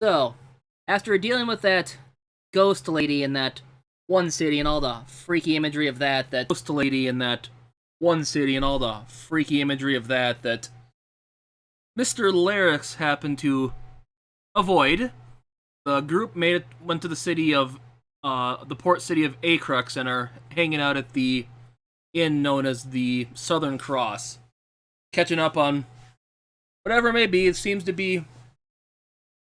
So, after dealing with that ghost lady in that one city and all the freaky imagery of that ghost lady in that one city and all the freaky imagery of that Mr. Larix happened to avoid, the group went to the city of the port city of Acrux and are hanging out at the inn known as the Southern Cross, catching up on whatever it may be. It seems to be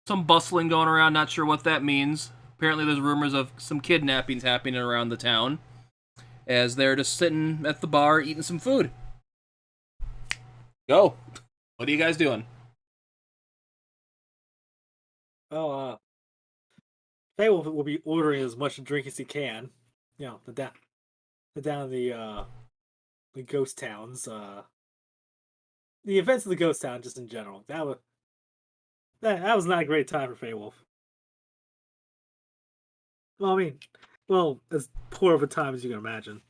some bustling going around, not sure what that means. Apparently there's rumors of some kidnappings happening around the town, as they're just sitting at the bar eating some food. Go. What are you guys doing? Oh, Faye will be ordering as much drink as he can. You know, down the ghost towns. The events of the ghost town, just in general. That was not a great time for Fey Wolf. Well, I mean, as poor of a time as you can imagine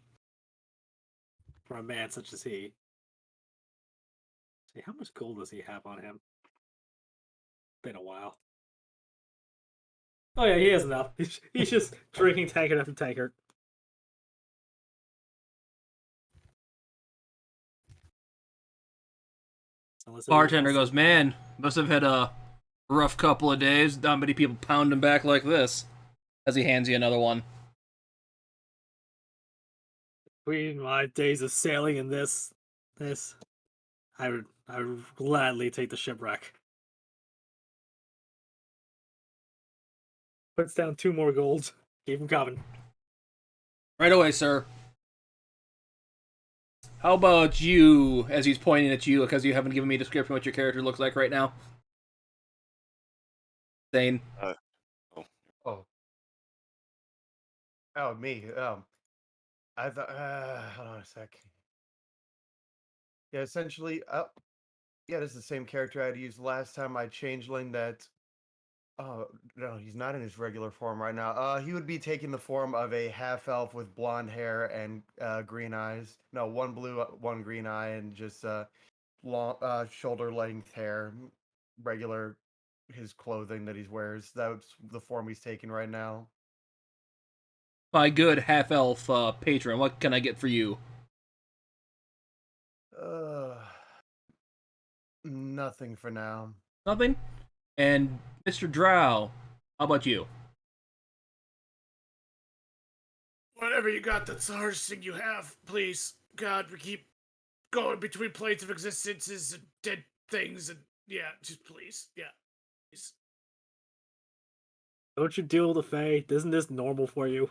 for a man such as he. See, how much gold does he have on him? Been a while. Oh yeah, he has enough. He's just drinking tankard after tankard. Bartender goes, man, must have had a rough couple of days. Not many people pound him back like this. As he hands you another one. Between my days of sailing and this, I would gladly take the shipwreck. Puts down 2 more golds. Keep him coming. Right away, sir. How about you, as he's pointing at you, because you haven't given me a description of what your character looks like right now? Zane. Oh. Oh, me. I thought. Hold on a sec. Yeah, essentially. Yeah, this is the same character I'd used last time. I changeling that. Oh no, he's not in his regular form right now. He would be taking the form of a half elf with blonde hair and green eyes. No, one blue, one green eye, and just long, shoulder length hair. Regular, his clothing that he wears. That's the form he's taking right now. My good half-elf patron, what can I get for you? Nothing for now. Nothing? And Mr. Drow, how about you? Whatever you got, that's the hardest thing you have, please. God, we keep going between planes of existences and dead things, and yeah, just please, yeah. Please. Don't you deal with the Fae? Isn't this normal for you?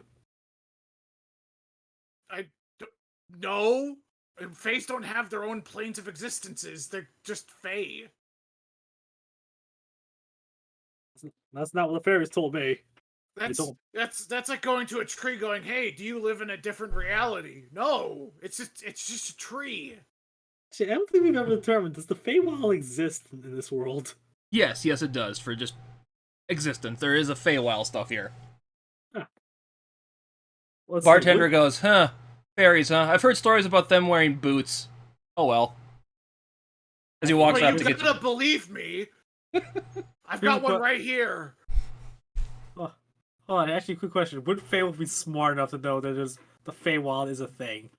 No. Faes don't have their own planes of existences. They're just Fae. That's not what the fairies told me. That's like going to a tree going, hey, do you live in a different reality? No. It's just a tree. See, I don't think we've ever determined, does the Feywild exist in this world? Yes, it does, for just existence. There is a Feywild stuff here. Huh. Bartender goes, huh, fairies, huh? I've heard stories about them wearing boots. Oh well. As he walks out to get... You gotta believe me. I've got one right here. Hold on, actually, quick question. Would Feywild be smart enough to know that the Feywild is a thing?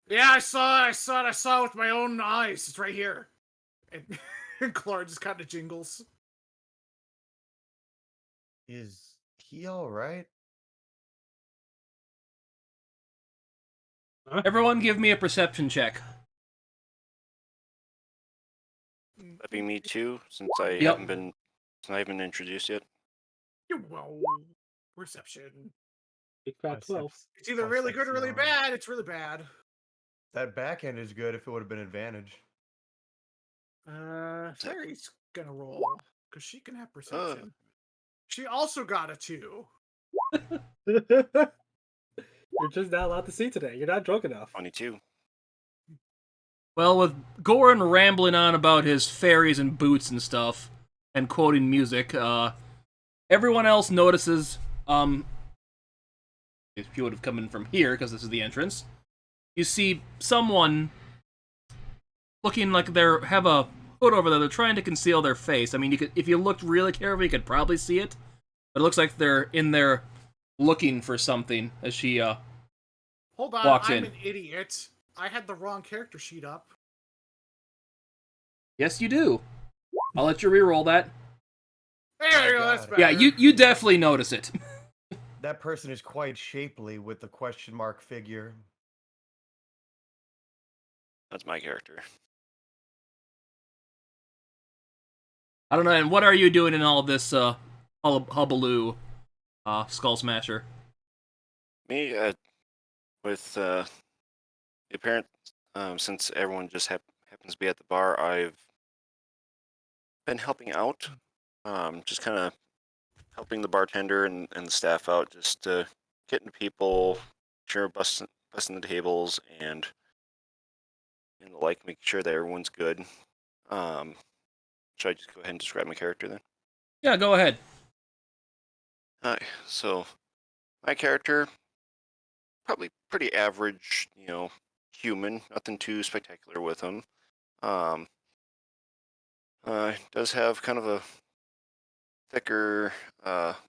Yeah, I saw it with my own eyes. It's right here. And Clark just kind of jingles. Is he alright? Everyone give me a perception check. That'd be me too, since I haven't been introduced yet. Well, perception. Big fat 12. It's either really good or really bad. It's really bad. That backhand is good if it would have been advantage. Fairy's gonna roll because she can have perception. She also got a 2. You're just not allowed to see today. You're not drunk enough. 22. Well, with Goran rambling on about his fairies and boots and stuff, and quoting music, everyone else notices, if you would have come in from here, because this is the entrance, you see someone looking like they have a hood over there. They're trying to conceal their face. I mean, you could, if you looked really carefully, you could probably see it. But it looks like they're in there looking for something as she Hold on, walks I'm in. an idiot. I had the wrong character sheet up. Yes, you do. I'll let you re-roll that. There you go, God. that's better. Yeah, you definitely notice it. That person is quite shapely with the question mark figure. That's my character. I don't know, and what are you doing in all this hullabaloo, Skull Smasher? Me, with the apparent, since everyone just happens to be at the bar, I've been helping out, just kind of helping the bartender and the staff out, just getting to people, busting the tables, and the like, making sure that everyone's good. Should I just go ahead and describe my character then? Yeah, go ahead. Alright, so my character, probably pretty average, human, nothing too spectacular with him. Does have kind of a thicker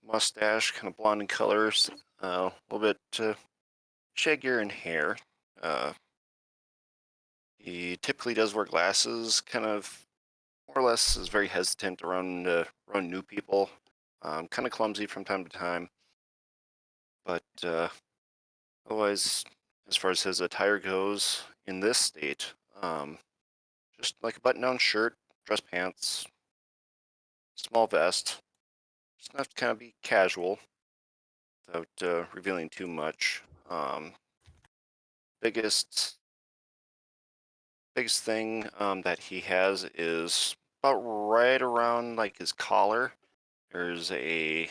mustache, kind of blonde in colors, a little bit shaggier in hair. He typically does wear glasses, kind of more or less is very hesitant around new people, kind of clumsy from time to time. But otherwise, as far as his attire goes, in this state, just like a button-down shirt, dress pants, small vest, just enough to kind of be casual without revealing too much. Biggest thing that he has is about right around like his collar. There's a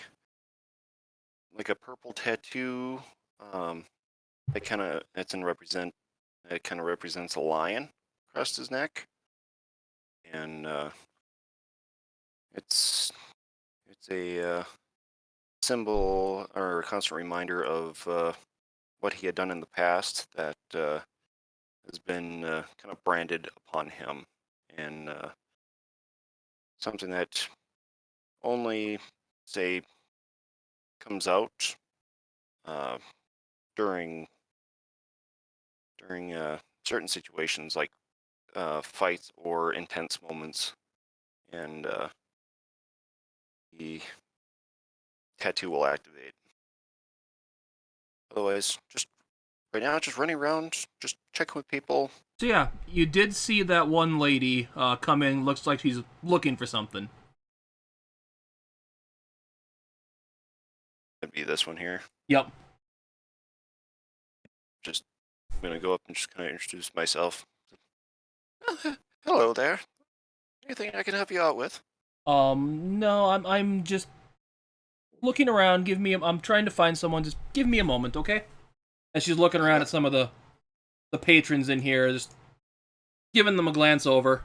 purple tattoo. It kind of represents a lion across his neck, and it's a symbol or a constant reminder of what he had done in the past that has been kind of branded upon him, and something that only, say, comes out during certain situations like fights or intense moments, and the tattoo will activate. Otherwise, just right now, just running around, just checking with people. So yeah, you did see that one lady come in. Looks like she's looking for something. That'd be this one here. Yep. Just I'm gonna go up and just kind of introduce myself. Hello there. Anything I can help you out with? No, I'm just looking around. I'm trying to find someone. Just give me a moment, okay? As she's looking around at some of the patrons in here, just giving them a glance over.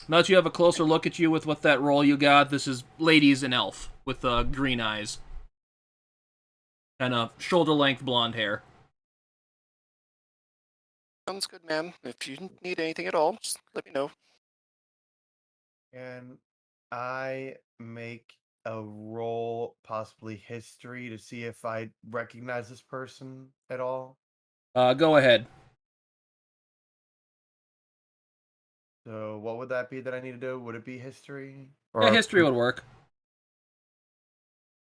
Now that you have a closer look at you with what that roll you got, this is Lady's an elf with green eyes. And shoulder-length blonde hair. Sounds good, ma'am. If you need anything at all, just let me know. Can I make a roll, possibly history, to see if I recognize this person at all? Go ahead. So what would that be that I need to do? Would it be history? Yeah, history would work.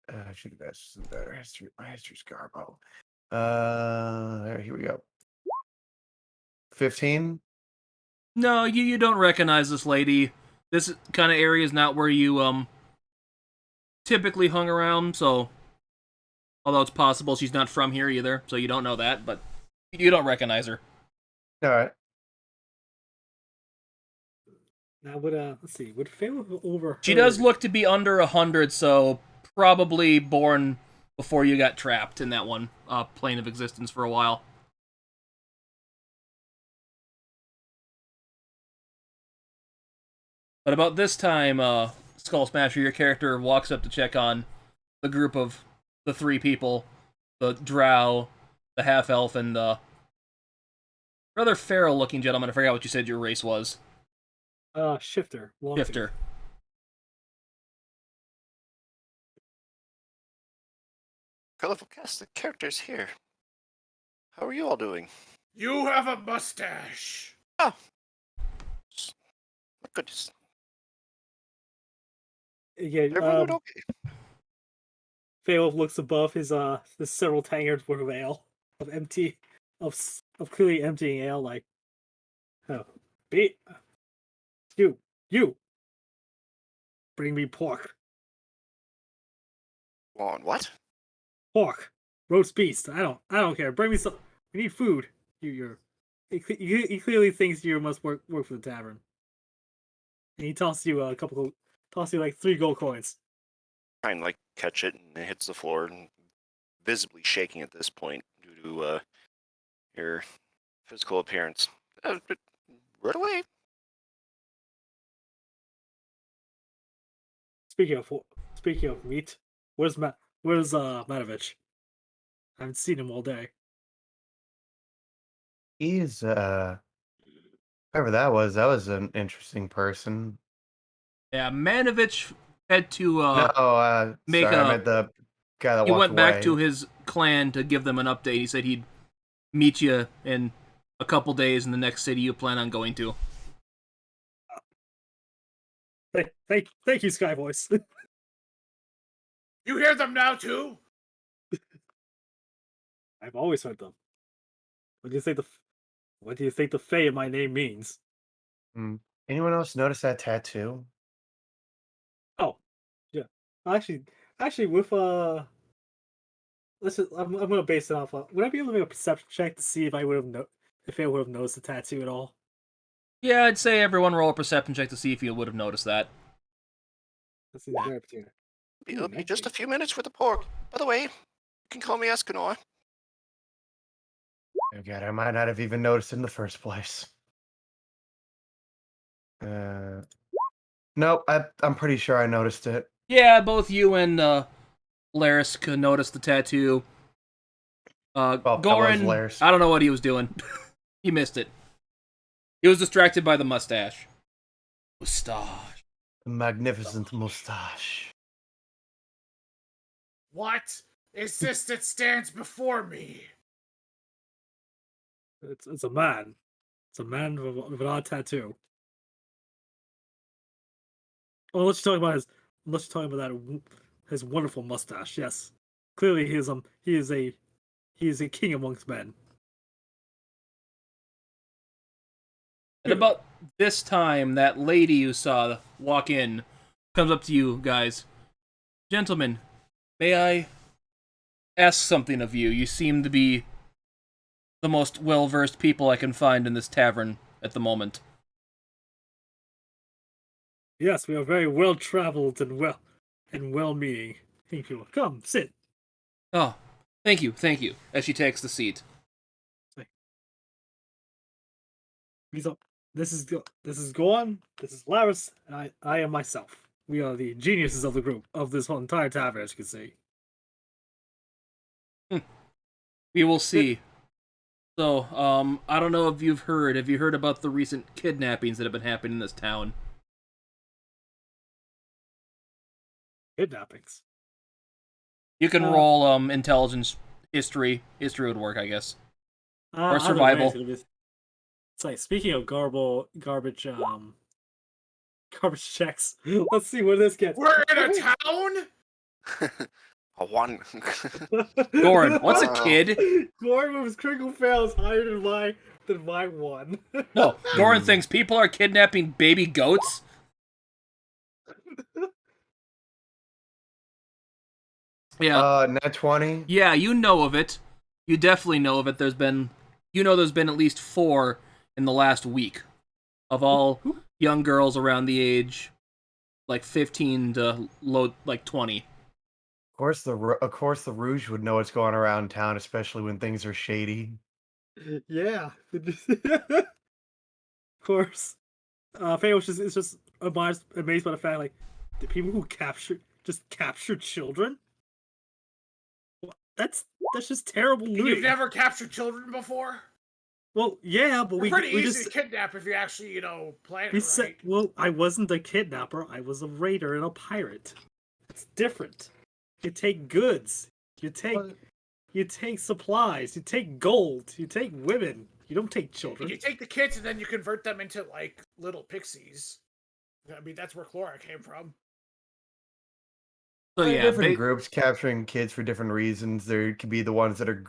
I should have asked some better history. My history's garbo. Here we go. 15? No, you don't recognize this lady. This kind of area is not where you typically hung around, so although it's possible she's not from here either, so you don't know that, but you don't recognize her. All right. Now, let's see, would Faye have overheard? She does look to be under 100, so probably born before you got trapped in that one plane of existence for a while. But about this time, Skull Smasher, your character walks up to check on the group of the three people, the drow, the half-elf, and the rather feral-looking gentleman. I forgot what you said your race was. Shifter. Long Shifter. Colorful cast of characters here. How are you all doing? You have a mustache. Oh, my goodness. Yeah, Everyone doing okay? Beowulf looks above his several tankards worth of ale, of clearly emptying ale. Like, oh, be you bring me pork, On what? roast beast. I don't care. Bring me some. We need food. He clearly thinks you must work for the tavern, and he tosses you tosses you like 3 gold coins. Try and like catch it, and it hits the floor, and visibly shaking at this point due to your physical appearance. But right away. Speaking of meat, where's Matovich? I haven't seen him all day. He's whoever that was an interesting person. Yeah, Manovich had to No, make sorry, I a- meant the guy that he walked went back away. to his clan to give them an update. He said he'd meet you in a couple days in the next city you plan on going to. Thank you, Sky Voice. You hear them now too? I've always heard them. What do you think the Fae in my name means? Anyone else notice that tattoo? Oh, yeah. Actually, with I'm gonna base it off. Would I be able to make a perception check to see if I would have noticed the tattoo at all? Yeah, I'd say everyone roll a perception check to see if you would have noticed that. That seems very opportune. It'll be just a few minutes for the pork. By the way, you can call me Escanor. Oh god, I might not have even noticed it in the first place. Nope, I'm pretty sure I noticed it. Yeah, both you and Laris could notice the tattoo. Well, that was Goran, Laris. I don't know what he was doing. He missed it. He was distracted by the mustache. Mustache. The magnificent mustache. What is this that stands before me? It's a man. It's a man with an odd tattoo. Oh, unless you're talking about his wonderful mustache. Yes, clearly he is a king amongst men. And about this time, that lady you saw walk in comes up to you guys. Gentlemen, may I ask something of you? You seem to be the most well-versed people I can find in this tavern at the moment. Yes, we are very well traveled and well-meaning. Thank you. Come, sit. Oh, thank you, as she takes the seat. This is Gohan. This is Laris, and I am myself. We are the geniuses of the group of this whole entire tavern, as you can see. We will see. So, I don't know if you've heard. Have you heard about the recent kidnappings that have been happening in this town? Kidnappings. You can roll intelligence, history. History would work, I guess. Or Either way, survival. It's like, speaking of garbage checks. Let's see where this gets. We're in a town? A one. Goran, what's a Wow. kid? Goran with his critical fail is higher than my one. No, Goran thinks people are kidnapping baby goats. Yeah. Nat 20. Yeah, you know of it. You definitely know of it. There's been at least 4 in the last week of all young girls around the age like 15 to low like 20. Of course, the Rouge would know what's going around town, especially when things are shady. Yeah. Of course. Faye was just amazed by the fact, like, the people who capture children? That's just terrible You've looting. never captured children before? Well, yeah, but They're pretty we easy just to kidnap if you actually, plan we it said. right. Well, I wasn't a kidnapper. I was a raider and a pirate. It's different. You take goods. You take Well, you take supplies. You take gold. You take women. You don't take And children. you take the kids and then you convert them into like little pixies. I mean, that's where Chlora came from. So yeah, different groups capturing kids for different reasons. There could be the ones that are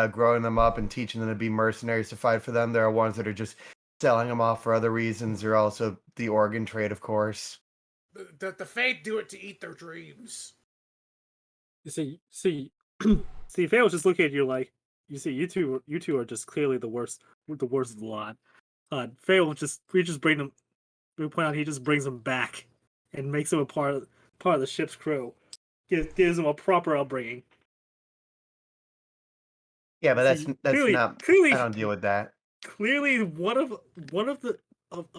growing them up and teaching them to be mercenaries to fight for them. There are ones that are just selling them off for other reasons. There are also the organ trade, of course. The Fate do it to eat their dreams. You see, Faye was just looking at you like, you two are just clearly the worst of the lot. Faye we just bring them. We point out he just brings them back and makes them a part of the ship's crew. Gives them a proper upbringing. Yeah, but See, that's not. clearly, I don't deal with that. clearly one of the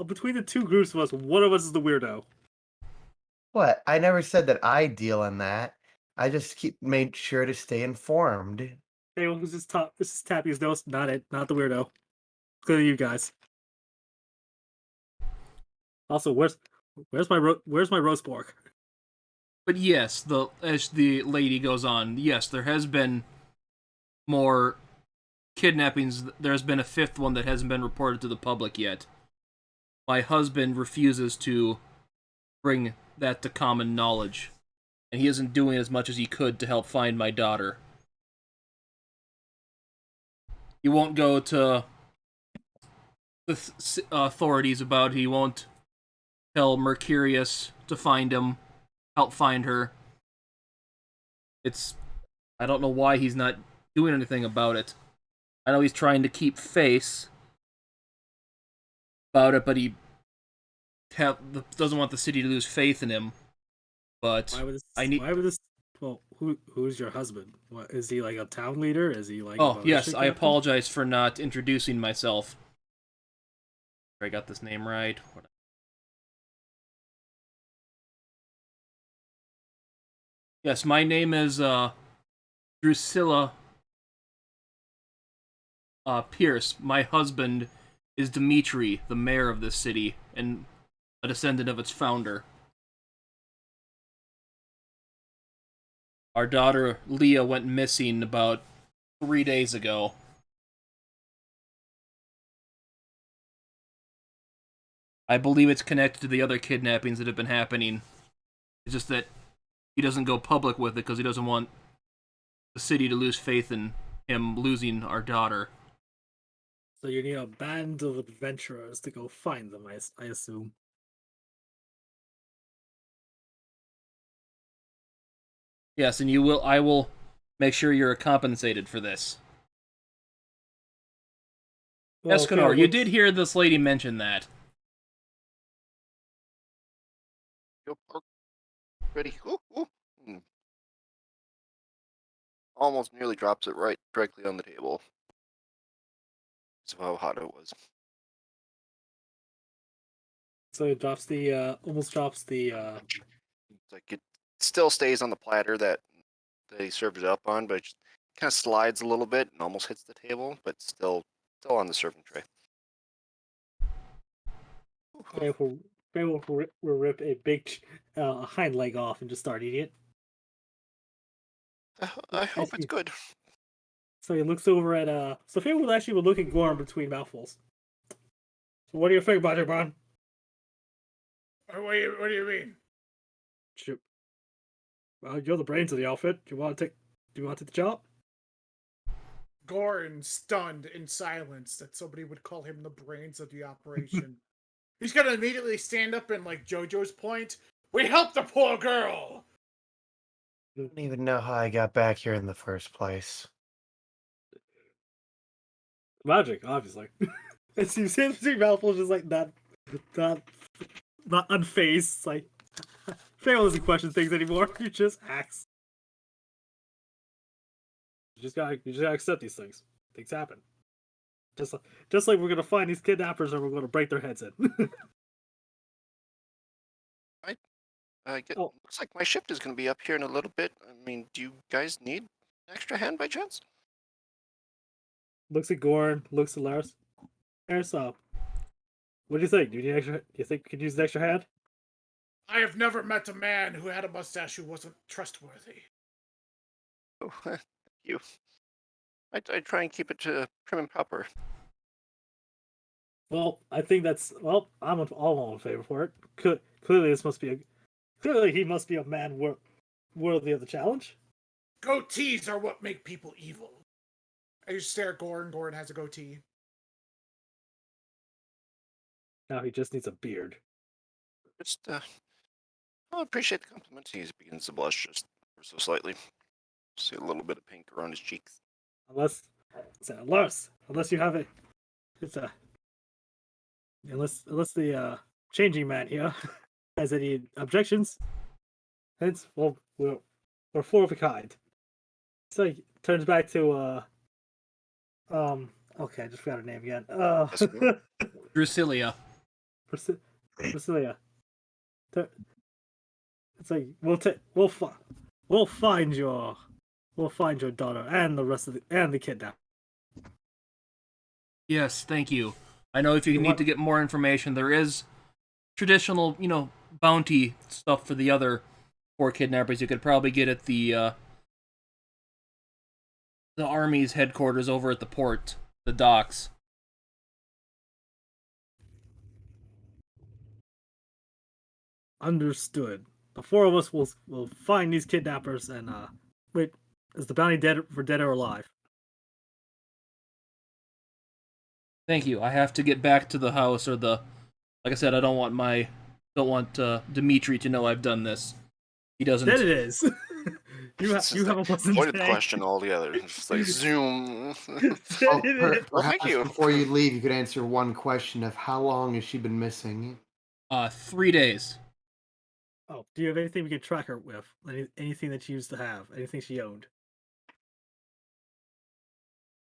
between the two groups of us, one of us is the weirdo. What? I never said that I deal in that. I just made sure to stay informed. Faye was just tapping his nose. Not the weirdo. Clearly, you guys. Also, where's my roast pork? but yes, as the lady goes on, yes, there has been more kidnappings. There's been a fifth one that hasn't been reported to the public yet. My husband refuses to bring that to common knowledge, and he isn't doing as much as he could to help find my daughter. He won't go to the authorities about it. He won't tell Mercurius to find him, help find her. I don't know why he's not doing anything about it. I know he's trying to keep face about it, but he doesn't want the city to lose faith in him. But Why would this? Well, who's your husband? What is he, like a town leader? Is he like? Oh a yes, militia I captain? apologize for not introducing myself. I got this name right. Yes, my name is Drusilla Pierce. My husband is Dimitri, the mayor of this city, and a descendant of its founder. Our daughter Leah went missing about 3 days ago. I believe it's connected to the other kidnappings that have been happening. It's just that he doesn't go public with it because he doesn't want the city to lose faith in him losing our daughter. So you need a band of adventurers to go find them. I assume. Yes, and I will make sure you're compensated for this. Well, Escanor, you did hear this lady mention that. Yo, pork ready. Ooh, ooh. Almost nearly drops it right directly on the table. That's how hot it was. So it drops the almost drops the. It's like it still stays on the platter that they served it up on, but it just kind of slides a little bit and almost hits the table, but still on the serving tray. Will rip a big hind leg off and just start eating it. I hope it's good. So he looks over at Sophia will actually look at Gorm between mouthfuls. So what do you think about it, Bron? What do you mean? Shoot. Well, you're the brains of the outfit. Do you want to take the job? Goran stunned in silence that somebody would call him the brains of the operation. He's gonna immediately stand up and, like JoJo's point, we helped the poor girl! I don't even know how I got back here in the first place. Magic, obviously. As you see between mouthfuls, just like not unfazed. It's like Pharaoh doesn't question things anymore. You just acts. You just gotta accept these things. Things happen. Just like we're gonna find these kidnappers and we're gonna break their heads in. Looks like my shift is going to be up here in a little bit. I mean, do you guys need an extra hand by chance? looks at Goran, looks at Lars. Lars, what do you think? Do you need extra? Do you think we could use an extra hand? I have never met a man who had a mustache who wasn't trustworthy. Oh, thank you. I try and keep it prim and proper. Well, I think that's I'm all in favor for it. Clearly, he must be a man worthy of the challenge. Goatees are what make people evil. I just stare at Goran. Goran has a goatee. Now he just needs a beard. Just, I appreciate the compliment. He begins to blush just ever so slightly. See a little bit of pink around his cheeks. Unless you have it, it's unless the changing man here has any objections. We're four of a kind. So he turns back to okay, I just forgot her name again. Drusilia. Priscilla. It's like we'll find your daughter and the rest of the kidnap. Yes, thank you. I know if you need to get more information, there is traditional, bounty stuff for the other 4 kidnappers. You could probably get at the army's headquarters over at the port, the docks. Understood. The 4 of us will find these kidnappers and wait, is the bounty dead or alive? Thank you. I have to get back to the house or like I said, I don't want Dimitri to know I've done this. He doesn't. Dead it is. you have a pleasant avoided day. the question altogether. Just like zoom. Well, thank you. Before you leave, you could answer one question of how long has she been missing? 3 days. Oh, do you have anything we can track her with? Anything that she used to have? Anything she owned?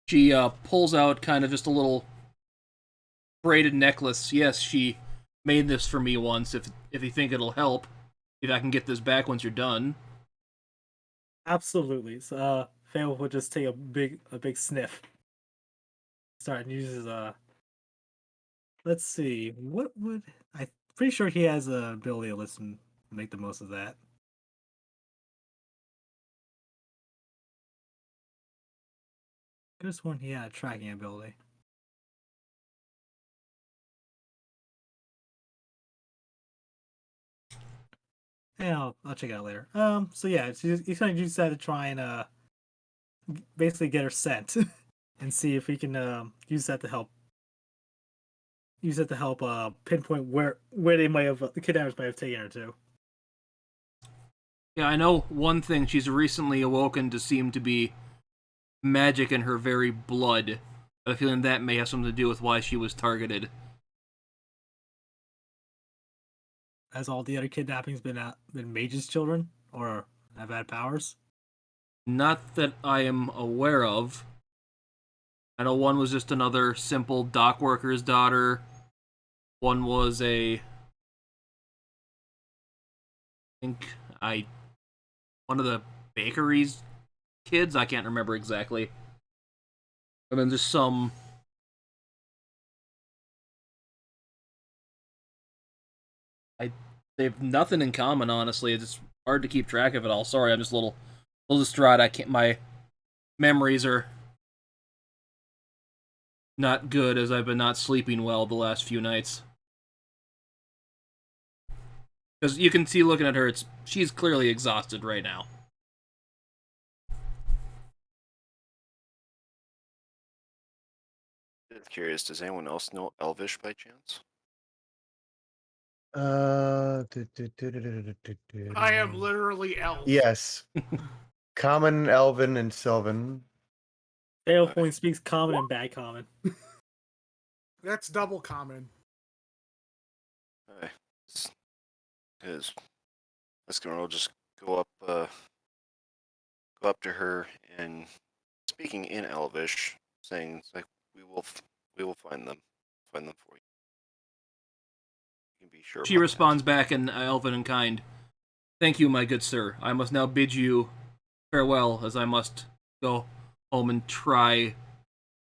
She pulls out kind of just a little braided necklace. Yes, she made this for me once. If you think it'll help, if I can get this back once you're done. Absolutely. So, Fail would just take a big sniff. Start and uses let's see. What would I'm pretty sure he has a ability to listen, make the most of that. This one he had a tracking ability. Yeah, I'll check it out later. So yeah, he's gonna use that to try and basically get her sent, and see if he can use that to help. Pinpoint where they might have the kidnappers might have taken her to. Yeah, I know one thing. She's recently awoken to seem to be magic in her very blood. I have a feeling that may have something to do with why she was targeted. Has all the other kidnappings been mages' children or have had powers? Not that I am aware of. I know one was just another simple dock worker's daughter. One was one of the bakery's kids. I can't remember exactly. And then there's some. They have nothing in common, honestly. It's hard to keep track of it all. Sorry, I'm just a little distraught. I can't. My memories are not good as I've been not sleeping well the last few nights. Because you can see looking at her, she's clearly exhausted right now. Just curious, does anyone else know Elvish by chance? I am literally elf. Yes. Common, Elven, and Sylvan. Fail only speaks common and bad common. That's double common. Because Escanor will just go up to her and speaking in Elvish, saying, "It's like we will find them for you. You can be sure." She responds back in Elven and kind. "Thank you, my good sir. I must now bid you farewell, as I must go home and try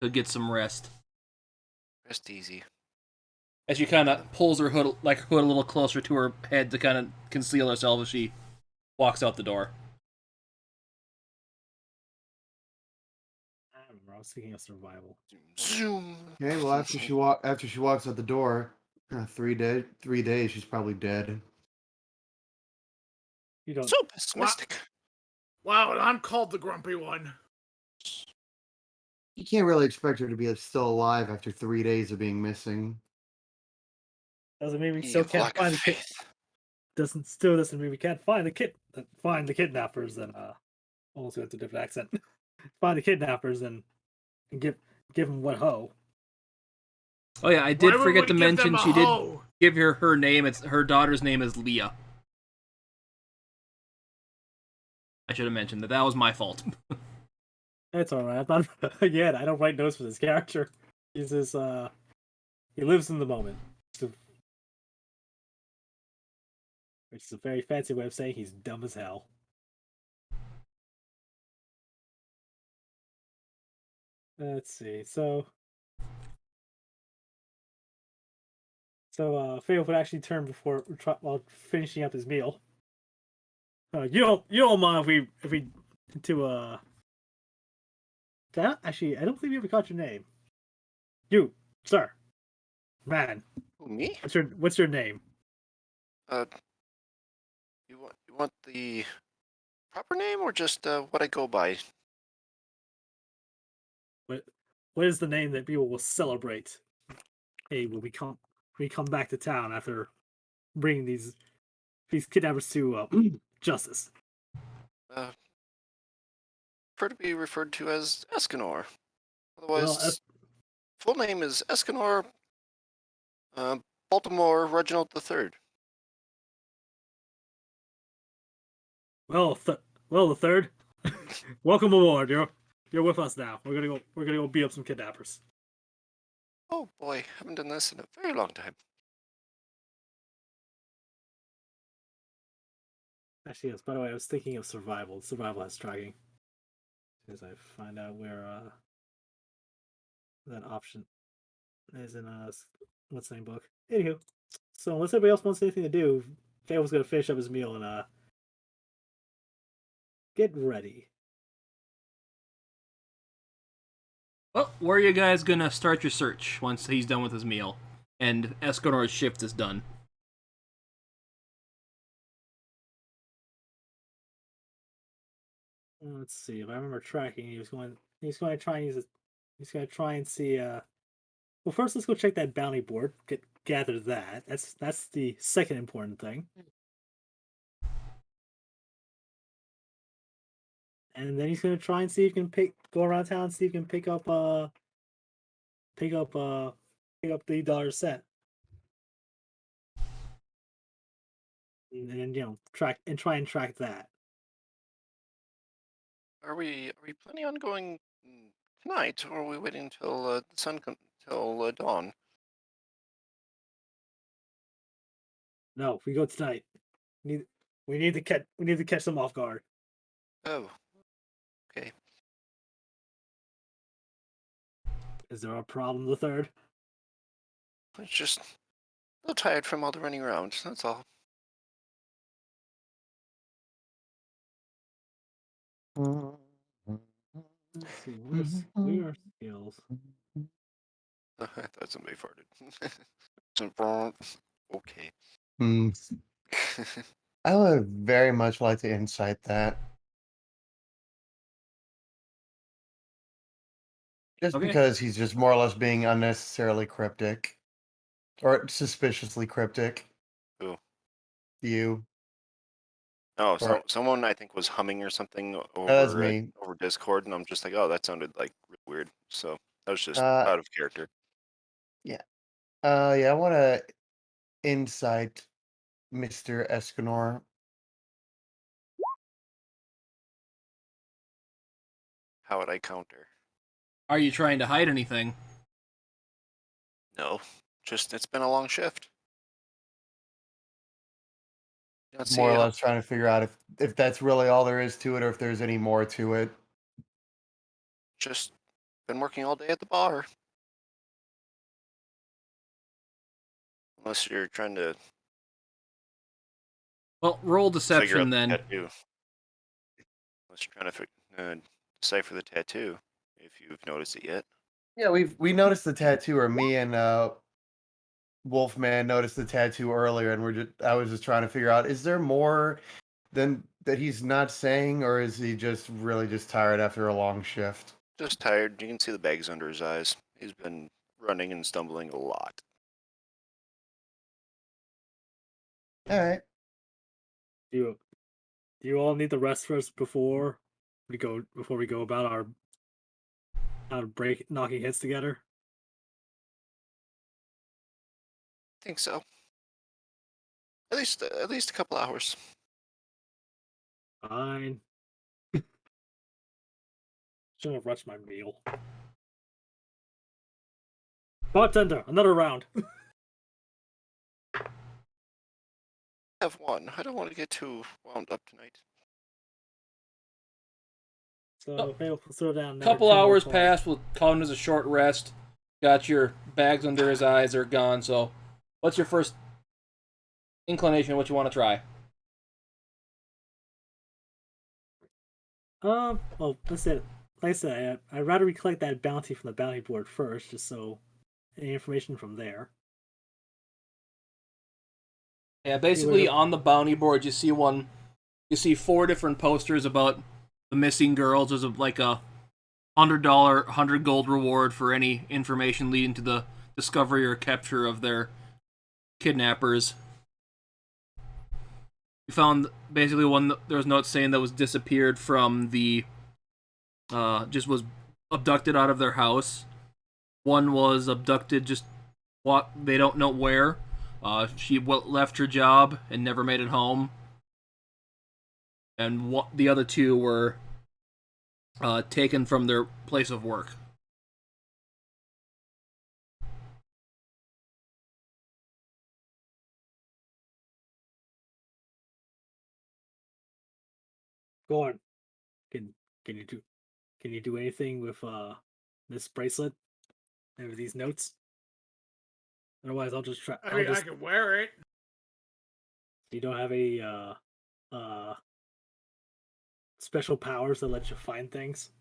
could get some rest. Rest easy. As she kind of pulls her hood a little closer to her head to kind of conceal herself as she walks out the door. I remember. I was thinking of survival. Zoom. Okay, well after she walks out the door, 3 days she's probably dead. You don't. So pessimistic. Wow, and I'm called the grumpy one. You can't really expect her to be still alive after 3 days of being missing. Doesn't mean we You still have can't lack find of the kid. faith. Doesn't mean we can't find the kidnappers and almost went to a different accent. Find the kidnappers and give them what ho. Oh yeah, I Why did would forget we to give mention them a she did hoe? give her name. It's her daughter's name is Leah. I should have mentioned that. That was my fault. It's all right. I'm not again. I don't write notes for this character. He's just he lives in the moment, which is a very fancy way of saying he's dumb as hell. Let's see. So Fail would actually turn before while finishing up his meal. You don't mind if we to actually I don't think we ever caught your name. You, sir, man. Who, me? What's your name? You want the proper name or just what I go by? What is the name that people will celebrate? Hey, when we come back to town after bringing these kidnappers to justice. Prefer to be referred to as Escanor. Well, Otherwise, full name is Escanor Baltimore Reginald III. well, the third. Welcome aboard. You're with us now. We're gonna go beat up some kidnappers. Oh boy, haven't done this in a very long time. Actually, yes. By the way, I was thinking of survival. Survival has tracking. As I find out where that option is in what's the name book. Anywho, so unless anybody else wants anything to do, Faye was gonna finish up his meal and get ready. Well, where are you guys gonna start your search once he's done with his meal and Escanor's shift is done? Let's see. If I remember tracking, he's going to try and he's going to try and see. Well, first let's go check that bounty board. Gather that. That's the second important thing. And then he's going to try and see if he can go around town and see if he can pick up the dollar set. And then try and track that. Are we planning on going tonight, or are we waiting till the sun till dawn? No, we go tonight. We need to catch them off guard. Oh, okay. Is there a problem, the third? It's just a little tired from all the running around. That's all. Let's see. Where are skills? I thought somebody farted. Okay. I would very much like to insight that. Just Okay. because he's just more or less being unnecessarily cryptic. Or suspiciously cryptic. Who? You. Oh, Or- someone I think was humming or something That's over me. over Discord, and I'm just like, oh, that sounded like really weird. So that was just Uh, out of character. yeah, I want to insight Mr. Escanor. How would I counter? Are you trying to hide anything? No, just it's been a long shift. Let's see. More or less trying to figure out if that's really all there is to it or if there's any more to it. Just been working all day at the bar. Unless you're trying to Well, roll figure deception out the then. tattoo. Unless you're trying to decipher the tattoo, if you've noticed it yet. Yeah, we noticed the tattoo, or me and Wolfman noticed the tattoo earlier, and I was just trying to figure out, is there more than that he's not saying, or is he just really just tired after a long shift? Just tired. You can see the bags under his eyes. He's been running and stumbling a lot. All right. Do you all need the rest first before we go about our knocking hits together? I think so. At least a couple hours. Fine. Shouldn't have rushed my meal. Bartender, another round. Have one. I don't want to get too wound up tonight. So we'll throw down. Couple hours pass. We'll call him as a short rest. Got your bags under his eyes are gone. So, what's your first inclination? What you want to try? Well, let's say, like I said, I'd rather collect that bounty from the bounty board first, just so any information from there. Yeah, basically on the bounty board, you see 4 different posters about the missing girls. There's like a $100, 100 gold reward for any information leading to the discovery or capture of their kidnappers. We found basically one. There was notes saying that was disappeared from the, just was abducted out of their house. One was abducted just they don't know where. She left her job and never made it home. And the other 2 were taken from their place of work. Go on. Can you do anything with this bracelet and with these notes? Otherwise, I'll just try. I mean, I can wear it. You don't have any special powers that let you find things?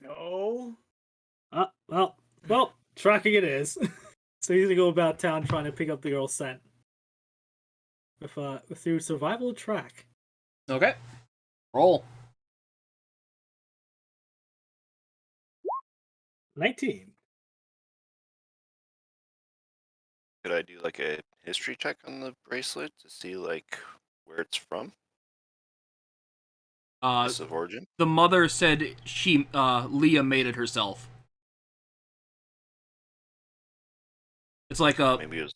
No. Well, tracking it is. So he's gonna go about town trying to pick up the girl's scent. Through survival track. Okay. Roll. 19. Could I do like a history check on the bracelet to see like where it's from? Place of origin? The mother said Leah made it herself. It's like a Maybe it was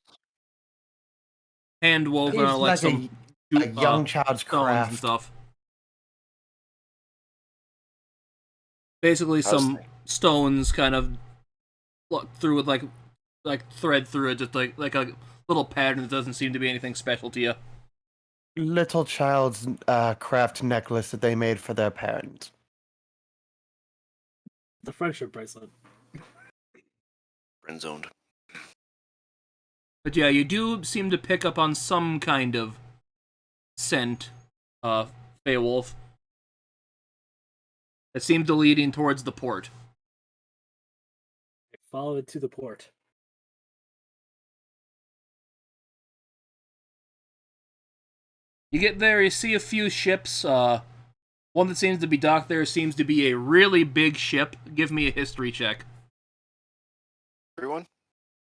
hand woven It's out like some a young child's stones craft and stuff. Basically, some stones kind of look through with like thread through it, just like a little pattern that doesn't seem to be anything special to you. Little child's craft necklace that they made for their parent. The friendship bracelet. friend zoned. But yeah, you do seem to pick up on some kind of scent, Beowulf. It seemed to leading towards the port. Follow it to the port. You get there, you see a few ships. One that seems to be docked there seems to be a really big ship. Give me a history check. Everyone?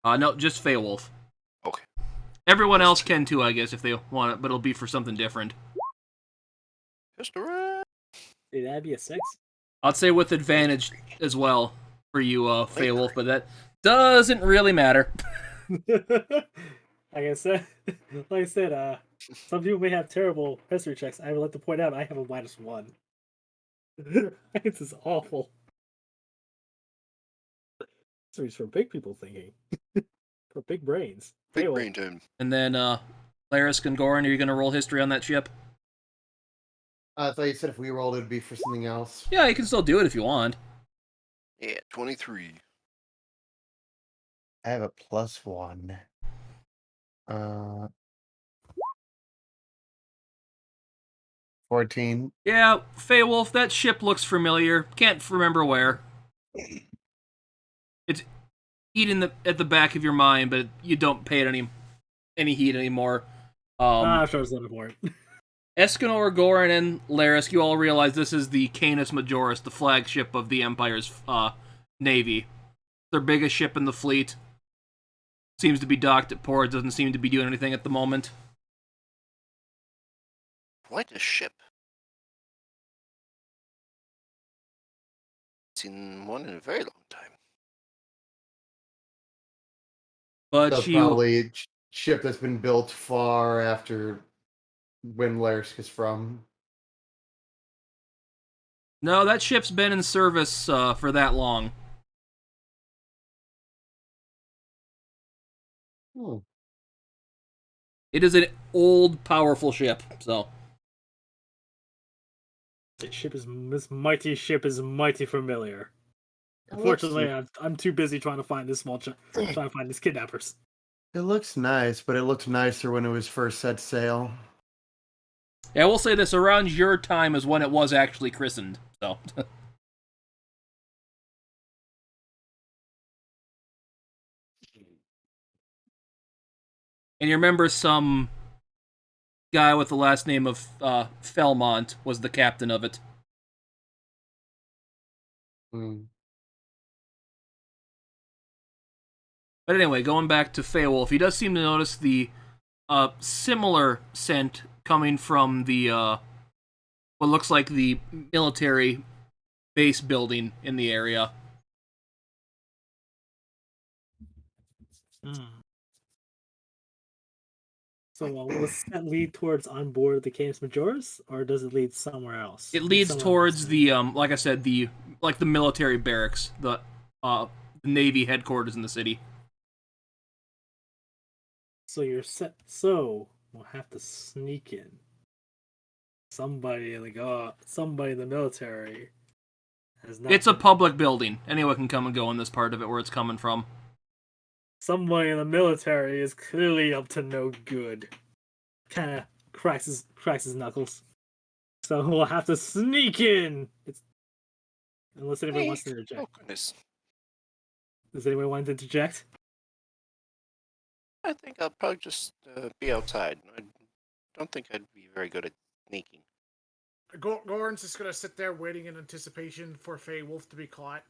No, just Beowulf. Okay. Everyone else can too, I guess, if they want it, but it'll be for something different. History. Dude, that'd be a 6. I'd say with advantage as well for you, Beowulf, but that doesn't really matter. like I said, some people may have terrible history checks. I would like to point out I have a -1. This is awful. History's for big people thinking. For big brains. Big Beowulf. brain time. And then, Laris and Goran, are you going to roll history on that ship? I thought you said if we rolled, it would be for something else. Yeah, you can still do it if you want. Yeah, 23. I have a +1. 14. Yeah, Feywolf, that ship looks familiar. Can't remember where. It's eating at the back of your mind, but you don't pay it any heed anymore. Sure, it's looking for it. Escanor, Goran, and Laris, you all realize this is the Canis Majoris, the flagship of the Empire's navy. Their biggest ship in the fleet. Seems to be docked at port, doesn't seem to be doing anything at the moment. Quite a ship. Seen one in a very long time. But So she... probably a ship that's been built far after when Laris is from. No, that ship's been in service for that long. Hmm. It is an old, powerful ship, so... This mighty ship is mighty familiar. Unfortunately, I'm too busy trying to find this trying to find these kidnappers. It looks nice, but it looked nicer when it was first set sail. Yeah, I will say this, around your time is when it was actually christened, so... And you remember some guy with the last name of Felmont was the captain of it. Hmm. But anyway, going back to Feywolf, he does seem to notice the similar scent coming from the what looks like the military base building in the area. So, will the scent lead towards on board the Canis Majoris, or does it lead somewhere else? It leads towards the like I said, the military barracks, the Navy headquarters in the city. So you're set. So we'll have to sneak in. Somebody in the military has not. It's a public building. Anyone can come and go in this part of it where it's coming from. Somebody in the military is clearly up to no good. Kind of cracks his knuckles. So we'll have to sneak in. Unless anybody wants to interject. Oh, goodness. Does anybody want to interject? I think I'll probably just be outside. I don't think I'd be very good at sneaking. Goran's just gonna sit there waiting in anticipation for Feywolf to be caught.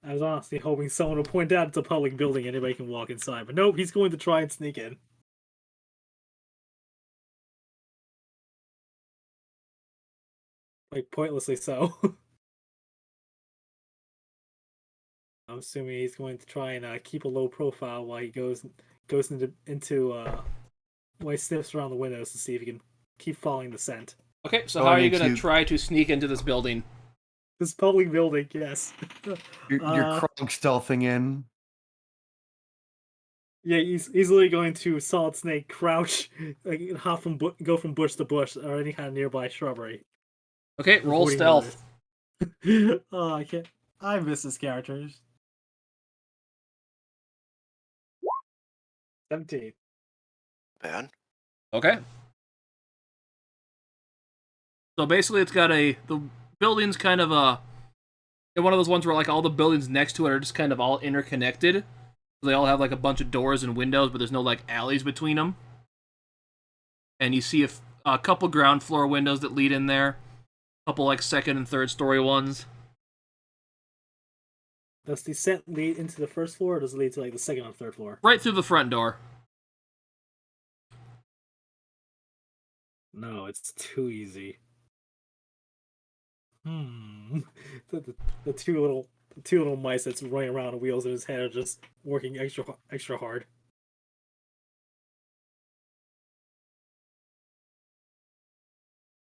I was honestly hoping someone would point out it's a public building, anybody can walk inside. But nope, he's going to try and sneak in. Like, pointlessly so. I'm assuming he's going to try and keep a low profile while he goes into while he sniffs around the windows to see if he can keep following the scent. Okay, so how are you going to try to sneak into this building? This public building, yes. You're crawling stealthing in. Yeah, he's easily going to solid snake crouch, like hop go from bush to bush or any kind of nearby shrubbery. Okay, roll stealth. Oh, I can't. I miss this character. 17. Bad. Okay. So basically, it's got the building's kind of one of those ones where like all the buildings next to it are just kind of all interconnected. They all have like a bunch of doors and windows, but there's no like alleys between them. And you see a couple ground floor windows that lead in there, a couple like second and third story ones. Does the set lead into the first floor, or does it lead to like the second or third floor? Right through the front door. No, it's too easy. The two little mice that's running around on wheels in his head are just working extra hard.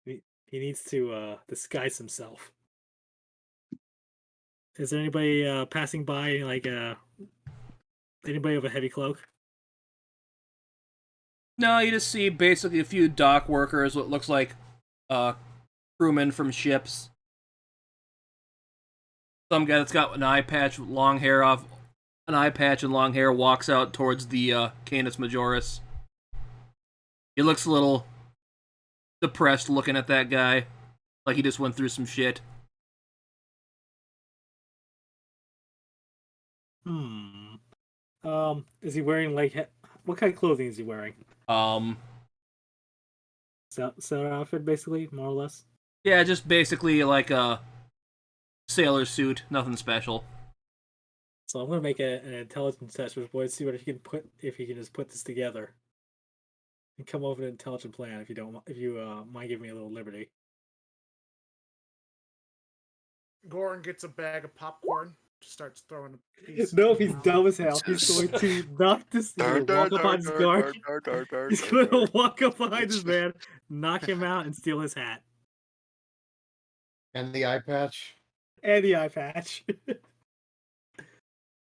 He needs to disguise himself. Is there anybody passing by, like anybody with a heavy cloak? No, you just see basically a few dock workers, what looks like crewmen from ships. Some guy that's got an eye patch, long hair off, an eye patch and long hair walks out towards the Canis Majoris. He looks a little depressed looking at that guy, like he just went through some shit. Is he wearing what kind of clothing is he wearing? Sailor outfit, basically, more or less. Yeah, just basically like a sailor suit, nothing special. So I'm gonna make an intelligence test with boys, see what he can if he can just put this together, and come up with an intelligent plan. If you mind giving me a little liberty. Goran gets a bag of popcorn, starts throwing a piece. No, if he's dumb as hell, he's going to knock this. He's gonna walk up on his guard. He's gonna walk up behind this man, knock him out, and steal his hat And the eye patch. and the eye patch.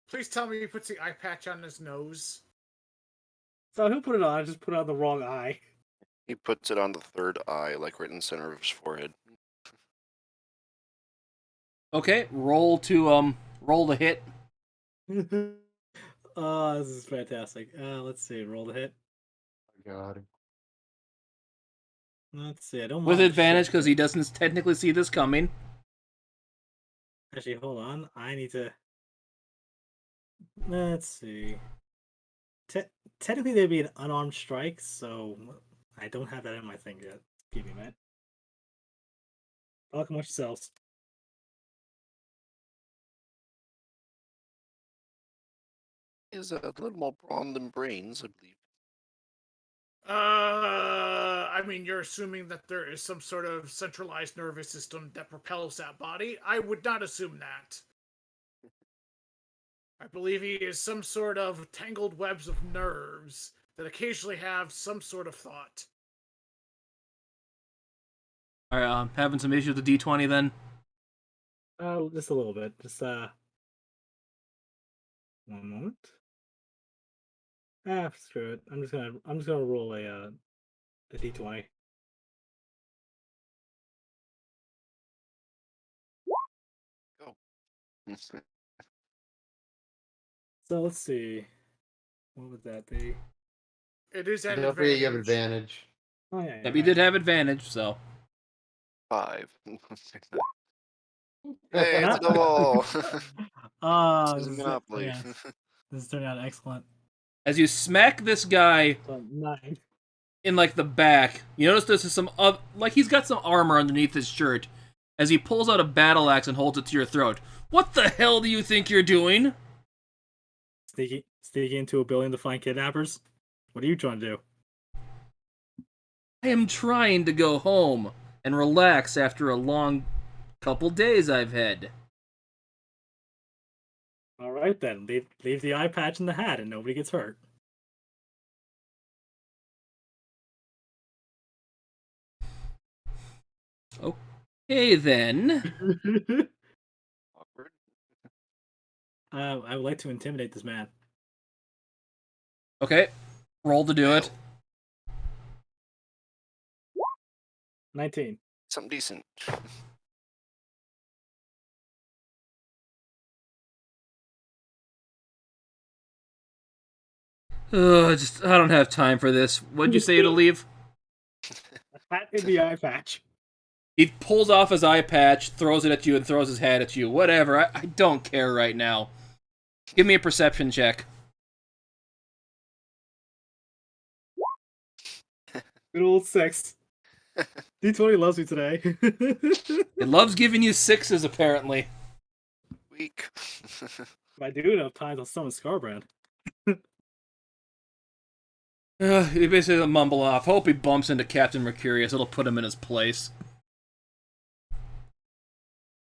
Please tell me he puts the eye patch on his nose. So he'll put it on. Just put it on the wrong eye. He puts it on the third eye, like right in the center of his forehead. Okay, roll the hit. Oh, this is fantastic. Let's see. Roll the hit. Oh, God. Let's see. I don't With mind advantage shit. because he doesn't technically see this coming. Actually, hold on. I need to. Let's see. Technically, there'd be an unarmed strike, so I don't have that in my thing yet. Give me a minute. Talk amongst yourselves. Is a little more brawn than brains, I believe. I mean, you're assuming that there is some sort of centralized nervous system that propels that body. I would not assume that. I believe he is some sort of tangled webs of nerves that occasionally have some sort of thought. Alright, having some issues with the D20 then. Just a little bit. Just 1 moment. Screw it. I'm just gonna roll a D20. Go. So let's see. What would that be? It is an Don't forget you have advantage. advantage. Oh yeah. Yep, you did have advantage, so. 5. Hey, Hey, it's a double! This This is is Monopoly. this is turning out excellent. As you smack this guy So 9. in like the back, you notice there's some like he's got some armor underneath his shirt. As he pulls out a battle axe and holds it to your throat. What the hell do you think you're doing? Sneaking into a building to find kidnappers. What are you trying to do? I am trying to go home and relax after a long couple days I've had. All right then, leave the eye patch in the hat, and nobody gets hurt. Okay then. Awkward. I would like to intimidate this man. Okay, roll to do it. 19. Something decent. I don't have time for this. What'd you say to leave? Hat in the eye patch. He pulls off his eye patch, throws it at you, and throws his hat at you. Whatever, I don't care right now. Give me a perception check. Good old 6. D20 loves me today. It loves giving you 6s, apparently. Weak. If I do enough times, I'll summon Scarbrand. He basically mumble off. Hope he bumps into Captain Mercurius. It'll put him in his place.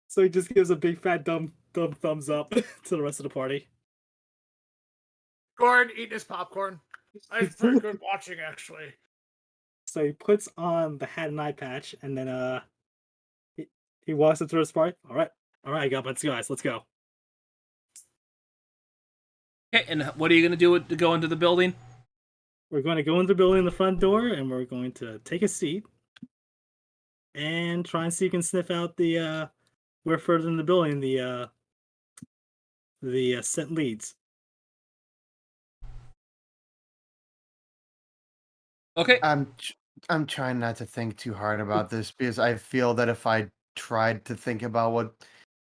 So he just gives a big fat dumb thumbs up to the rest of the party. Goran eating his popcorn. It's pretty good watching, actually. So he puts on the hat and eye patch, and then he walks up to his party. All right, I got my guys. Let's go. Okay, and what are you gonna do to go into the building? We're going to go into the building, the front door, and we're going to take a seat and try and see if we can sniff out the where further in the building the the scent leads. Okay. I'm trying not to think too hard about this because I feel that if I tried to think about what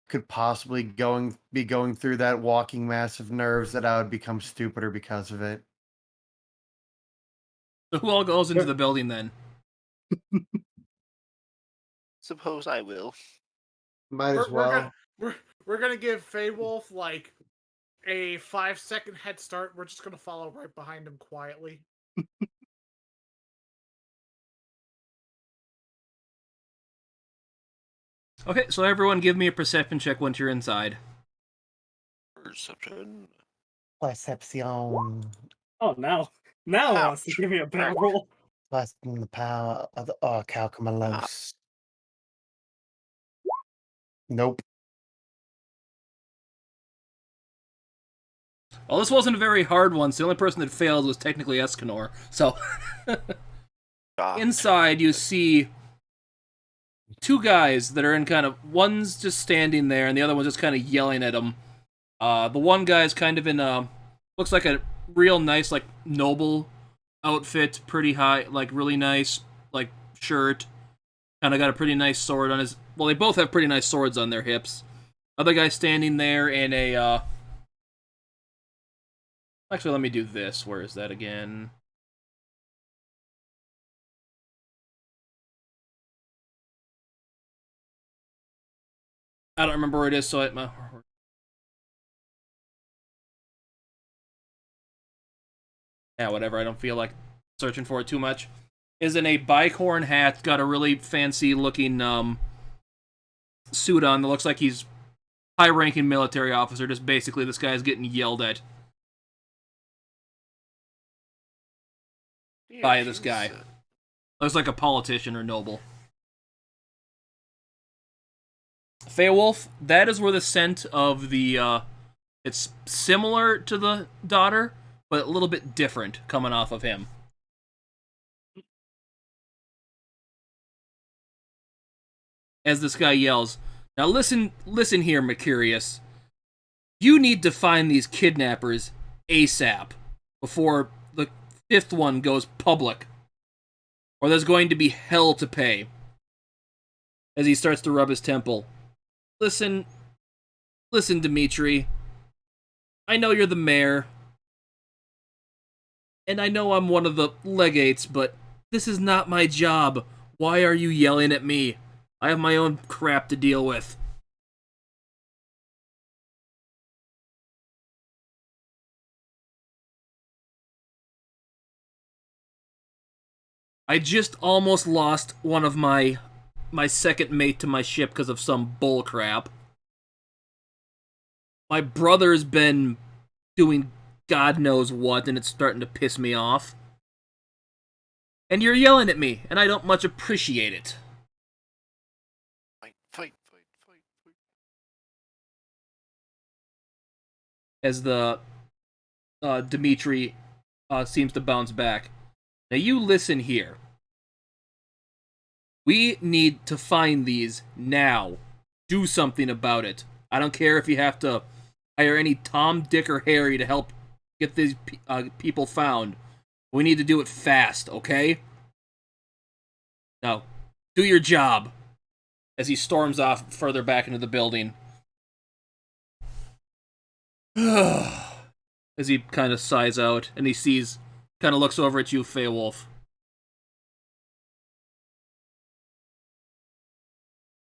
could possibly be going through that walking mass of nerves, that I would become stupider because of it. So who all goes into the building then? Suppose I will. Might as We're gonna well. we're gonna give Feywolf like a 5-second head start. We're just gonna follow right behind him quietly. Okay, so everyone give me a perception check once you're inside. Perception. Perception Oh, now it wants to give me a bad roll. plus the power of the calculus. Nope. Well, this wasn't a very hard one, so the only person that failed was technically Escanor. So, inside you see two guys that are in kind of, one's just standing there, and the other one's just kind of yelling at him. The one guy's kind of in looks like a real nice, like, noble outfit, pretty high, like, really nice, like, shirt. Kind of got a pretty nice sword on his, well, they both have pretty nice swords on their hips. Other guy standing there in a, actually, let me do this. Where is that again? I don't remember where it is, so yeah, whatever. I don't feel like searching for it too much. Is in a bicorn hat, got a really fancy looking suit on that looks like he's high-ranking military officer. Just basically, this guy's getting yelled at by this guy. Looks like a politician or noble. Feywolf, that is where the scent of the, it's similar to the daughter, but a little bit different coming off of him. As this guy yells, now listen here, Mercurius. You need to find these kidnappers ASAP before the fifth one goes public, or there's going to be hell to pay. As he starts to rub his temple. Listen, Dimitri. I know you're the mayor, and I know I'm one of the legates, but this is not my job. Why are you yelling at me? I have my own crap to deal with. I just almost lost one of my second mate to my ship because of some bullcrap. My brother's been doing God knows what, and it's starting to piss me off. And you're yelling at me, and I don't much appreciate it. Fight. As the Dimitri seems to bounce back. Now you listen here. We need to find these now. Do something about it. I don't care if you have to hire any Tom, Dick, or Harry to help get these people found. We need to do it fast, okay? Now, do your job. As he storms off further back into the building. As he kind of sighs out, and he kind of looks over at you, Feywolf.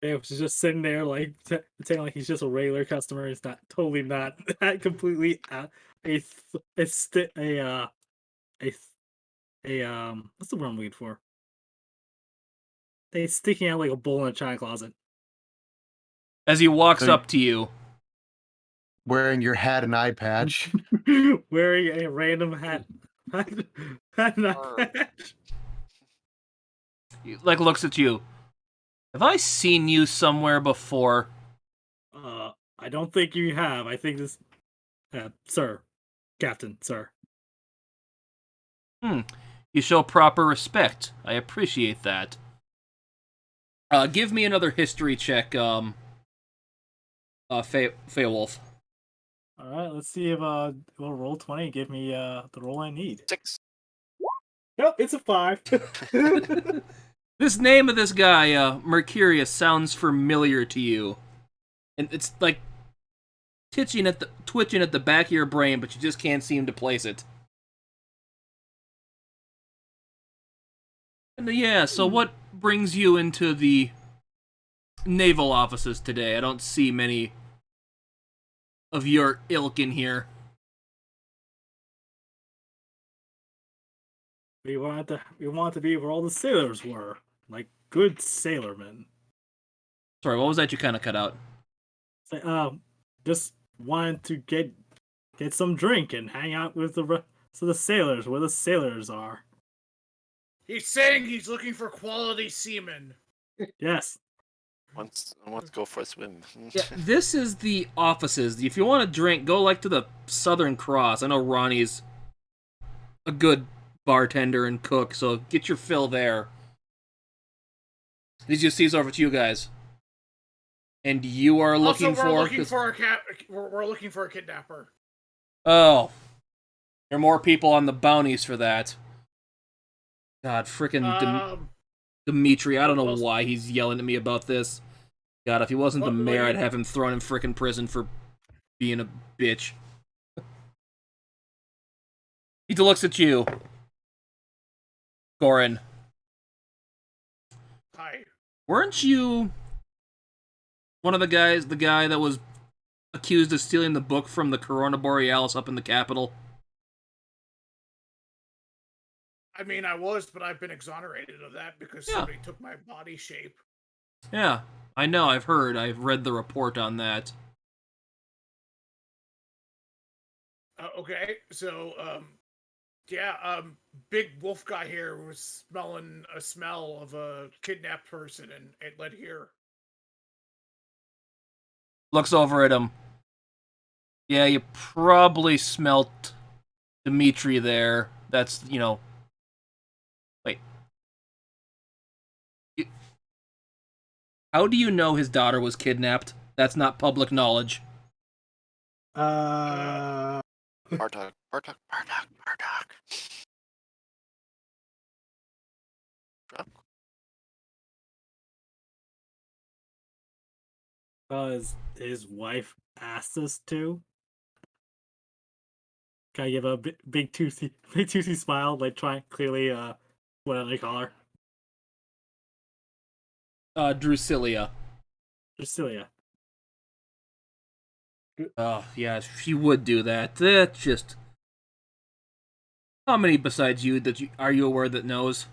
Feywolf's just sitting there, like, pretending like he's just a regular customer. It's totally not completely what's the word I'm looking for? It's sticking out like a bull in a china closet. As he walks up to you, Wearing your hat and eye patch. Wearing a random hat and eye patch. he looks at you. Have I seen you somewhere before? I don't think you have. I think this, sir, Captain, sir. You show proper respect. I appreciate that. Give me another history check, Feywolf. All right, let's see if will roll 20 give me the roll I need. 6. Nope, it's a 5. This name of this guy, Mercurius, sounds familiar to you. And it's like twitching at the back of your brain, but you just can't seem to place it. And yeah, so what brings you into the naval offices today? I don't see many of your ilk in here. We wanted to be where all the sailors were, like good sailormen. Sorry, what was that you kind of cut out? So, just wanted to get some drink and hang out with the rest of the sailors, where the sailors are. He's saying he's looking for quality seamen. Yes. Let's go for a swim. Yeah, this is the offices. If you want a drink, go like to the Southern Cross. I know Ronnie's a good bartender and cook, so get your fill there. He just sees over to you guys. And you are looking also, we're looking for... we're looking for a kidnapper. Oh. There are more people on the bounties for that. God, frickin' Dimitri, I don't know why he's yelling at me about this. God, if he wasn't the mayor, I'd have him thrown in frickin' prison for being a bitch. He looks at you. Goran. Hi. Weren't you one of the guy that was accused of stealing the book from the Corona Borealis up in the Capitol? I mean, I was, but I've been exonerated of that because somebody took my body shape. Yeah, I know, I've heard. I've read the report on that. Okay, so, big wolf guy here was smelling a smell of a kidnapped person, and it led here. Looks over at him. Yeah, you probably smelt Dimitri there. That's, Wait. How do you know his daughter was kidnapped? That's not public knowledge. Bartok. His wife asked us to. Can I give a big toothy smile, like trying clearly what do they call her? Drusilla. Drusilla. Oh, yeah, she would do that. That's just... How many besides you are you aware that knows?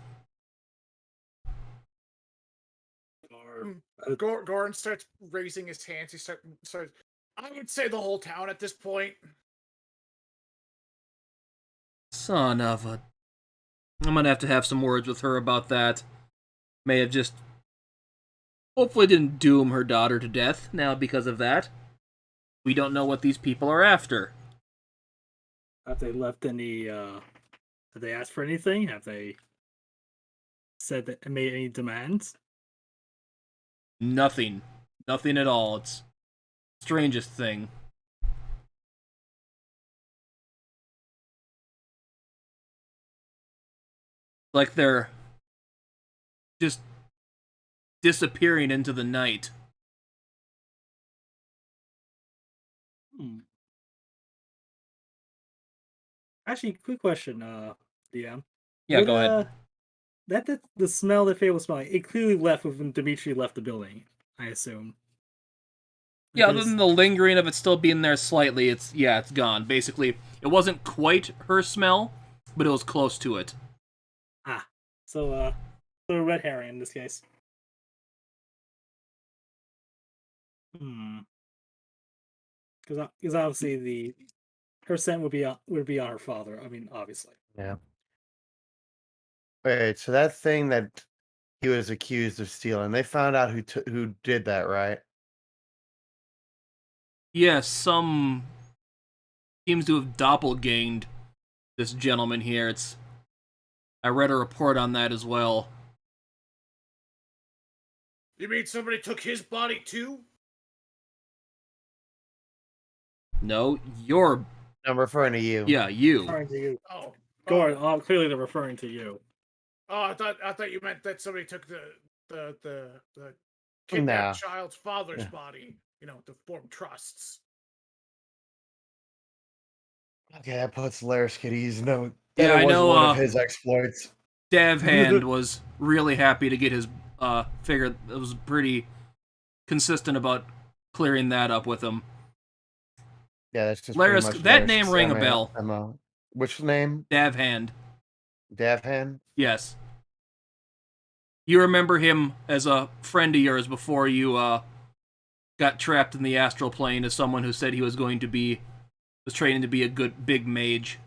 Goran starts raising his hands. He starts. I would say the whole town at this point. Son of a... I'm gonna have to have some words with her about that. May have just... Hopefully didn't doom her daughter to death now because of that. We don't know what these people are after. Have they left any, have they asked for anything? Have they said that made any demands? Nothing. Nothing at all. It's the strangest thing. Like they're just disappearing into the night. Actually, quick question, DM. Yeah, go ahead. That the smell that Faye was smelling, it clearly left when Dimitri left the building, I assume. Yeah, other than the lingering of it still being there slightly, it's gone. Basically, it wasn't quite her smell, but it was close to it. So a red herring in this case. Because obviously her scent would be on her father. I mean, obviously. Yeah. Wait, so that thing that he was accused of stealing, they found out who did that, right? Yes, some seems to have doppelganged this gentleman here. I read a report on that as well. You mean somebody took his body too? No, you're. I'm referring to you. Yeah, you. Referring to you. Oh, Gordon, clearly they're referring to you. Oh, I thought you meant that somebody took the Nah. kidnapped child's father's Yeah. body, to form trusts. Okay, that puts Laris at ease. No, Yeah, that I it was know, one of his exploits. Dev Hand was really happy to get his figure. It was pretty consistent about clearing that up with him. Yeah, that's just Laris, pretty much that Laris' name rang a bell. MO. Which name? Dev Hand. Davhan? Yes. You remember him as a friend of yours before you got trapped in the astral plane as someone who said he was training to be a good big mage.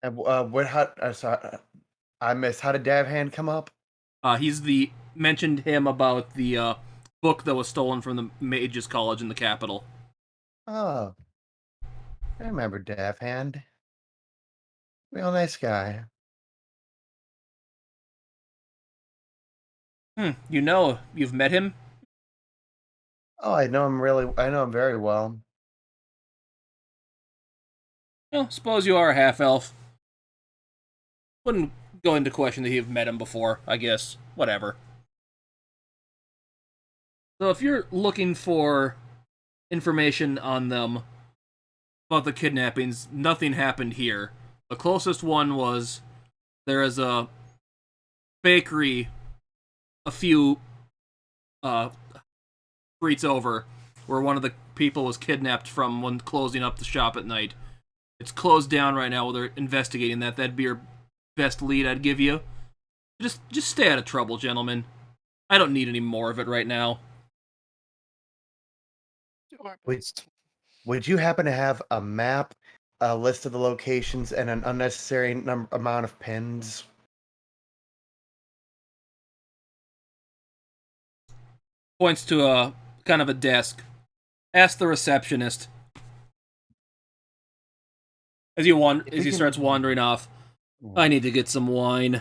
And sorry, I missed. How did Davhan come up? Mentioned him about the book that was stolen from the Mages College in the capital. Oh, I remember Davhan. Real nice guy. You've met him? Oh, I know him very well. Well, suppose you are a half-elf. Wouldn't go into question that you've met him before, I guess. Whatever. So if you're looking for information on them about the kidnappings, nothing happened here. The closest one was there is a bakery a few streets over where one of the people was kidnapped from when closing up the shop at night. It's closed down right now while they're investigating that. That'd be your best lead I'd give you. Just stay out of trouble, gentlemen. I don't need any more of it right now. Would you happen to have a map, a list of the locations, and an unnecessary amount of pins? Points to a kind of a desk. Ask the receptionist. As he starts wandering off. I need to get some wine.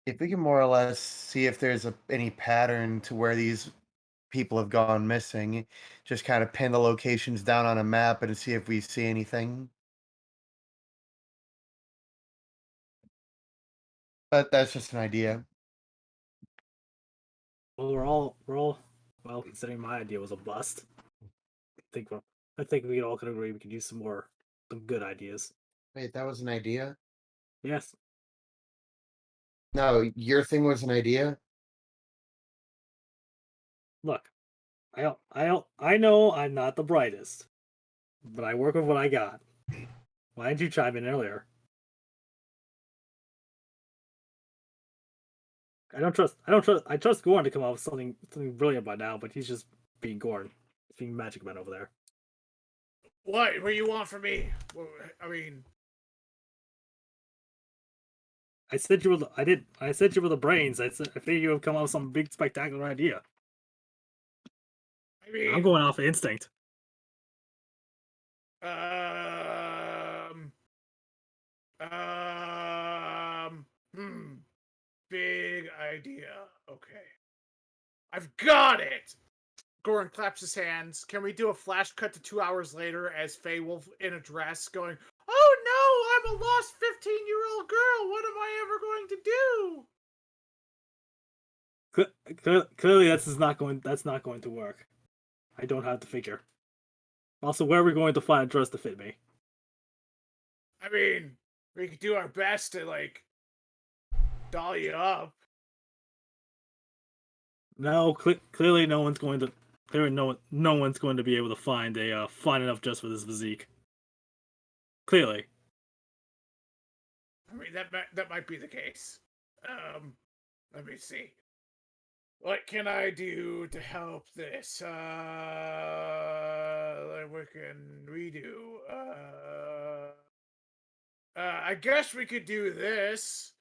If we can more or less see if there's any pattern to where these people have gone missing, just kind of pin the locations down on a map and see if we see anything. But that's just an idea. Well, well, considering my idea was a bust. I think we all could agree we could use some good ideas. Wait, that was an idea? Yes. No, your thing was an idea? Look, I know I'm not the brightest, but I work with what I got. Why didn't you chime in earlier? I trust Gorn to come up with something brilliant by now, but he's just being Gorn. He's being magic man over there. What do you want from me? I mean, I said you were the brains. I figured you would come up with some big spectacular idea. I'm going off of instinct. Big idea. Okay. I've got it! Goran claps his hands. Can we do a flash cut to 2 hours later as Feywolf in a dress going, "Oh no, I'm a lost 15-year-old girl. What am I ever going to do?" Clearly, that's not going to work. I don't have the figure. Also, where are we going to find a dress to fit me? I mean, we could do our best to, doll you up. No, clearly no one's going to. Clearly, no one's going to be able to find a fine enough dress for this physique. Clearly. I mean, that might be the case. Let me see. What can I do to help this? We can redo. I guess we could do this.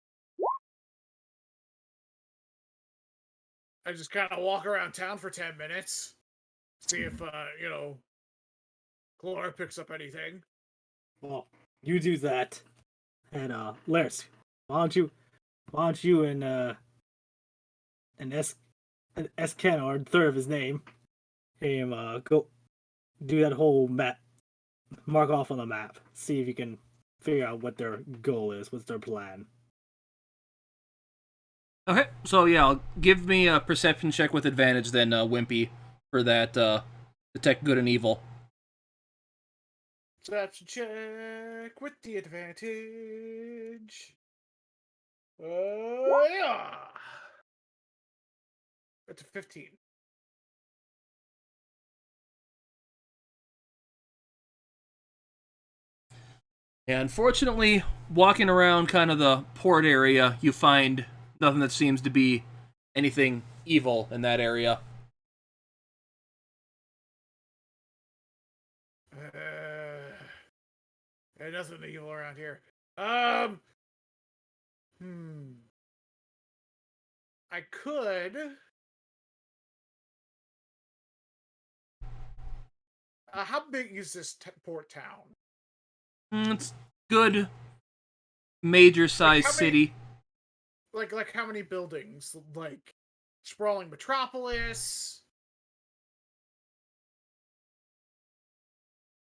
I just kind of walk around town for 10 minutes. See if, Clara picks up anything. Well, you do that. And, Laris, why don't you and S Ken, or third of his name, go do that whole map, mark off on the map, see if you can figure out what their goal is, what's their plan. Okay, so yeah, give me a perception check with advantage then, Wimpy, for that, detect good and evil. Perception check with the advantage. Yeah. It's a 15. And unfortunately, walking around kind of the port area, you find nothing that seems to be anything evil in that area. There's nothing evil around here. I could. How big is this port town? It's good, major Like size how many? city. Like how many buildings? Like sprawling metropolis.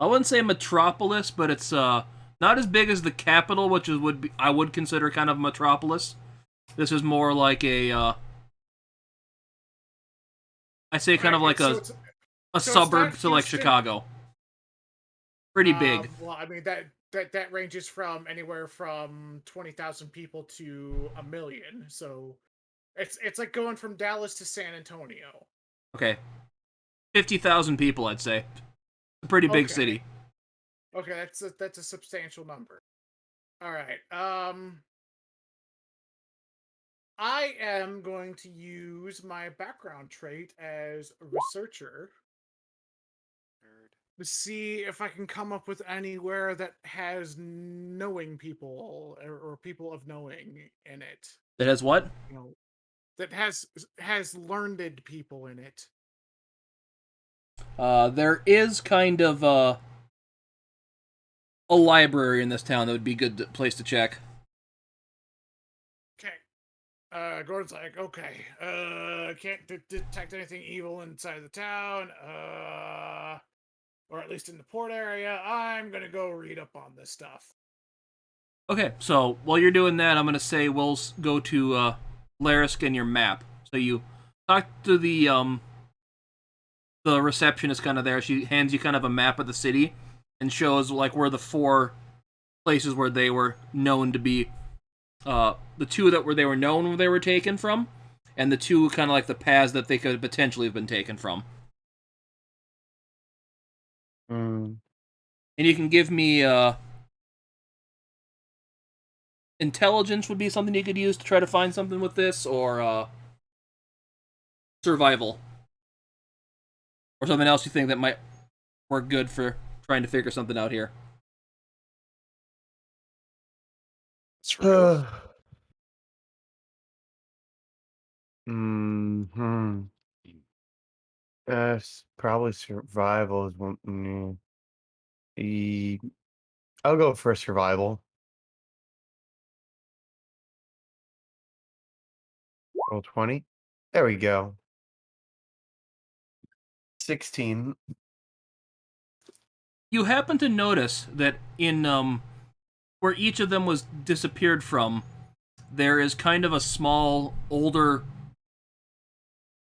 I wouldn't say metropolis, but it's not as big as the capital, which is I would consider kind of a metropolis. This is more like a I say kind of like So a so suburb it's to not like Houston. Chicago. Pretty big. Well, I mean that ranges from anywhere from 20,000 people to 1,000,000. So it's like going from Dallas to San Antonio. Okay, 50,000 people, I'd say. A pretty big city. Okay, that's a substantial number. All right. I am going to use my background trait as a researcher to see if I can come up with anywhere that has knowing people or people of knowing in it. That has what? You know, that has learned people in it. There is kind of a library in this town that would be a good place to check. Okay. Gordon's like, okay, can't detect anything evil inside the town, or at least in the port area. I'm gonna go read up on this stuff. Okay, so while you're doing that, I'm gonna say we'll go to Larisk and your map. So you talk to the receptionist kind of there. She hands you kind of a map of the city and shows like where the 4 places where they were known to be. The 2 that they were known where they were taken from, and the 2 kind of like the paths that they could potentially have been taken from. Mm. And you can give me intelligence would be something you could use to try to find something with this, or survival, or something else you think that might work good for trying to figure something out here. Survival. Hmm. Probably survival is one. I'll go for survival. Roll 20. There we go. 16. You happen to notice that in where each of them was disappeared from, there is kind of a small, older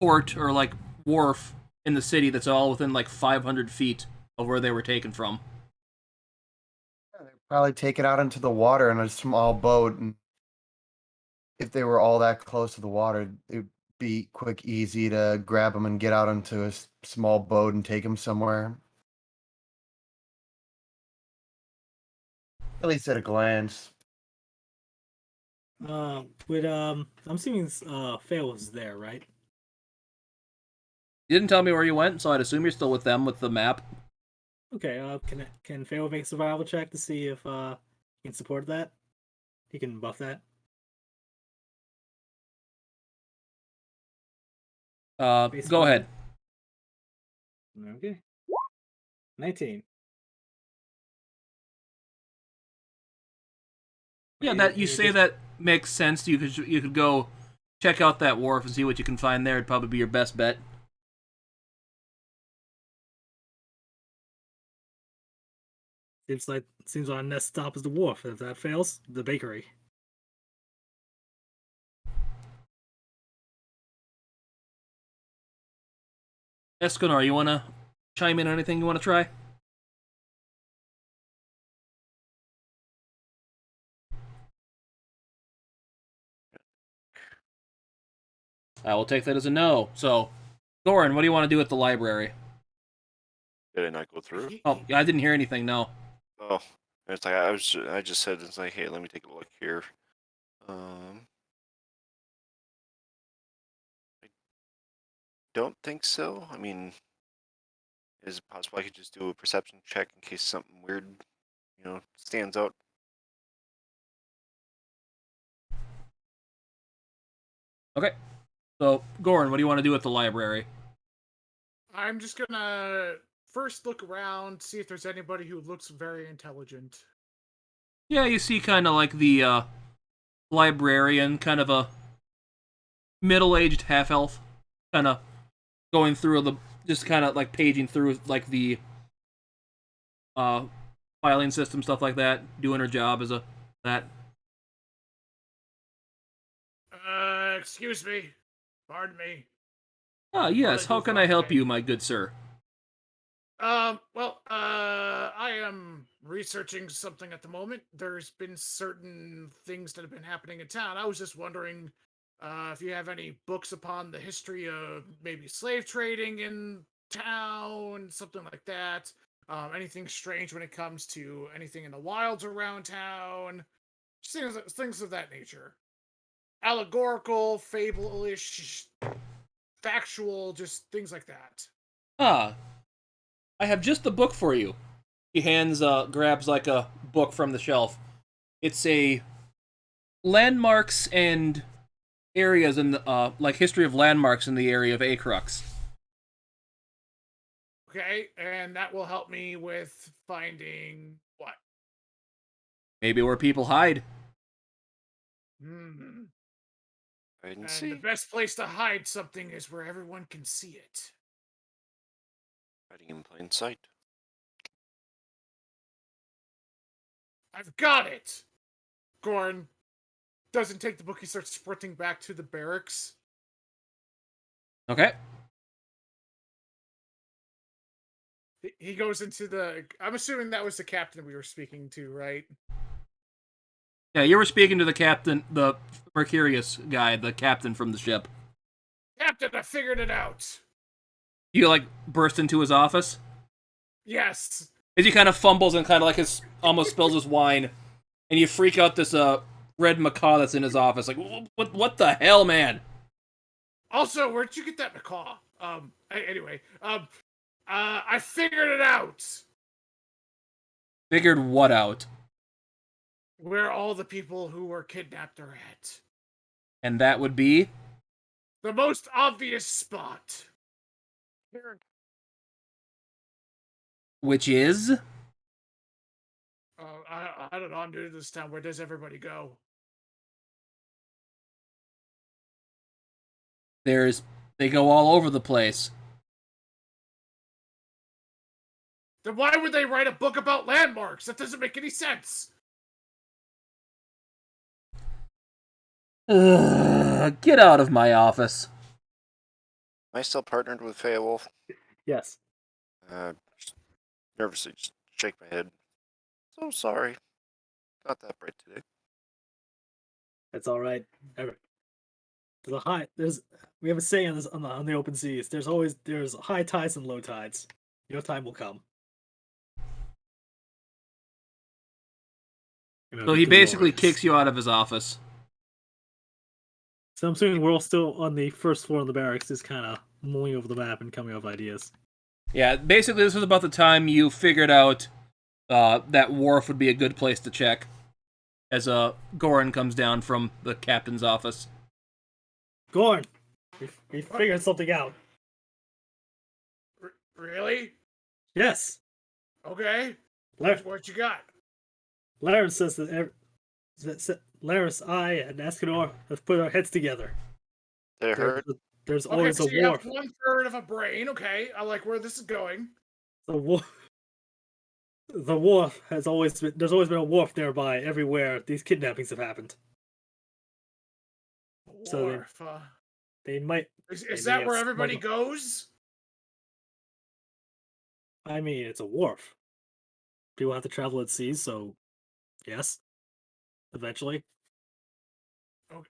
port or like wharf in the city that's all within like 500 feet of where they were taken from. Probably take it out into the water in a small boat, and if they were all that close to the water, it'd be quick, easy to grab them and get out into a small boat and take them somewhere. At least at a glance. I'm assuming Faye was there, right? You didn't tell me where you went, so I'd assume you're still with them with the map. Okay, can Faye make a survival check to see if he can support that? He can buff that. Go ahead. Okay. 19. Yeah, that you say that makes sense. You could go check out that wharf and see what you can find there. It'd probably be your best bet. Seems our next stop is the wharf. If that fails, the bakery. Escanor, you wanna chime in on anything you wanna try? I will take that as a no. So, Goran, what do you want to do at the library? Did I not go through? Oh, I didn't hear anything. No. Oh, it's like I just said it's like, hey, let me take a look here. I don't think so. I mean, is it possible I could just do a perception check in case something weird, stands out? Okay. So, Goran, what do you want to do at the library? I'm just gonna first look around, see if there's anybody who looks very intelligent. Yeah, you see kind of like the librarian, kind of a middle-aged half-elf, kind of going through just kind of like paging through like the filing system, stuff like that, doing her job as that. Excuse me. Pardon me. Ah, yes, how can I help you, my good sir? I am researching something at the moment. There's been certain things that have been happening in town. I was just wondering if you have any books upon the history of maybe slave trading in town, something like that. Anything strange when it comes to anything in the wilds around town. Just things of that nature. Allegorical, fable-ish, factual, just things like that. Ah, I have just the book for you. He grabs like a book from the shelf. It's a landmarks and areas in the, like history of landmarks in the area of Acrux. Okay, and that will help me with finding what? Maybe where people hide. Hmm. I didn't And see. the best place to hide something is where everyone can see it. Hiding in plain sight. I've got it! Gorn doesn't take the book, he starts sprinting back to the barracks. Okay. He goes into the... I'm assuming that was the captain we were speaking to, right? Yeah, you were speaking to the captain, the Mercurius guy, the captain from the ship. Captain, I figured it out! You, like, burst into his office? Yes! As he kind of fumbles and kind of, like, almost spills his wine, and you freak out this, red macaw that's in his office. Like, what the hell, man? Also, where'd you get that macaw? Anyway, I figured it out! Figured what out? Where all the people who were kidnapped are at. And that would be? The most obvious spot. Which is? I don't know, I'm new to this town. Where does everybody go? They go all over the place. Then why would they write a book about landmarks? That doesn't make any sense. Get out of my office. Am I still partnered with Feywolf? Yes. Just nervously just shake my head. So sorry. Not that bright today. It's all right. We have a saying on this on the open seas. There's high tides and low tides. Your time will come. So he basically kicks you out of his office. So I'm assuming we're all still on the first floor of the barracks, just kind of mulling over the map and coming up with ideas. Yeah, basically this was about the time you figured out that wharf would be a good place to check. As Goran comes down from the captain's office. Gorn, we figured something out. Really? Yes. Okay. Lar- What you got? Laris says that Laris, I, and Escanor have put our heads together. Did it hurt? There's Okay, always so a you wharf. have 1/3 of a brain. Okay, I like where this is going. A wharf. the wharf has always been. There's always been a wharf nearby everywhere these kidnappings have happened. So Wharf. they might. Is they may that have where everybody smuggled- goes? I mean, it's a wharf. People have to travel at sea, so yes, eventually.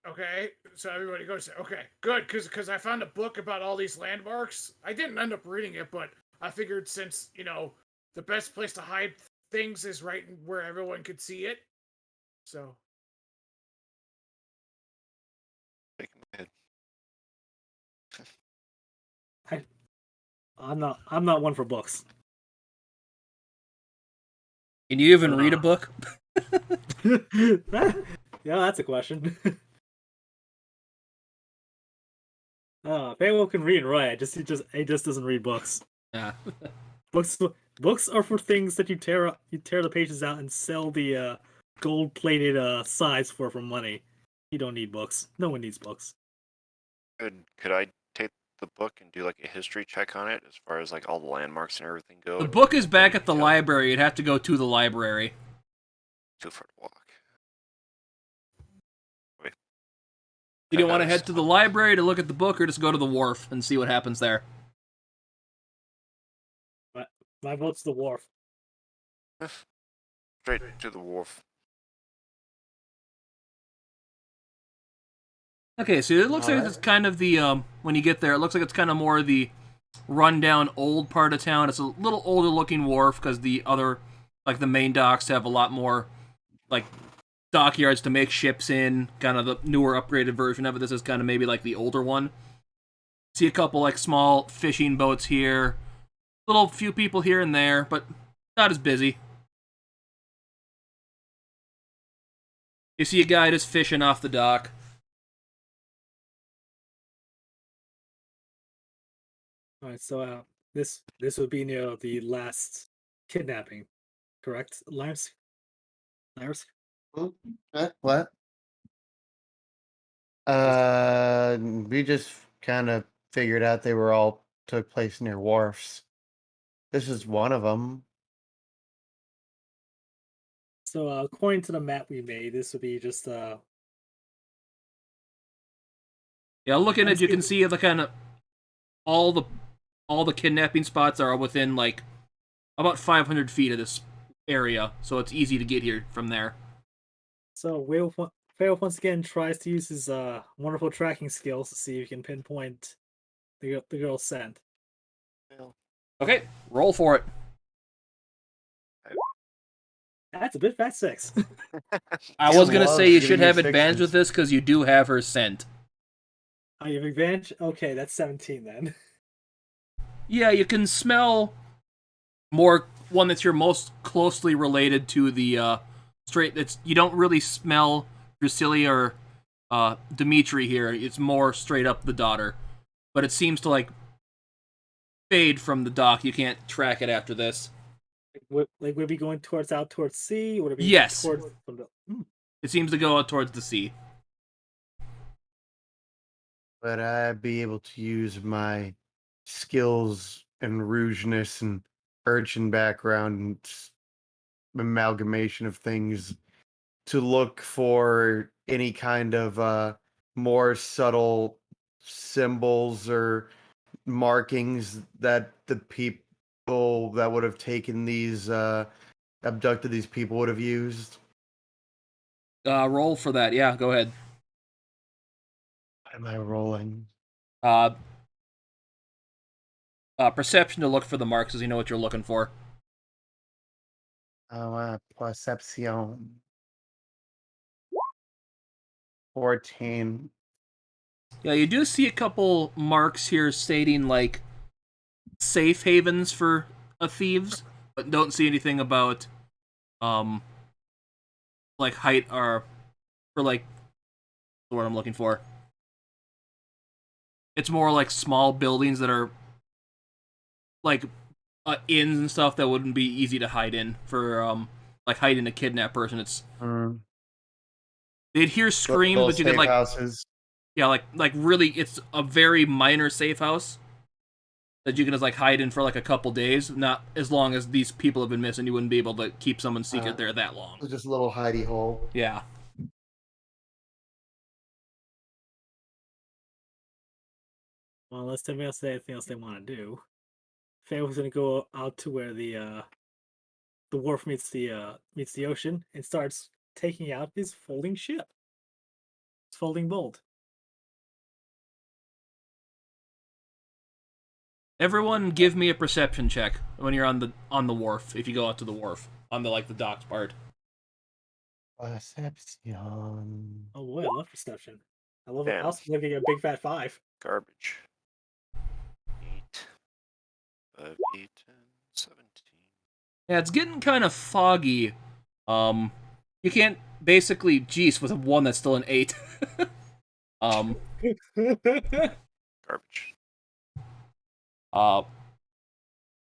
Okay, so everybody goes there. Okay, good, because I found a book about all these landmarks. I didn't end up reading it, but I figured since, the best place to hide things is right where everyone could see it. So, Shaking my head. I'm not one for books. Can you even read a Uh. book? Yeah, that's a question. Fable can read and write. He just doesn't read books. Yeah. Books are for things that you tear the pages out and sell the gold plated sides for money. You don't need books. No one needs books. Could I take the book and do like a history check on it as far as like all the landmarks and everything go? The book is back Any at the detail? library. You'd have to go to the library. Too far to walk. You don't want to That is- head to the library to look at the book, or just go to the wharf and see what happens there. My vote's the wharf. Straight to the wharf. Okay, so it looks like it's kind of the when you get there, it looks like it's kind of more the rundown old part of town. It's a little older looking wharf because the other, like the main docks, have a lot more like dockyards to make ships in. Kind of the newer, upgraded version of it. This is kind of maybe like the older one. See a couple like small fishing boats here, little few people here and there, but not as busy. You see a guy just fishing off the dock. All right, so this would be near the last kidnapping, correct, Lars? Lars? What? We just kind of figured out they were all took place near wharfs. This is one of them. So according to the map we made, this would be just Yeah, looking at you can see the kind of all the kidnapping spots are within like about 500 feet of this area, so it's easy to get here from there. So Whale once again tries to use his wonderful tracking skills to see if he can pinpoint the girl's scent. Okay, roll for it. That's a bit fat 6. I He was gonna loves say you giving should you have advantage sixes. with this because you do have her scent. Oh, you have advantage? Okay, that's 17 then. Yeah, you can smell more one that's your most closely related to the straight. That's you don't really smell Drusilla or Dimitri here. It's more straight up the daughter, but it seems to like fade from the dock. You can't track it after this. Would it be going out towards sea? Would it be Yes. towards from the? It seems to go out towards the sea. But I'd be able to use my skills and rougeness and urchin background and amalgamation of things to look for any kind of more subtle symbols or markings that the people that would have taken these abducted these people would have used. Roll for that. Yeah, go ahead. What am I rolling? Perception to look for the marks, as you know what you're looking for. Perception. 14. Yeah, you do see a couple marks here stating like safe havens for thieves, but don't see anything about like height or for like what I'm looking for. It's more like small buildings that are like inns and stuff that wouldn't be easy to hide in for like hiding a kidnapped person. It's they'd hear screams, but you could like houses. yeah like really it's a very minor safe house that you can just like hide in for like a couple days. Not as long as these people have been missing, you wouldn't be able to keep someone secret there that long. Just a little hidey hole. Yeah. Well, unless somebody else has anything else they want to do, Faye was gonna go out to where the wharf meets the ocean and starts taking out his folding ship. His folding boat. Everyone, give me a perception check when you're on the wharf. If you go out to the wharf on the like the docks part. Perception. Oh boy, I love perception. I love it. I Damn. also love getting a big fat 5. Garbage. 8. 5, 8, 10, 17. Yeah, it's getting kind of foggy. You can't basically, geez, with a 1 that's still an 8. Garbage.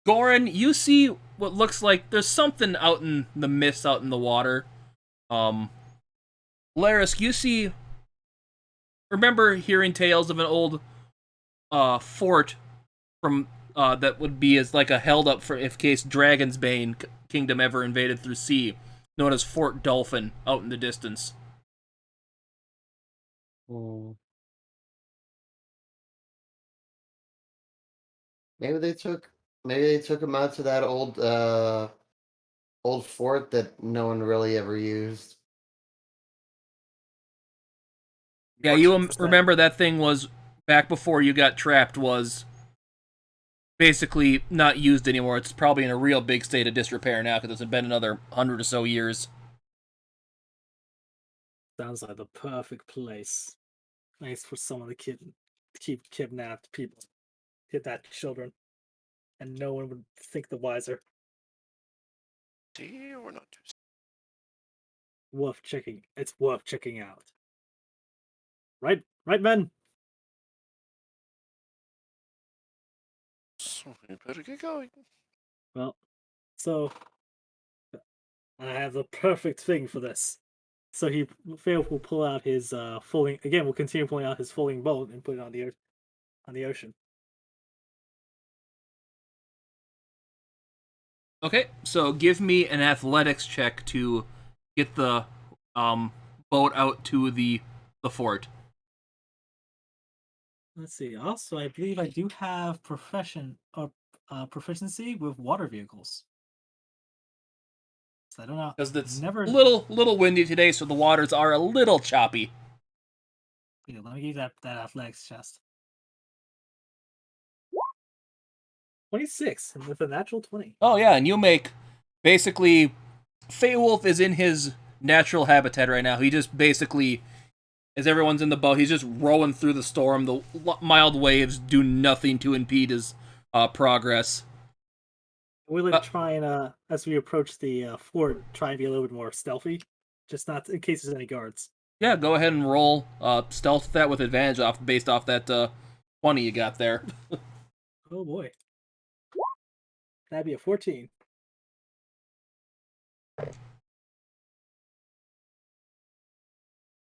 Goran, you see what looks like there's something out in the mist, out in the water. Larisk, you see. Remember hearing tales of an old fort from that would be as like a held up for if case Dragon's Bane kingdom ever invaded through sea, known as Fort Dolphin, out in the distance. Hmm. Maybe they took him out to that old fort that no one really ever used. Yeah, you Fortunate for them. remember that thing was back before you got trapped was basically not used anymore. It's probably in a real big state of disrepair now because it's been another 100 or so years. Sounds like the perfect place. Nice for someone to keep kidnapped people, kidnapped children, and no one would think the wiser. See, we're not too. It's worth checking out. Right, men. So we better get going. Well, so I have the perfect thing for this. So Fail will pull out his folding again. We'll continue pulling out his folding boat and put it on the ocean. Okay, so give me an athletics check to get the boat out to the fort. Let's see. Also, I believe I do have proficiency with water vehicles. So I don't know. Because it's Never. little windy today, so the waters are a little choppy. Yeah, let me give you that athletics chest. 26 with a natural 20. Oh yeah, and you make basically Feywolf is in his natural habitat right now. He just basically, as everyone's in the boat, he's just rowing through the storm. The mild waves do nothing to impede his progress. We like to try and as we approach the fort, try and be a little bit more stealthy, just not in case there's any guards. Yeah, go ahead and roll stealth that with advantage based off that 20 you got there. Oh boy, that'd be a 14.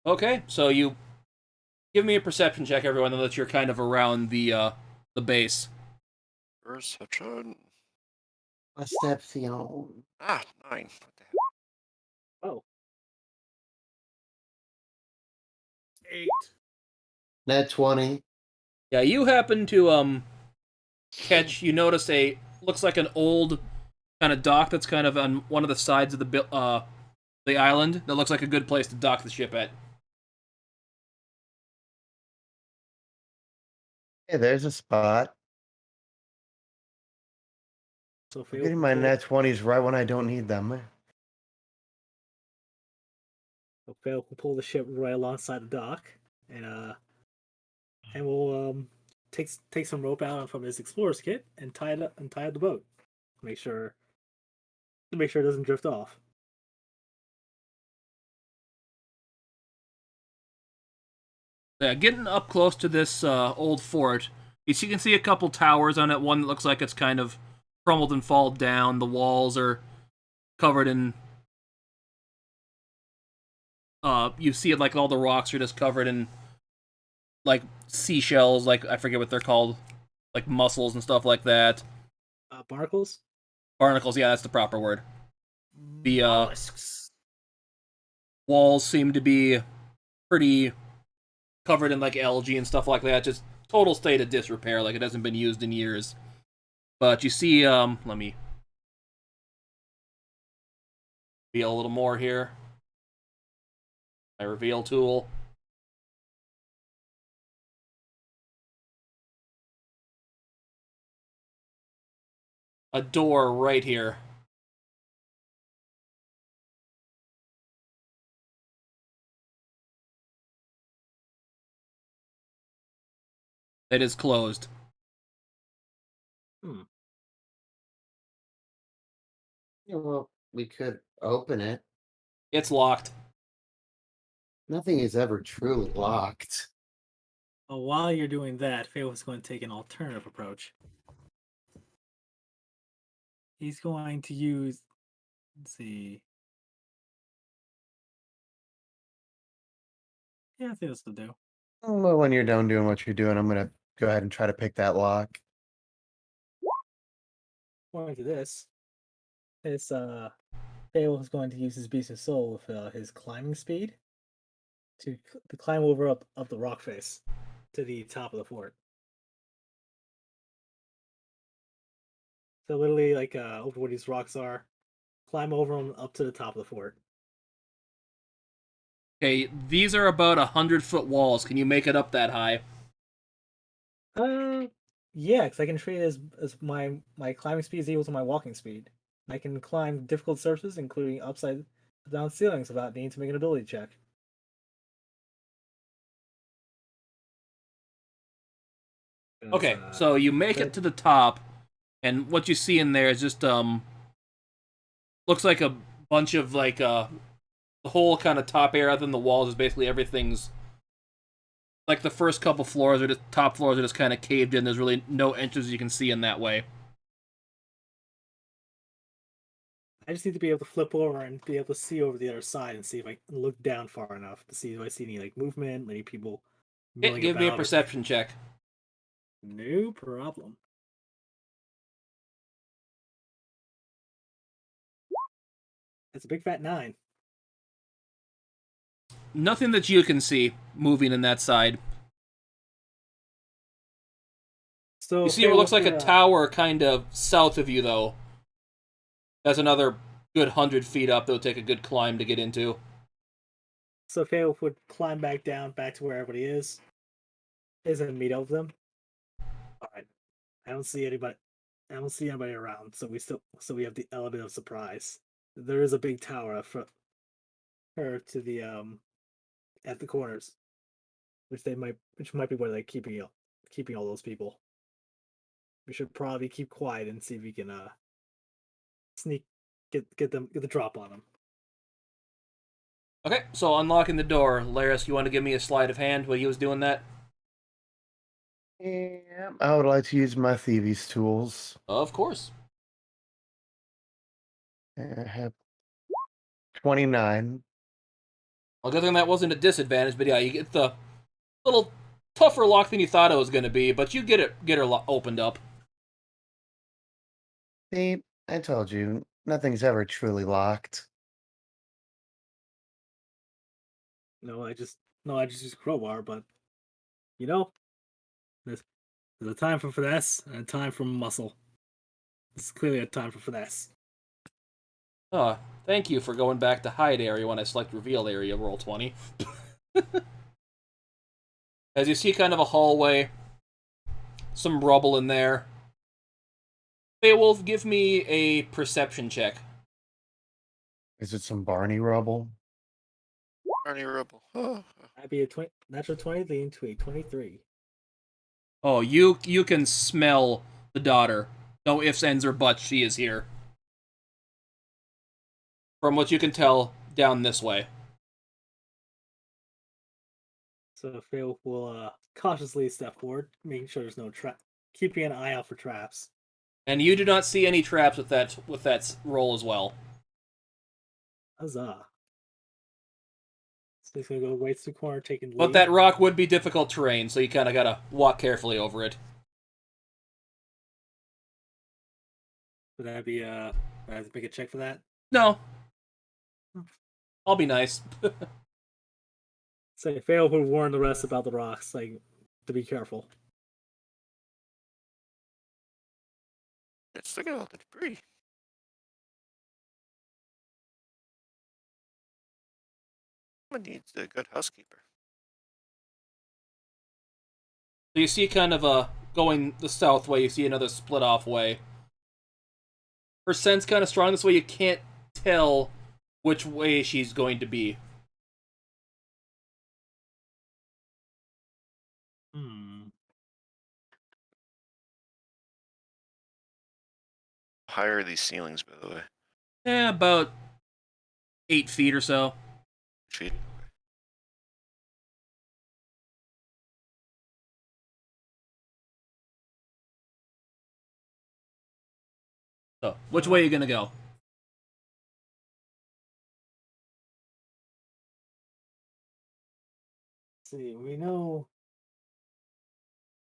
Okay, so you give me a perception check, everyone, now that you're kind of around the base. Perception. Perception. 9. What the heck? Oh, 8. Net 20. Yeah, you happen to you notice looks like an old kind of dock that's kind of on one of the sides of the island that looks like a good place to dock the ship at. Hey, there's a spot. so I'm getting my net 20s right when I don't need them. So Fail will pull the ship right alongside the dock, and we'll take some rope out from his explorer's kit and tie up the boat. Make sure it doesn't drift off. Yeah, getting up close to this old fort, you can see a couple towers on it. One that looks like it's kind of crumbled and fall down. The walls are covered in. You see it like all the rocks are just covered in like seashells. Like I forget what they're called, like mussels and stuff like that. Barnacles? Barnacles, yeah, that's the proper word. The Mollusks. walls seem to be pretty covered in like algae and stuff like that. Just total state of disrepair, like it hasn't been used in years. But you see, let me reveal a little more here. My reveal tool. A door right here. It is closed. Hmm. Yeah, well, we could open it. It's locked. Nothing is ever truly locked. Well, while you're doing that, Faye was going to take an alternative approach. He's going to use. Let's see. Yeah, I think this will do. Well, when you're done doing what you're doing, I'm gonna go ahead and try to pick that lock. Going to this, Faye was going to use his beast of soul with his climbing speed to climb over up the rock face to the top of the fort. So literally, like over where these rocks are, climb over them up to the top of the fort. Okay, these are about 100-foot walls. Can you make it up that high? Yeah, because I can treat it as my climbing speed is equal to my walking speed. I can climb difficult surfaces, including upside down ceilings, without needing to make an ability check. Okay, so you make it to the top, and what you see in there is just looks like a bunch of like the whole kind of top area other than the walls is basically everything's like the first couple floors or the top floors are just kind of caved in. There's really no entrances you can see in that way. I just need to be able to flip over and be able to see over the other side and see if I can look down far enough to see if I see any like movement, any people milling Give me a about. perception check. No problem. That's a big fat 9. Nothing that you can see moving in that side. So You see what looks like a tower kind of south of you, though. That's another good 100 feet up. That'll take a good climb to get into. So Faye would climb back down, back to where everybody is and meet up with them. All right. I don't see anybody. I don't see anybody around. So we have the element of surprise. There is a big tower up front, her to the at the corners, which might be where they're keeping all those people. We should probably keep quiet and see if we can sneak get the drop on them. Okay, so unlocking the door. Laris, you want to give me a sleight of hand while he was doing that? Yeah, I would like to use my thieves tools. Of course. I have 29. Well, good thing that wasn't a disadvantage, but yeah, you get the little tougher lock than you thought it was going to be, but you get her opened up. See, I told you, nothing's ever truly locked. No, I just use crowbar, but you know, there's a time for finesse and a time for muscle. This is clearly a time for finesse. Thank you for going back to hide area when I select reveal area, roll 20. As you see kind of a hallway, some rubble in there. Beowulf, give me a perception check. Is it some Barney rubble? Barney Rubble. Oh. That'd be a natural 20 leading to a 23. Oh, you can smell the daughter. No ifs, ands, or buts, she is here. From what you can tell, down this way. So Phil will cautiously step forward, making sure there's no trap, keeping an eye out for traps. And you do not see any traps with that roll as well. Huzzah! So he's gonna go right to the corner, taking the But lead. that rock would be difficult terrain, so you kind of gotta walk carefully over it. Would that be I have to make a check for that? No. I'll be nice. Say Fail would warn the rest about the rocks, like to be careful. Let's look at all the debris. Someone needs a good housekeeper. So you see kind of going the south way, you see another split off way. Her scent's kind of strong this way, you can't tell which way she's going to be. How high are these ceilings, by the way? Yeah, about 8 feet or so. Feet. So, which way are you gonna go? See, we know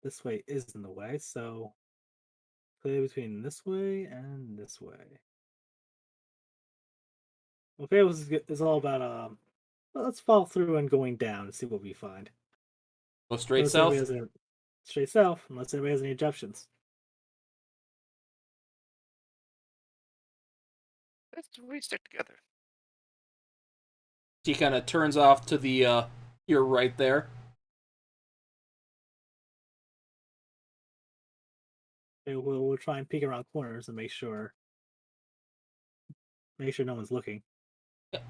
this way is in the way, so play between this way and this way. Okay, it's all about well, let's follow through and going down and see what we find. Go straight Unless anybody south? has any, straight south, unless anybody has any objections. We stick together. She kind of turns off to the your right there. Okay, we'll try and peek around corners and make sure no one's looking.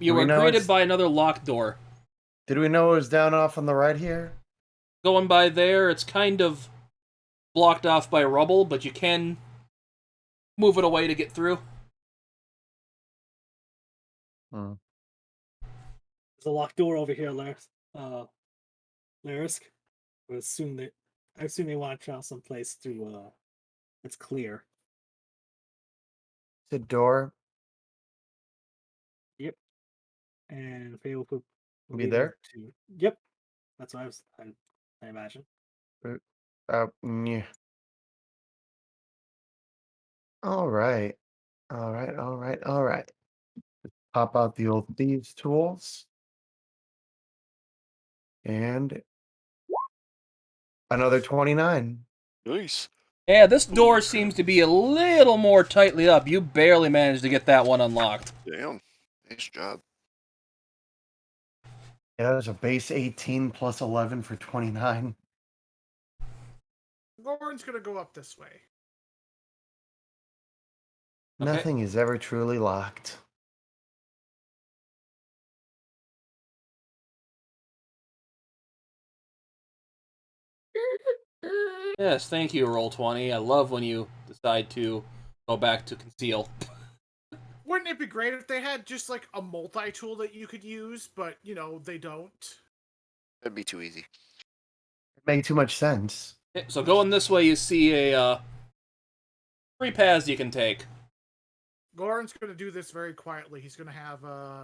You We are know greeted it's- by another locked door. Did we know it was down off on the right here? Going by there, it's kind of blocked off by rubble, but you can move it away to get through. Hmm. There's a locked door over here, Larisk. I assume they want to try someplace through it's clear. The door. Yep. And Faye will be Be able there? to. Yep. That's what I imagine. Yeah. All right. All right. All right. All right. Pop out the old thieves' tools. And another 29. Nice. Yeah, this door seems to be a little more tightly up. You barely managed to get that one unlocked. Damn. Nice job. Yeah, there's a base 18 plus 11 for 29. Goran's gonna go up this way. Okay. Nothing is ever truly locked. Yes, thank you, Roll20. I love when you decide to go back to conceal. Wouldn't it be great if they had just like a multi-tool that you could use, but you know, they don't? That'd be too easy. It made too much sense. Okay, so going this way, you see a 3 paths you can take. Goran's gonna do this very quietly. He's gonna have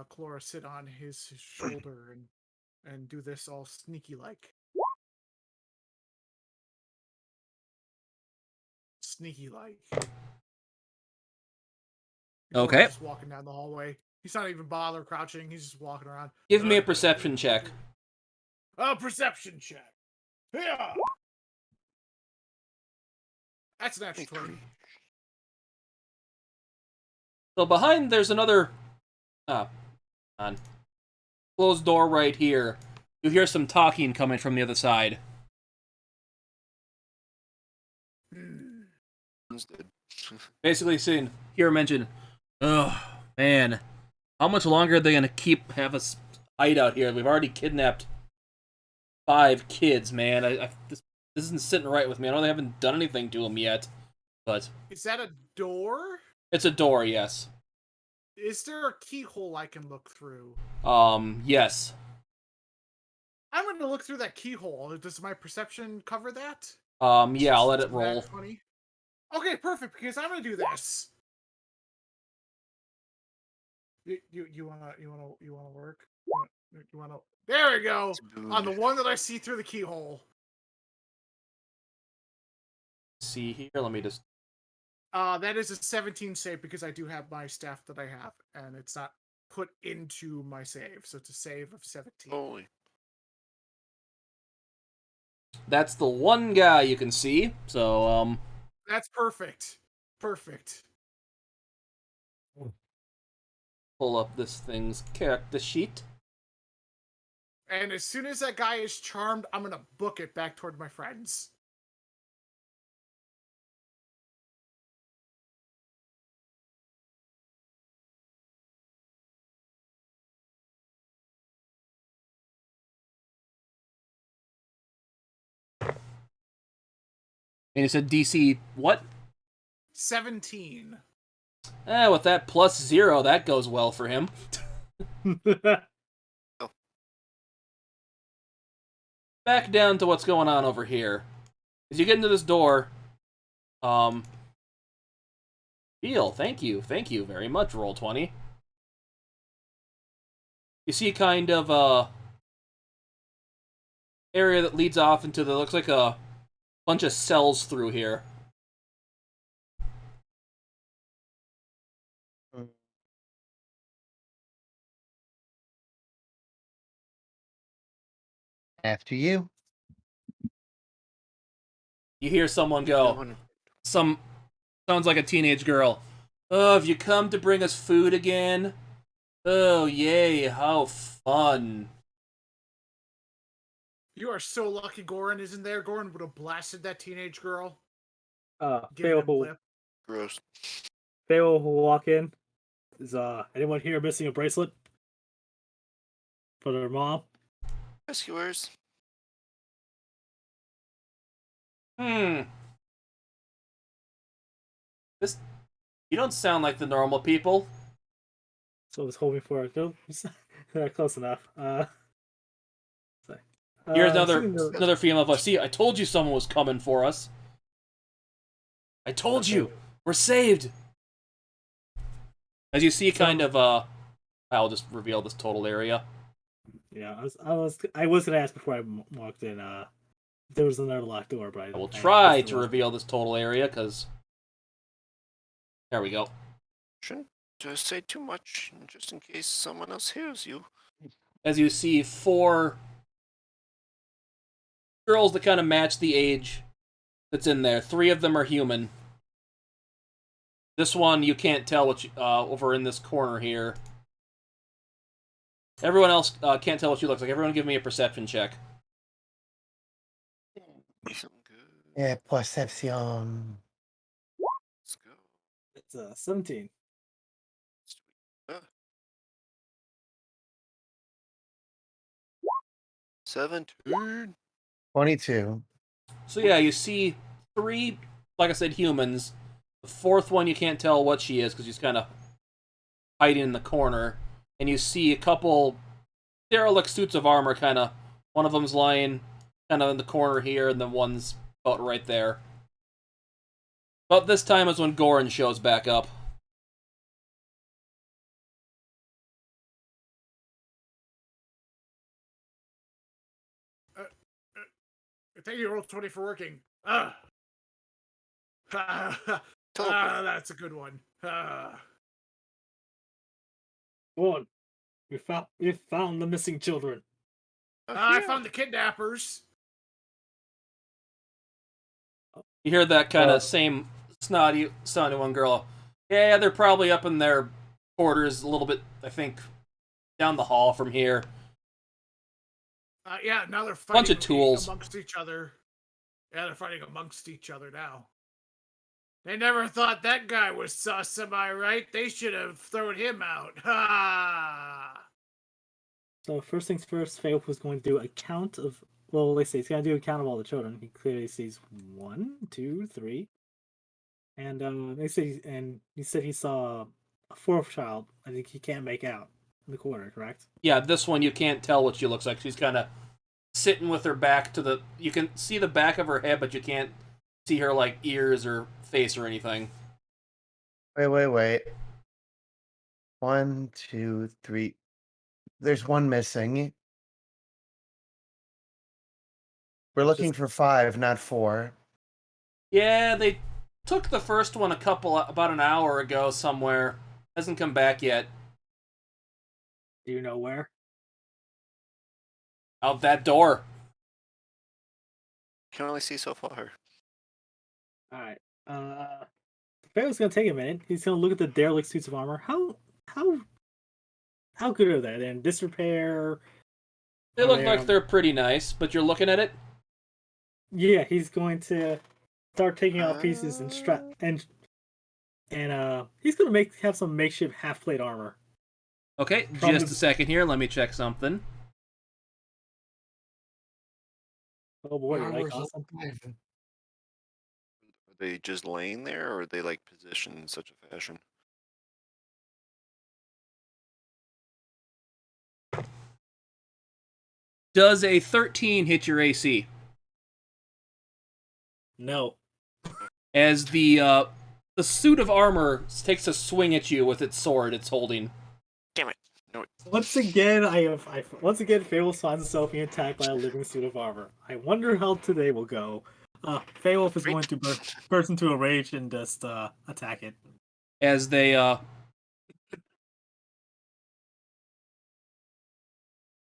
Clora sit on his shoulder and do this all sneaky like. Sneaky like. Okay. Just walking down the hallway. He's not even bother crouching. He's just walking around. Give me a perception check. A perception check. Yeah. That's an extra 20. So behind, there's another on closed door right here. You hear some talking coming from the other side. Basically, saying, hear mention, oh man, how much longer are they gonna have us hide out here? We've already kidnapped 5 kids, man. This isn't sitting right with me. I know they haven't done anything to them yet, but Is that a door? it's a door, yes. Is there a keyhole I can look through? Yes. I'm going to look through that keyhole. Does my perception cover that? Yeah, I'll let it Is that roll. 20? Okay, perfect. Because I'm going to do this. You wanna work? You wanna? There we go. On the one that I see through the keyhole. See here, let me just That is a 17 save because I do have my staff that I have, and it's not put into my save, so it's a save of 17. Holy. That's the one guy you can see. So, That's perfect. Perfect. pull up this thing's character sheet. And as soon as that guy is charmed, I'm gonna book it back toward my friends. And you said DC what? 17. With that +0, that goes well for him. Back down to what's going on over here. As you get into this door, Heal, thank you very much, Roll20. You see kind of area that leads off into the, looks like a bunch of cells through here. After you. You hear someone go, sounds like a teenage girl. Oh, have you come to bring us food again? Oh, yay, how fun. You are so lucky Goran isn't there. Goran would have blasted that teenage girl. Faye will Gross. will walk in. Is anyone here missing a bracelet for their mom? Rescuers. This, you don't sound like the normal people. So I was hoping for it. No, close enough. Here's another female voice. See, I told you someone was coming for us. I told you, we're saved. As you see, kind of I'll just reveal this total area. Yeah, I was gonna ask before I walked in. If there was another locked door, but I will try to reveal this total area because there we go. Shouldn't say too much, just in case someone else hears you. As you see, 4 girls that kind of match the age that's in there. 3 of them are human. This one you can't tell what over in this corner here. Everyone else can't tell what she looks like. Everyone give me a perception check. Yeah, perception. Let's go. It's 17. 17. 22. So yeah, you see 3, like I said, humans. The 4th one you can't tell what she is because she's kind of hiding in the corner. And you see a couple derelict suits of armor, kind of. One of them's lying kind of in the corner here, and then one's about right there. But this time is when Goran shows back up. Thank you, Roll20, for working. That's a good one. One, we found the missing children. I found the kidnappers. You hear that kind of same snotty one girl. Yeah, they're probably up in their quarters a little bit, I think, down the hall from here. Yeah, now they're fighting Bunch of tools amongst each other. Yeah, they're fighting amongst each other now. They never thought that guy was sus, am I right? They should have thrown him out. Ha! So first things first, Faye was going to do a count of. Well, let's see. He's going to do a count of all the children. He clearly sees 1, 2, 3, and he said he saw a 4th child. I think he can't make out in the corner. Correct? Yeah, this one you can't tell what she looks like. She's kind of sitting with her back to the. You can see the back of her head, but you can't see her like ears or face or anything. Wait. 1, 2, 3. There's one missing. We're looking for 5, not 4. Yeah, Took the first one about an hour ago somewhere. Hasn't come back yet. Do you know where? Out that door. Can only see so far. All right. Pharaoh's gonna take a minute. He's gonna look at the derelict suits of armor. How good are they? They're in disrepair. They Are look they, like they're pretty nice, but you're looking at it? Yeah, he's going to start taking out pieces and he's gonna have some makeshift half plate armor. Okay, From just the- a second here. Let me check something. Oh boy, you're like Armor's awesome. alive. Are they just laying there, or are they like positioned in such a fashion? Does a 13 hit your AC? No. As the suit of armor takes a swing at you with its sword it's holding. Damn it! No. Once again, once again, Feywolf finds himself being attacked by a living suit of armor. I wonder how today will go. Feywolf is going to burst into a rage and just attack it. As they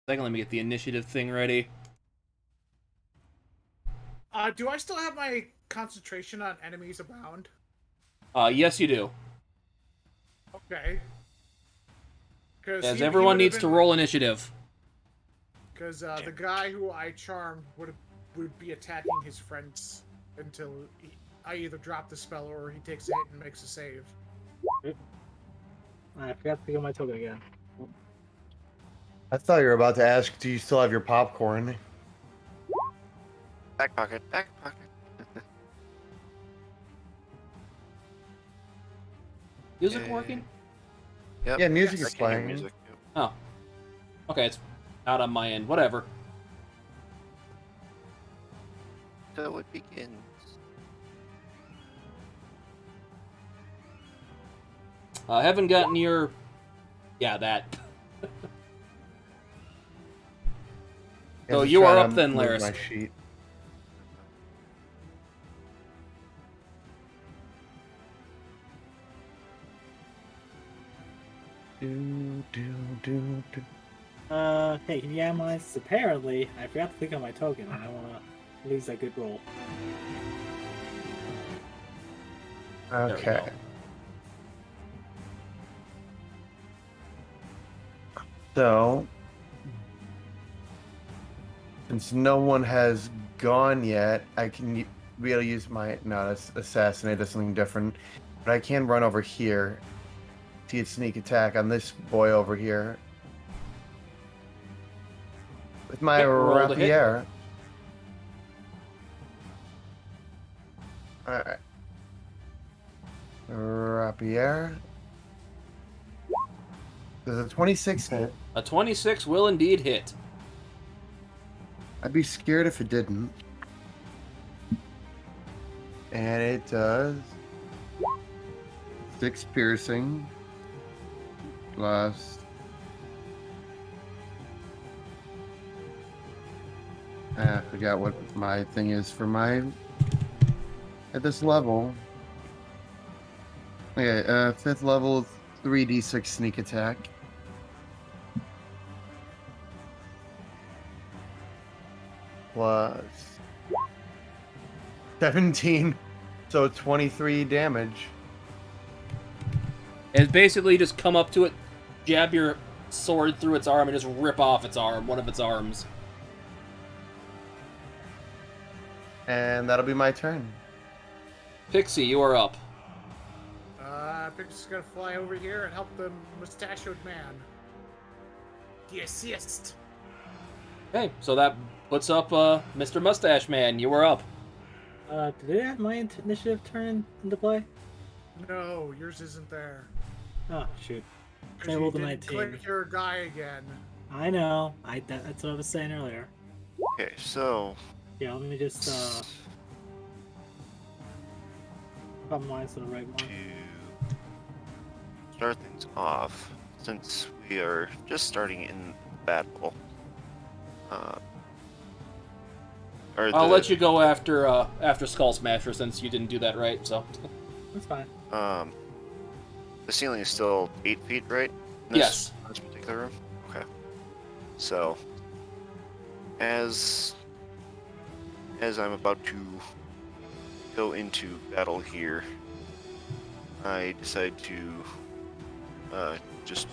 Second, let me get the initiative thing ready. Do I still have my concentration on enemies abound? Yes, you do. Okay. As everyone needs to roll initiative. Because the guy who I charmed would be attacking his friends until I either drop the spell or he takes a hit and makes a save. I forgot to pick up my token again. I thought you were about to ask, do you still have your popcorn? Back pocket, back pocket. Music Okay. working? Yep. Yeah, music Yes. is I can hear playing. music. Yep. Oh. Okay, it's out on my end. Whatever. So it begins. I haven't gotten your... Yeah, that. So Just you are trying up to then, move Laris. My sheet. Do. Hey, can you analyze this? Apparently, I forgot to pick up my token, and I don't want to lose that good roll. There we Okay. go. So, since no one has gone yet, I can be able to use my that's assassinate. That's something different, but I can run over here to get sneak attack on this boy over here with my Yep, roll to hit. rapier. All right, rapier. Does a 26 hit? A 26 will indeed hit. I'd be scared if it didn't. And it does 6 piercing plus I forgot what my thing is for my at this level. Okay, 5th level 3d6 sneak attack. Plus 17, so 23 damage. And basically just come up to it, jab your sword through its arm, and just rip off its arm, one of its arms. And that'll be my turn. Pixie, you are up. Pixie's gonna fly over here and help the mustachioed man. The assist. Okay, so that puts up Mr. Mustache Man. You are up. Did it have my initiative turn into play? No, yours isn't there. Oh, shoot. Because I you rolled a didn't 19. click your guy again. I know. That's what I was saying earlier. Okay, so Yeah, let me just, put mine to the right to one. start things off, since we are just starting in battle, or I'll let you go after Skull Smasher since you didn't do that right. So That's fine. The ceiling is still 8 feet, right? In yes. this particular room. Okay. So, as I'm about to go into battle here, I decide to just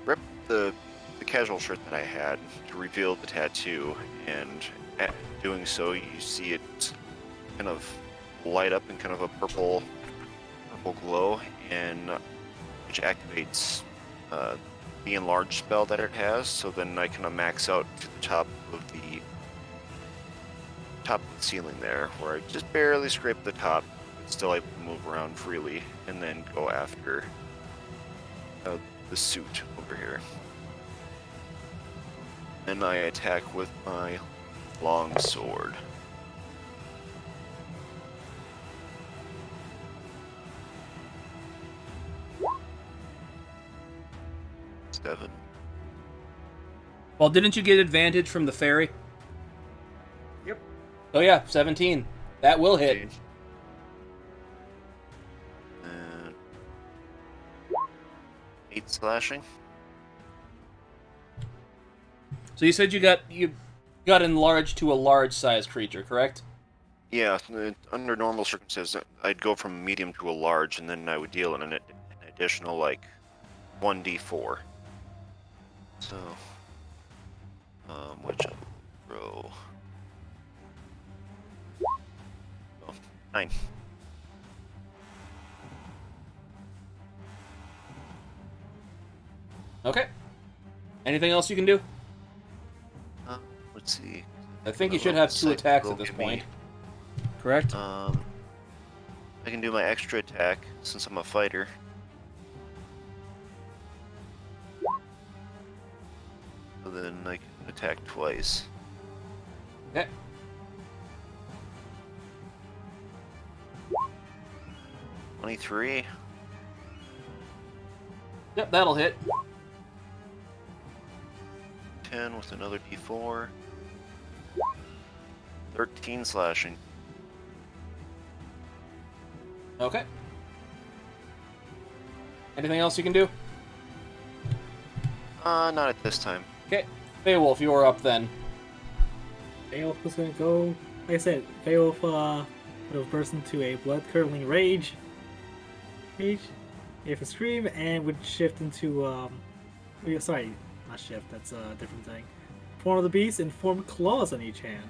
rip the casual shirt that I had to reveal the tattoo, and at doing so, you see it kind of light up in kind of a purple glow, and which activates the enlarge spell that it has. So then I kind of max out to the top of the ceiling there, where I just barely scrape the top, but still able to move around freely, and then go after the suit over here. And I attack with my long sword. Seven. Well, didn't you get advantage from the fairy? Yep. Oh yeah, 17. That will hit. And 8 slashing. So you said you got enlarged to a large size creature, correct? Yeah, under normal circumstances, I'd go from medium to a large, and then I would deal an additional, like, 1d4. So, which row? Oh, 9. Okay. Anything else you can do? Let's see. I think you should have 2 attacks at this point. Correct? I can do my extra attack since I'm a fighter. So then I can attack twice. Okay. 23. Yep, that'll hit. 10 with another d4. 13 slashing. Okay. Anything else you can do? Not at this time. Okay. Beowulf, you're up then. Beowulf was gonna go. Like I said, Beowulf would have burst into a blood-curdling rage. Gave a scream and would shift into sorry, not shift. That's a different thing. Form of the beast and form claws on each hand,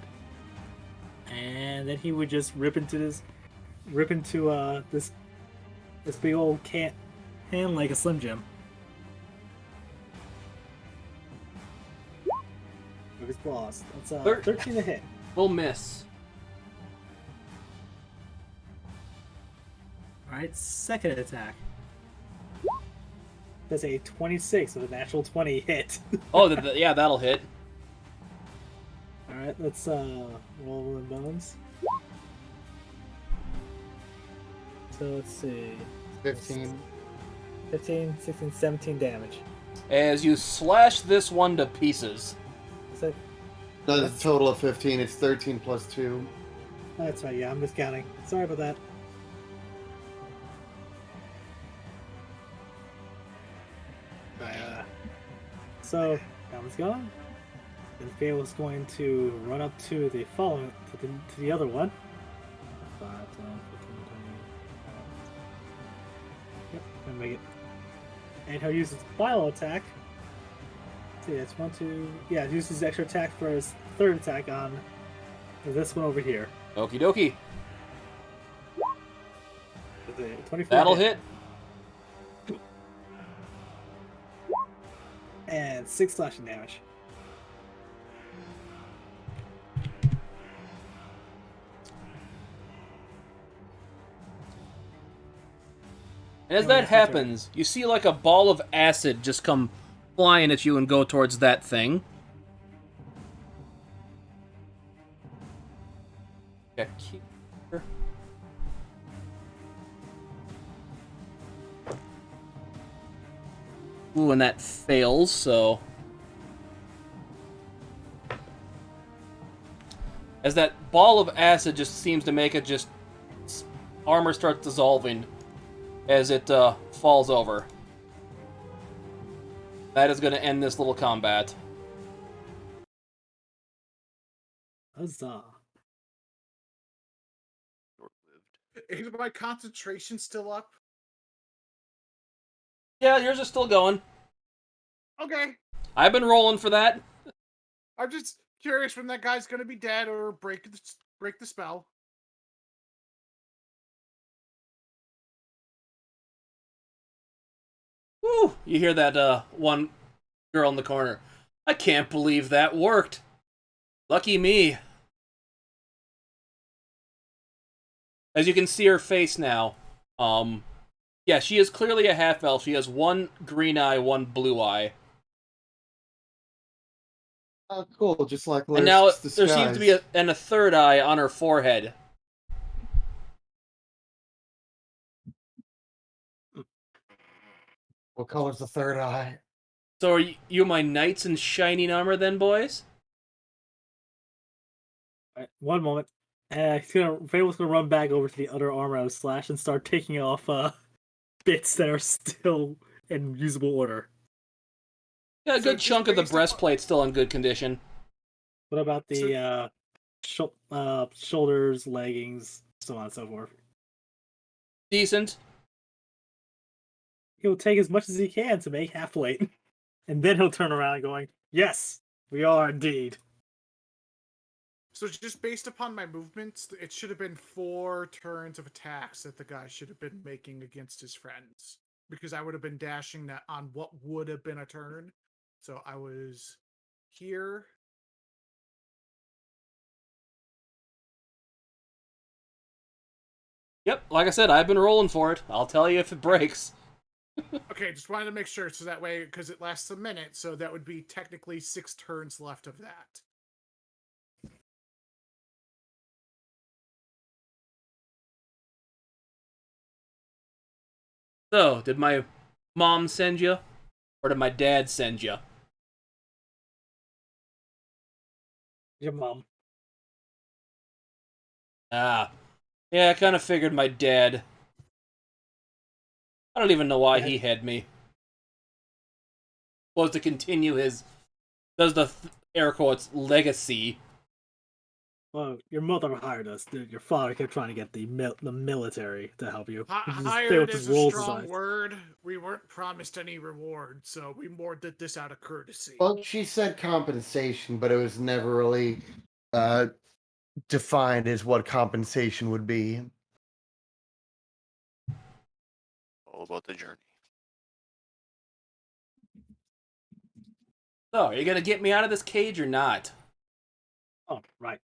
and then he would just rip into this big old hand like a Slim Jim. With his claws. That's 13 to hit. We'll miss. Alright, second attack. That's a 26 with a natural 20 hit. Oh, yeah, that'll hit. Alright, let's roll in bones. So let's see. 15. 15, 16, 17 damage. As you slash this one to pieces. So, No, it's a total of 15. It's 13 plus 2. that's right, yeah, I'm miscounting. Sorry about that. So that one's gone. Then Beowulf's going to run up to the following to the other one. 5, 10, 15, 20. Yep, gonna make it. And he'll use his final attack. See, that's 1, 2. Yeah, use his extra attack for his third attack on this one over here. Okie dokie. With a 24 That'll hit. And 6 slashing damage. And as Oh, that yeah, that's right. happens, you see like a ball of acid just come flying at you and go towards that thing. Yeah, keep her. Ooh, and that fails, so... as that ball of acid just seems to make it just armor starts dissolving as it falls over. That is going to end this little combat. Huzzah. Is my concentration still up? Yeah, yours is still going. Okay. I've been rolling for that. I'm just curious when that guy's gonna be dead or break the spell. Woo! You hear that one girl in the corner. I can't believe that worked. Lucky me. As you can see her face now, yeah, she is clearly a half-elf. She has one green eye, one blue eye. Oh, cool. Just like And now Lursk's there seems to be a third eye on her forehead. What color's the third eye? So are you my knights in shining armor then, boys? Alright, one moment. Fable's gonna run back over to the other armor out of Slash and start taking off bits that are still in usable order. Yeah, a So good just chunk of the based upon- breastplate's still in good condition. What about the shoulders, leggings, so on and so forth? Decent. He'll take as much as he can to make half plate, and then he'll turn around going, "Yes, we are indeed." So just based upon my movements, it should have been 4 turns of attacks that the guy should have been making against his friends. Because I would have been dashing that on what would have been a turn. So I was here. Yep, like I said, I've been rolling for it. I'll tell you if it breaks. Okay, just wanted to make sure so that way, because it lasts a minute, so that would be technically 6 turns left of that. So, did my mom send you? Or did my dad send you? Your mom. Ah. Yeah, I kind of figured my dad. I don't even know why he had me. Was to continue his, does the air quotes, legacy. Well, your mother hired us. Your father kept trying to get the military to help you. Hired is a strong word. We weren't promised any reward, so we more did this out of courtesy. Well, she said compensation, but it was never really defined as what compensation would be. All about the journey. So, are you gonna get me out of this cage or not? Oh, right.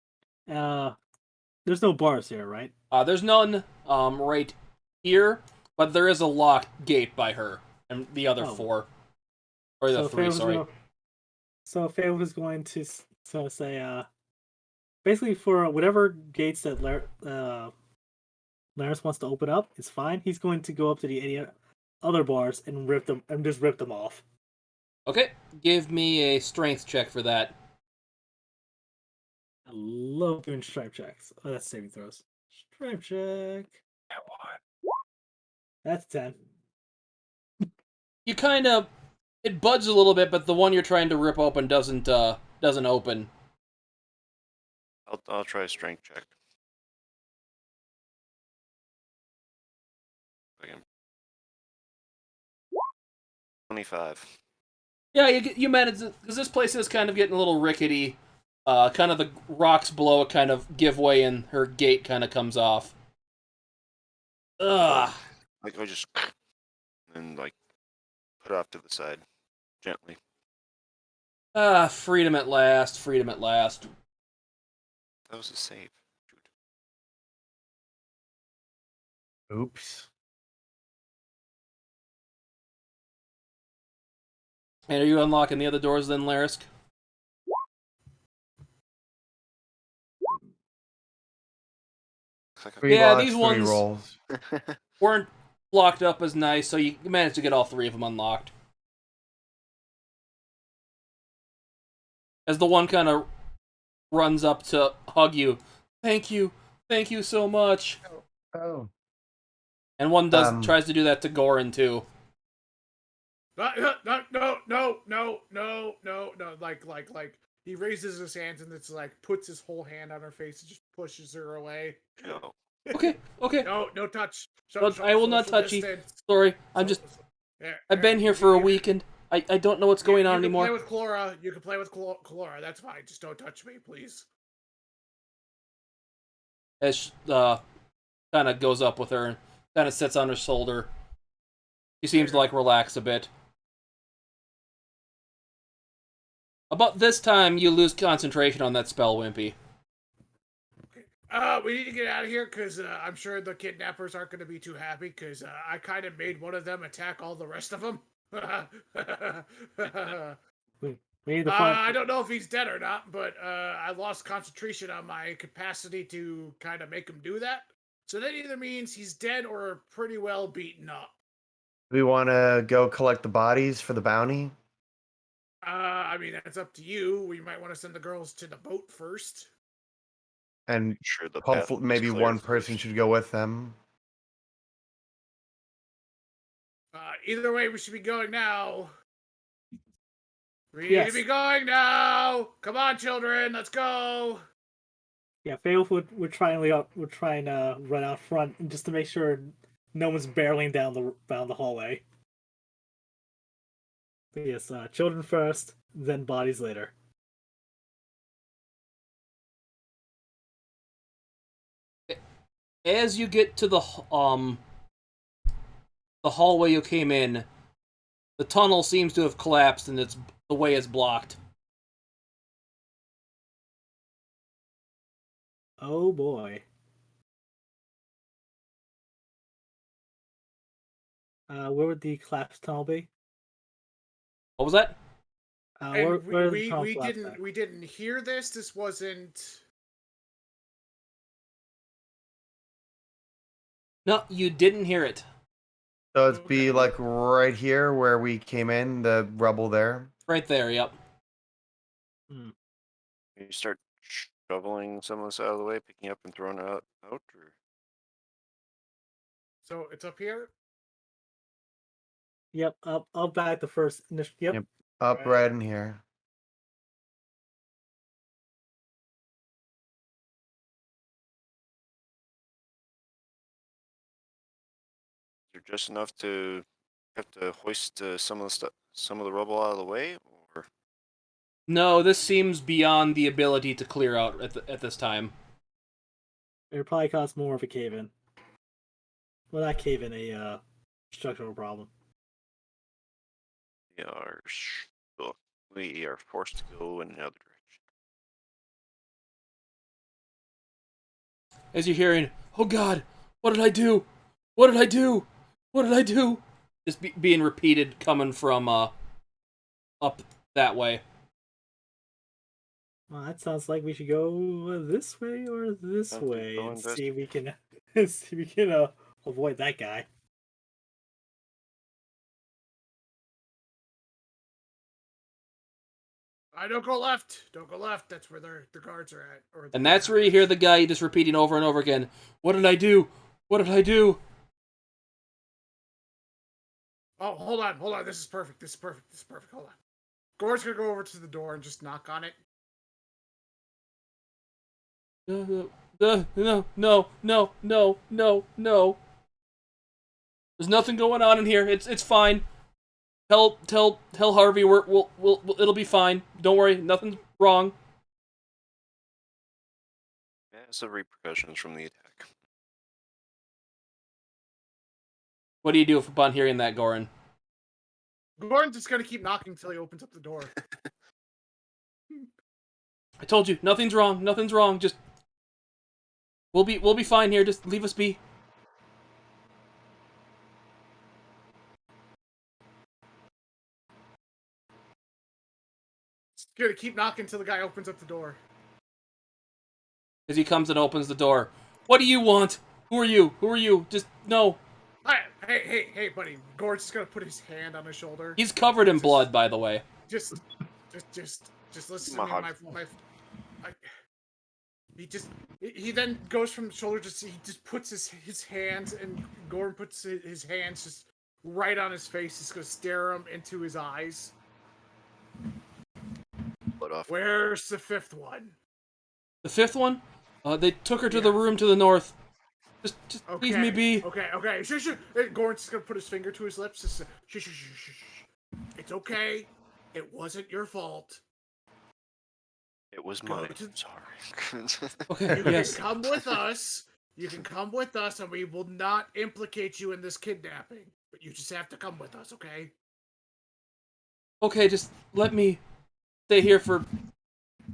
There's no bars here, right? There's none right here, but there is a locked gate by her and the other 4, or the 3. Sorry. So Faye was going to say, basically for whatever gates that Laris wants to open up, it's fine. He's going to go up to any other bars and just rip them off. Okay, give me a strength check for that. I love doing stripe checks. Oh, that's saving throws. Stripe check. That's 10. You kind of, it buds a little bit, but the one you're trying to rip open doesn't open. I'll try a strength check. Again. 25. Yeah, you managed, because this place is kind of getting a little rickety. Kind of the rocks below it kind of give way and her gate kind of comes off. Ugh. Like I just and like put it off to the side gently. Freedom at last, freedom at last. That was a save. Shoot. Oops. And are you unlocking the other doors then, Larisk? Yeah, these ones rolls. weren't locked up as nice, so you managed to get all 3 of them unlocked. As the one kind of runs up to hug you. Thank you so much. Oh. And one tries to do that to Goran too. No. Like, he raises his hands and it's like, puts his whole hand on her face and just pushes her away. No. Okay. No touch. I will not touch you. Distance. Sorry, Yeah, I've been here for a week and I don't know what's going on anymore. You can play with Chlora. That's fine. Just don't touch me, please. As kind of goes up with her and kind of sits on her shoulder. She seems to like relax a bit. About this time, you lose concentration on that spell, Wimpy. We need to get out of here because I'm sure the kidnappers aren't going to be too happy because I kind of made one of them attack all the rest of them. We need to find. I don't know if he's dead or not, but I lost concentration on my capacity to kind of make him do that. So that either means he's dead or pretty well beaten up. We want to go collect the bodies for the bounty. I mean, that's up to you. We might want to send the girls to the boat first. And Sure, the hopefully, path is maybe clear one first. person should go with them. Either way, we should be going now. We Yes. need to be going now. Come on, children, let's go. Yeah, Beowulf would try and run out front just to make sure no one's barreling down the hallway. But yes, children first, then bodies later. As you get to the hallway you came in, the tunnel seems to have collapsed and the way is blocked. Oh boy. Where would the collapsed tunnel be? What was that? And where the tunnel collapsed at? we didn't hear this. This wasn't. No, you didn't hear it. So it'd be like right here where we came in, the rubble there. Right there, yep. You start shoveling some of this out of the way, picking up and throwing it out, or So it's up here. Yep, up back the first initial. Yep. Yep. Up right in here. is there just enough to have to hoist some of the rubble out of the way, or No, this seems beyond the ability to clear out at this time. It would probably cause more of a cave-in. Well, not cave-in, a structural problem. we are forced to go in another direction? As you're hearing, "Oh God, what did I do? What did I do? What did I do?" Just being repeated, coming from up that way. Well, that sounds like we should go this way or this I think way go and in this see if we can see if we can avoid that guy. I don't go left. Don't go left. That's where the guards are at. And that's where you hear the guy just repeating over and over again, "What did I do? What did I do?" Oh, hold on. This is perfect. Hold on. Gore's gonna go over to the door and just knock on it. No. There's nothing going on in here. It's fine. Tell Harvey we'll it'll be fine. Don't worry, nothing's wrong. Massive repercussions from the attack. What do you do upon hearing that, Goran? Goran's just gonna keep knocking until he opens up the door. I told you, nothing's wrong. Just we'll be fine here. Just leave us be. Just gonna keep knocking until the guy opens up the door. As he comes and opens the door. What do you want? Who are you? Just no. Hey, buddy. Gore's just gonna put his hand on his shoulder. He's covered in blood, by the way. Just listen to me. he then goes from shoulder to he just puts his hands, and Gordon puts his hands just right on his face. He's gonna stare him into his eyes. But off. Where's the fifth one? The fifth one? They took her to Yeah. the room to the north. Just Okay. leave me be. Okay. Shush. Gordon's just gonna put his finger to his lips. Just, shh. It's okay. It wasn't your fault. It was Go mine. to- Sorry. Okay, You yes. can come with us. You can come with us, and we will not implicate you in this kidnapping. But you just have to come with us, okay? Okay, just let me stay here for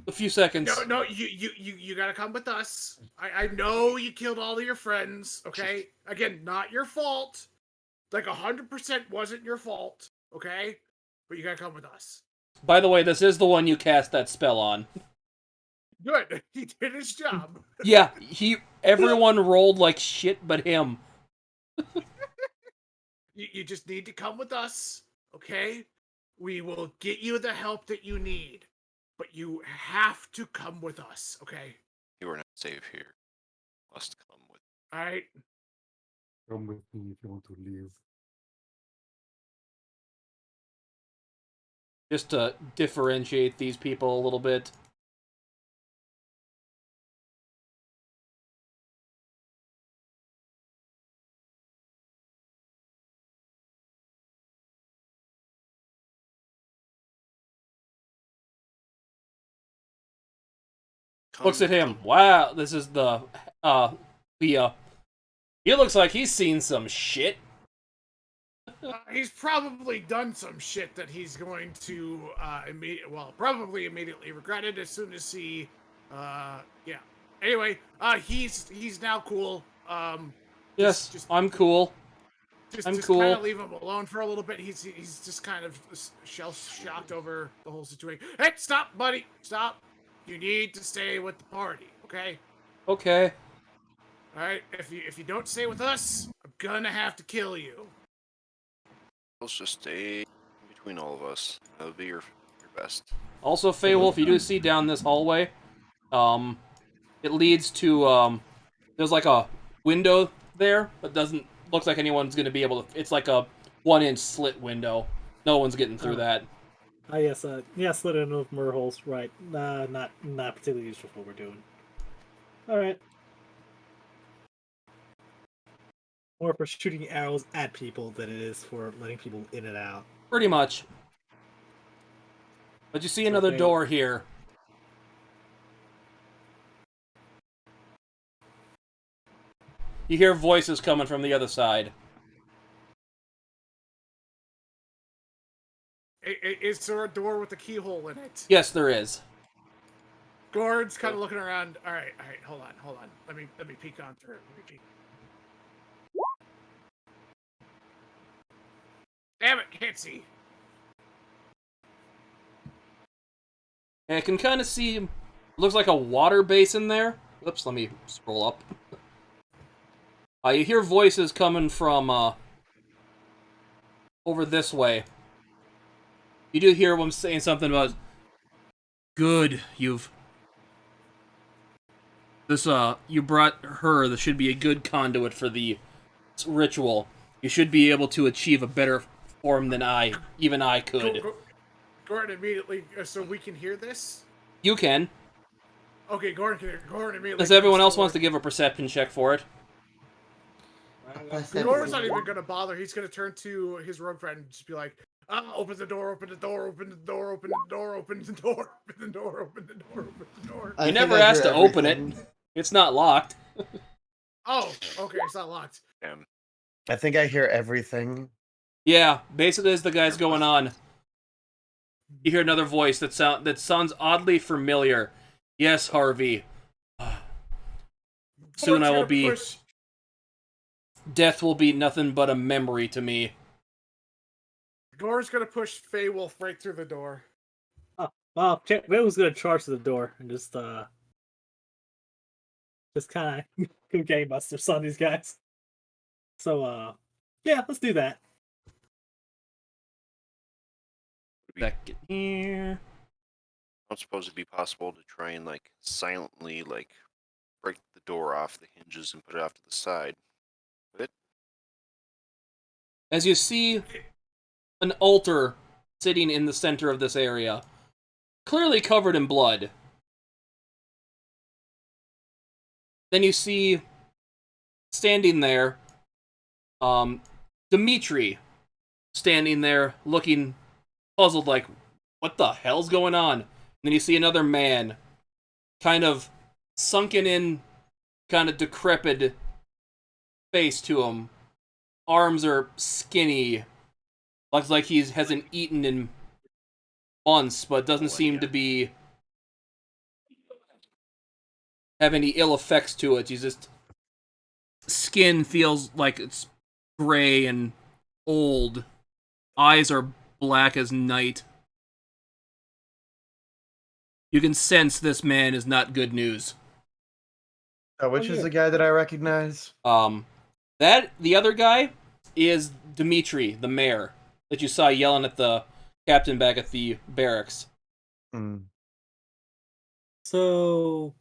a few seconds. No, you gotta come with us. I know you killed all of your friends, okay? Again, not your fault. Like 100% wasn't your fault, okay? But you gotta come with us. By the way, this is the one you cast that spell on. Good. He did his job. Yeah, everyone rolled like shit but him. You just need to come with us, okay? We will get you the help that you need. But you have to come with us, okay? You are not safe here. Must come with. Alright? Come with me if you want to leave. Just to differentiate these people a little bit. Looks at him. Wow, this is the Leah. He looks like he's seen some shit. He's probably done some shit that he's going to probably immediately regret it as soon as he yeah. Anyway, he's now cool. Yes, I'm cool. I'm just cool. kind of leave him alone for a little bit. He's just kind of shell shocked over the whole situation. Hey, stop, buddy, stop! You need to stay with the party, okay? Okay. All right. If you don't stay with us, I'm gonna have to kill you. Let's just stay between all of us. That would be your best. Also, Feywolf, you do see down this hallway, it leads to, there's like a window there, but doesn't look like anyone's going to be able to, it's like a 1-inch slit window. No one's getting through that. Yes, slit in with murder holes, right. Not particularly useful for what we're doing. Alright. More for shooting arrows at people than it is for letting people in and out. Pretty much. But you see another Okay. door here. You hear voices coming from the other side. Is there a door with a keyhole in it? Yes, there is. Gord's kind of looking around. All right, hold on. Let me peek on through. Let me peek. Damn it, can't see. And I can kind of see, looks like a water basin there. Oops, let me scroll up. You hear voices coming from over this way. You do hear them saying something about, good, you brought her. This should be a good conduit for the ritual. You should be able to achieve a better form than even I could. Gordon immediately, so we can hear this? You can. Okay, Gordon immediately. Unless everyone else wants to give a perception check for it. Gordon's not even gonna bother. He's gonna turn to his rogue friend and just be like, open the door, open the door, open the door, open the door, open the door, open the door, open the door, open the door. You never asked to open it. It's not locked. Oh, okay, it's not locked. Damn. I think I hear everything. Yeah, basically as the guy's going on, you hear another voice that sounds oddly familiar. Yes, Harvey. Soon I will be... Death will be nothing but a memory to me. Gordon's gonna push Feywolf right through the door. Oh, well, Will was gonna charge to the door and just kind of go gangbusters on these guys. So, yeah, let's do that. Second here. I don't suppose it'd be possible to try and like silently like break the door off the hinges and put it off to the side. It As you see an altar sitting in the center of this area, clearly covered in blood. Then you see, standing there, Dimitri, standing there looking puzzled, like, what the hell's going on? And then you see another man, kind of sunken in, kind of decrepit face to him. Arms are skinny. Looks like he hasn't eaten in months, but doesn't seem to be have any ill effects to it. He's just skin feels like it's gray and old. Eyes are black as night. You can sense this man is not good news. Which is the guy that I recognize? That the other guy is Dimitri, the mayor that you saw yelling at the captain back at the barracks. So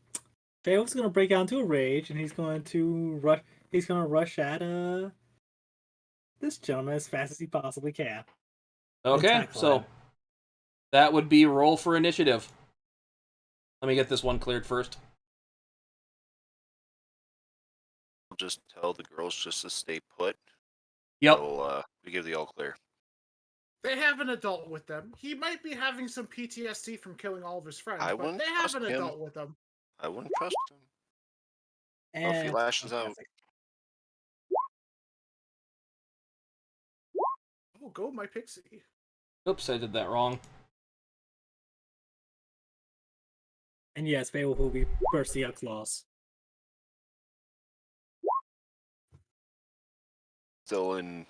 Faye's gonna break out into a rage, and he's going to rush. He's gonna rush at this gentleman as fast as he possibly can. Okay, tackle so him. that would be roll for initiative. Let me get this one cleared first. will just tell the girls just to stay put. Yep. We give the all clear. They have an adult with them. He might be having some PTSD from killing all of his friends, I but wouldn't they have trust an him. adult with them. I wouldn't trust him. And If he lashes out. Oh, go my pixie. Oops, I did that wrong. And yes, Faye will be burst the claws. Still in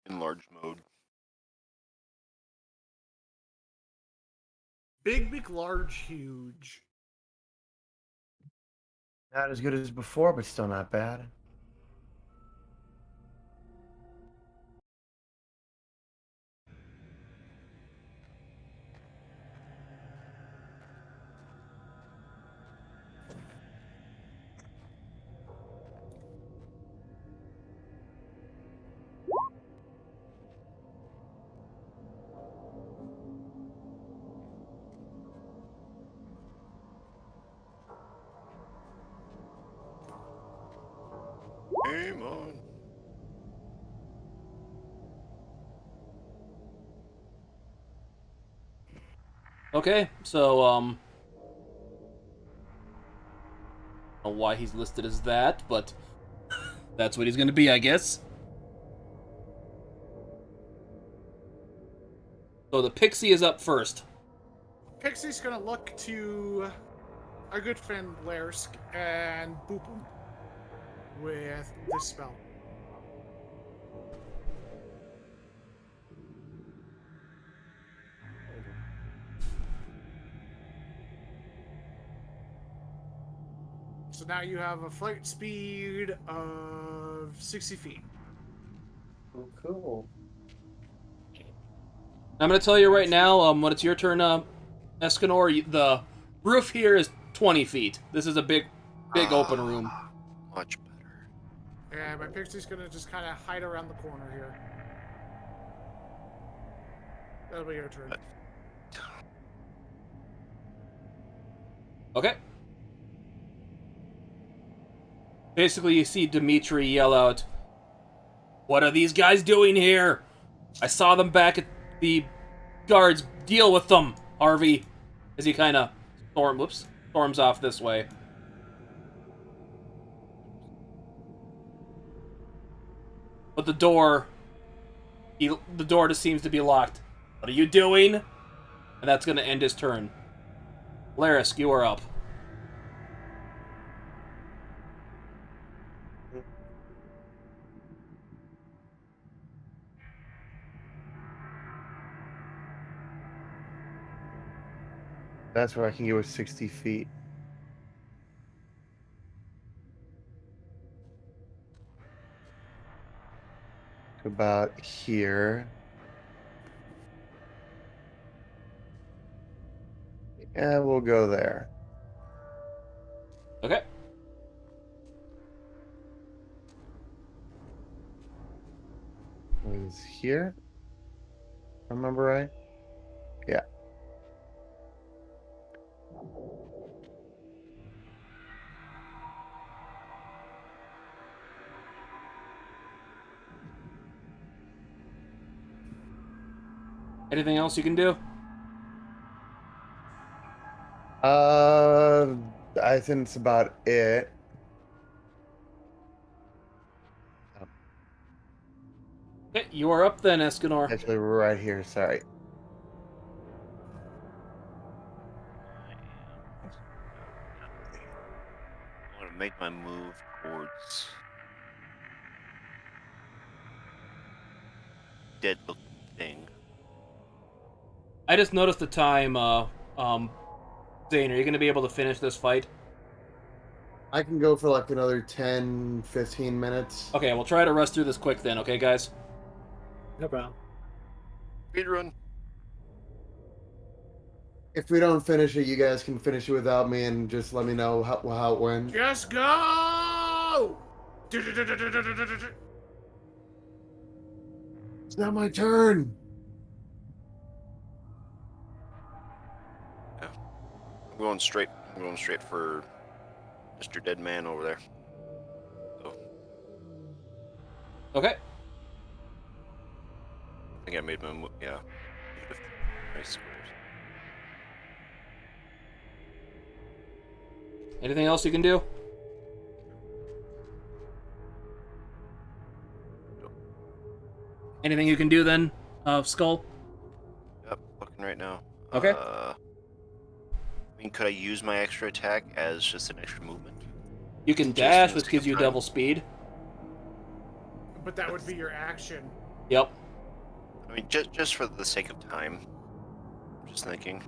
large mode. Big, large, huge. Not as good as before, but still not bad. Game on. Okay, so, I don't know why he's listed as that, but that's what he's gonna be, I guess. So the pixie is up first. Pixie's gonna look to our good friend Lersk and boop him with this spell. So now you have a flight speed of 60 feet. Oh, cool. I'm gonna tell you right now, when it's your turn, Escanor, the roof here is 20 feet. This is a big open room. Much better. And my pixie's gonna just kind of hide around the corner here. That'll be your turn. Okay. Basically, you see Dimitri yell out, "What are these guys doing here? I saw them back at the guards. Deal with them, Harvey." As he kind of storms off this way. But the door just seems to be locked. What are you doing? And that's going to end his turn. Larisk, you are up. That's where I can go with 60 feet. To about here. Yeah, we'll go there. Okay. was here. Remember right? Yeah. Anything else you can do? I think it's about it. Okay, you are up then, Escanor. Actually, right here. Sorry. I want to make my move towards dead looking thing. I just noticed the time, Zane, are you going to be able to finish this fight? I can go for like another 10, 15 minutes. Okay, we'll try to rest through this quick then, okay, guys? No problem. Speedrun. If we don't finish it, you guys can finish it without me and just let me know how it went. Just go! It's not my turn. Yeah. I'm going straight for Mr. Dead Man over there. So Okay. I think I made my move. Yeah. Nice squares. Anything else you can do? Anything you can do then, Skull? Yep. Looking right now. Okay. I mean, could I use my extra attack as just an extra movement? You can Just dash, in which the gives you time. double speed. But that would be your action. Yep. I mean, just for the sake of time. I'm just thinking,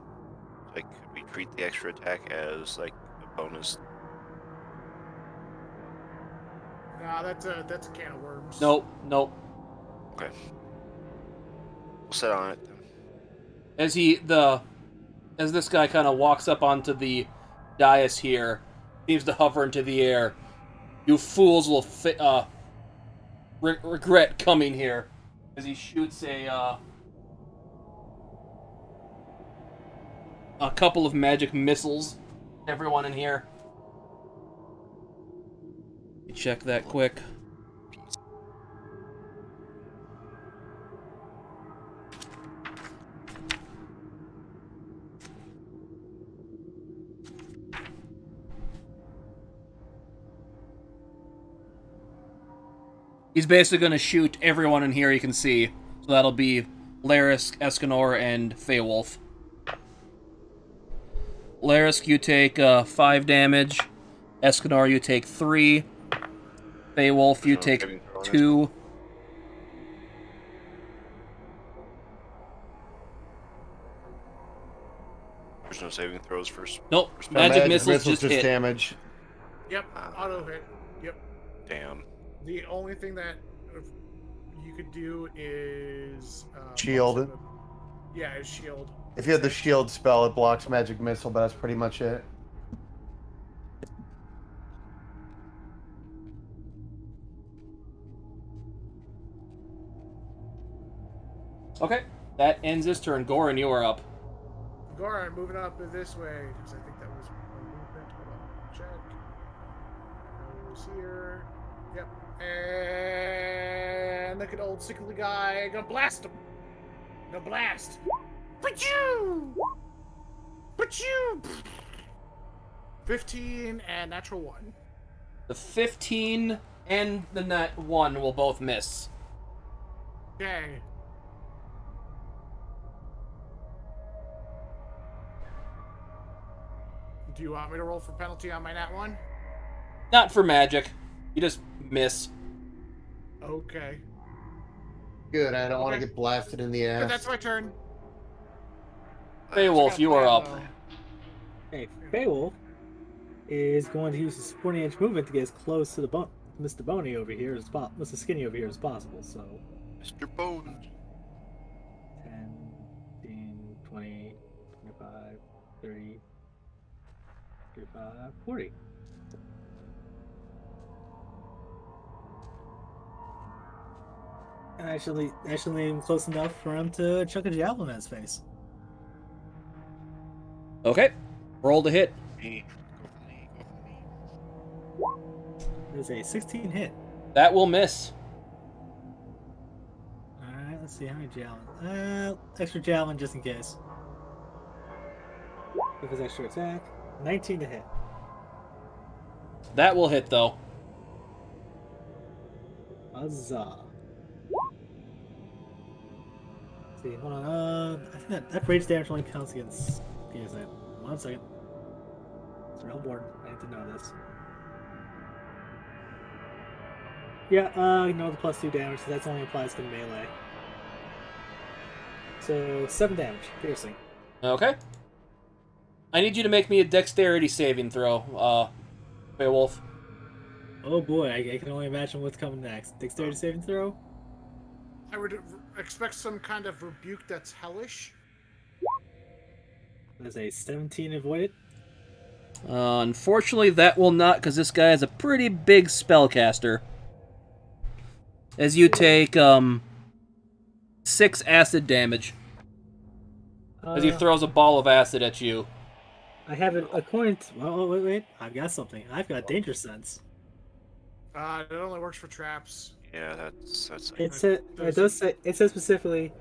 like, could we treat the extra attack as like a bonus? Nah, that's a can of worms. Nope. Okay. We'll set on it then. As this guy kind of walks up onto the dais here, seems to hover into the air. You fools will regret coming here, as he shoots a couple of magic missiles. Everyone in here. Check that quick. He's basically going to shoot everyone in here he can see. So that'll be Larisk, Escanor, and Feywolf. Larisk, you take 5 damage. Escanor, you take 3. Feywolf, you There's no take saving throw on this 2. one? There's no saving throws first. Nope, first magic time. missiles just hit. damage. Yep, auto hit. Yep. Damn. The only thing that you could do is Shield. Yeah, is shield. If you have the shield spell, it blocks magic missile, but that's pretty much it. Okay, that ends his turn. Goran, you are up. Goran, moving up this way because I think that was a movement. Hold on, check. That was here. Yep. And look at old sickly guy. Gonna blast him. Gonna blast. But you. 15 and natural 1. The 15 and the nat 1 will both miss. Okay. Do you want me to roll for penalty on my nat 1? Not for magic. You just miss. Okay. Good, I don't want to Okay. get blasted in the ass. But that's my turn. Feywolf, you are up. Hey, Beowulf is going to use his supporting edge movement to get as close to the Mr. Boney over here as Mr. Skinny over here as possible. So Mr. Bones. 10, 15, 20, 25, 30, 35, 40. actually aim close enough for him to chuck a javelin at his face. Okay. Roll to hit. Me. Go for the knee. Go for the knee. There's a 16 hit. That will miss. Alright, let's see how many javelins. Extra javelin just in case. With his extra attack. 19 to hit. That will hit, though. Huzzah. Let's see, hold on. I think that rage damage only counts against. Give me a second. 1 second. It's real important. I need to know this. Yeah, ignore the +2 damage, so that's only applies to melee. So 7 damage, piercing. Okay. I need you to make me a dexterity saving throw, Beowulf. Oh boy, I can only imagine what's coming next. Dexterity saving throw. I would expect some kind of rebuke that's hellish. There's a 17 avoided. Unfortunately, that will not, because this guy is a pretty big spellcaster. As you take 6 acid damage as he throws a ball of acid at you. I have it according to. Oh, wait. I've got something. I've got danger sense. It only works for traps. Yeah, that's. It said it does say it says specifically.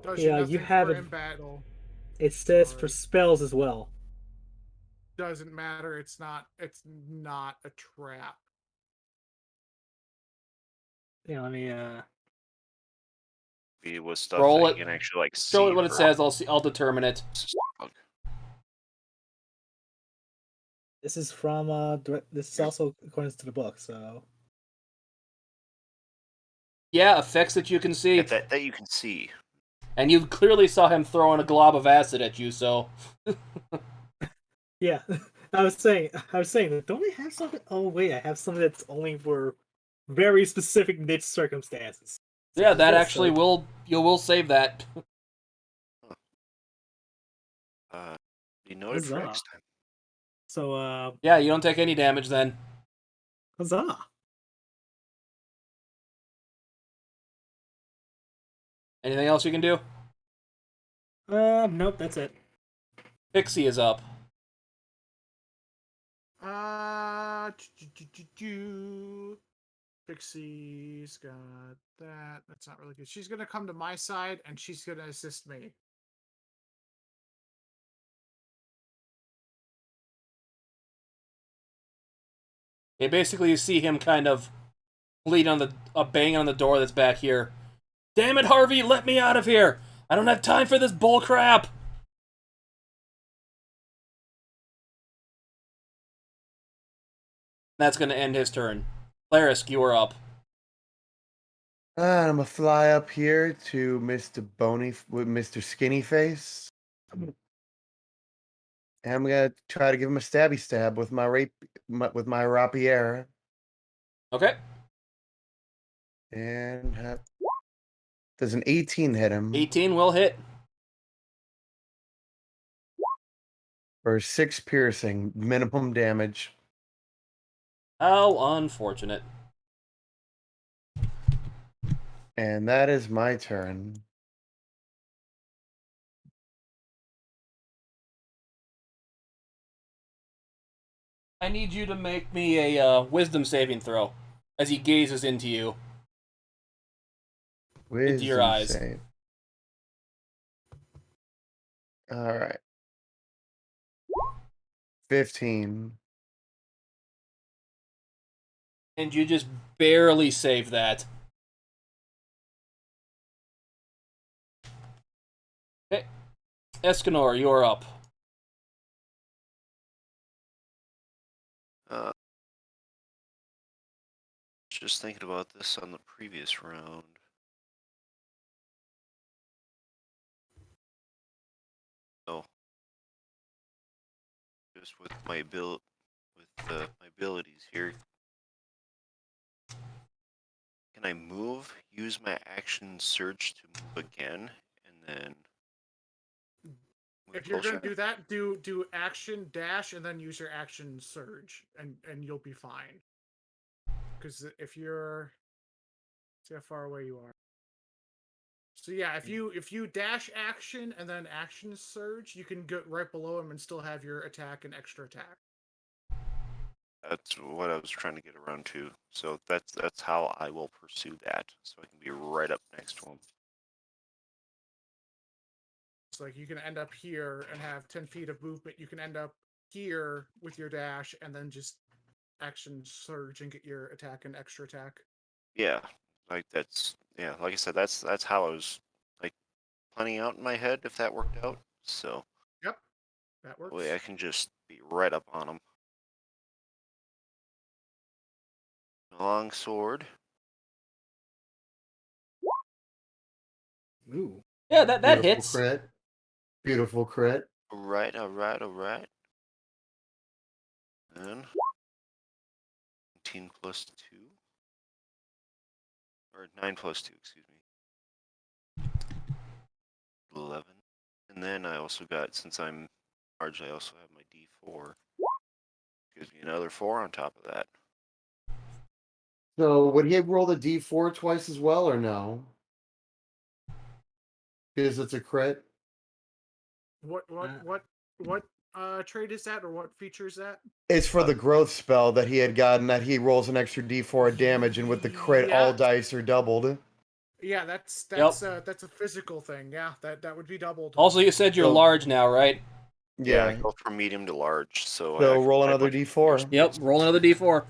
Does Yeah, nothing you have for it. in battle. It says for spells as well. Doesn't matter. It's not a trap. Yeah, let me Be with stuff Roll that it. you can actually like see. Show it what it for- says. I'll determine it. This is from this is also according to the book, so Yeah, effects that you can see. Yeah, that you can see. And you clearly saw him throwing a glob of acid at you, so yeah. I was saying that don't we have something? Oh wait, I have something that's only for very specific niche circumstances. yeah, that Yes, actually so- will save that. Be noted for Huzzah. next time. So Yeah, you don't take any damage then. huzzah. Anything else you can do? Nope, that's it. Pixie is up. Pixie's got that. That's not really good. She's gonna come to my side and she's gonna assist me. Basically, you see him kind of bleed on a bang on the door that's back here. Damn it, Harvey! Let me out of here! I don't have time for this bull crap. That's gonna end his turn. Clarisk, you are up. I'm gonna fly up here to Mr. Skinny Face. And I'm gonna try to give him a stabby stab with my rapier. Okay. And does an 18 hit him 18 will hit. for 6 piercing, minimum damage. How unfortunate. And that is my turn. I need you to make me a wisdom saving throw as he gazes into you. Into your Wisdom eyes. save. All right. 15. And you just barely save that. Okay. Escanor, you're up. Just thinking about this on the previous round. So, just with my abilities here, can I move? Use my action surge to move again, and then. move If you're closer? gonna do that, do action dash and then use your action surge, and you'll be fine. Because if you're, see how far away you are. So yeah, if you dash action and then action surge, you can get right below him and still have your attack and extra attack. That's what I was trying to get around to. So that's how I will pursue that. So I can be right up next to him. It's like you can end up here and have 10 feet of movement. You can end up here with your dash and then just action surge and get your attack and extra attack. Yeah, like like I said, that's how I was like planning out in my head if that worked out. So Yep, that that works. way I can just be right up on him. Long sword. Ooh. Yeah, that Beautiful hits. crit. Beautiful crit. All right. Then 19 plus 2. Or 9 plus 2, excuse me. 11. And then I also got, since I'm large, I also have my D4. Gives me another 4 on top of that. So would he roll the D4 twice as well, or no? Because it's a crit. What trait is that, or what feature is that? It's for the growth spell that he had gotten, that he rolls an extra D4 of damage, and with the crit, all Yeah. dice are doubled. Yeah, that's Yep. That's a physical thing. Yeah, that would be doubled. Also, you said you're So- large now, right? Yeah, I Yeah. go from medium to large, so I So can roll hide another my D4. Yep. Roll another D4.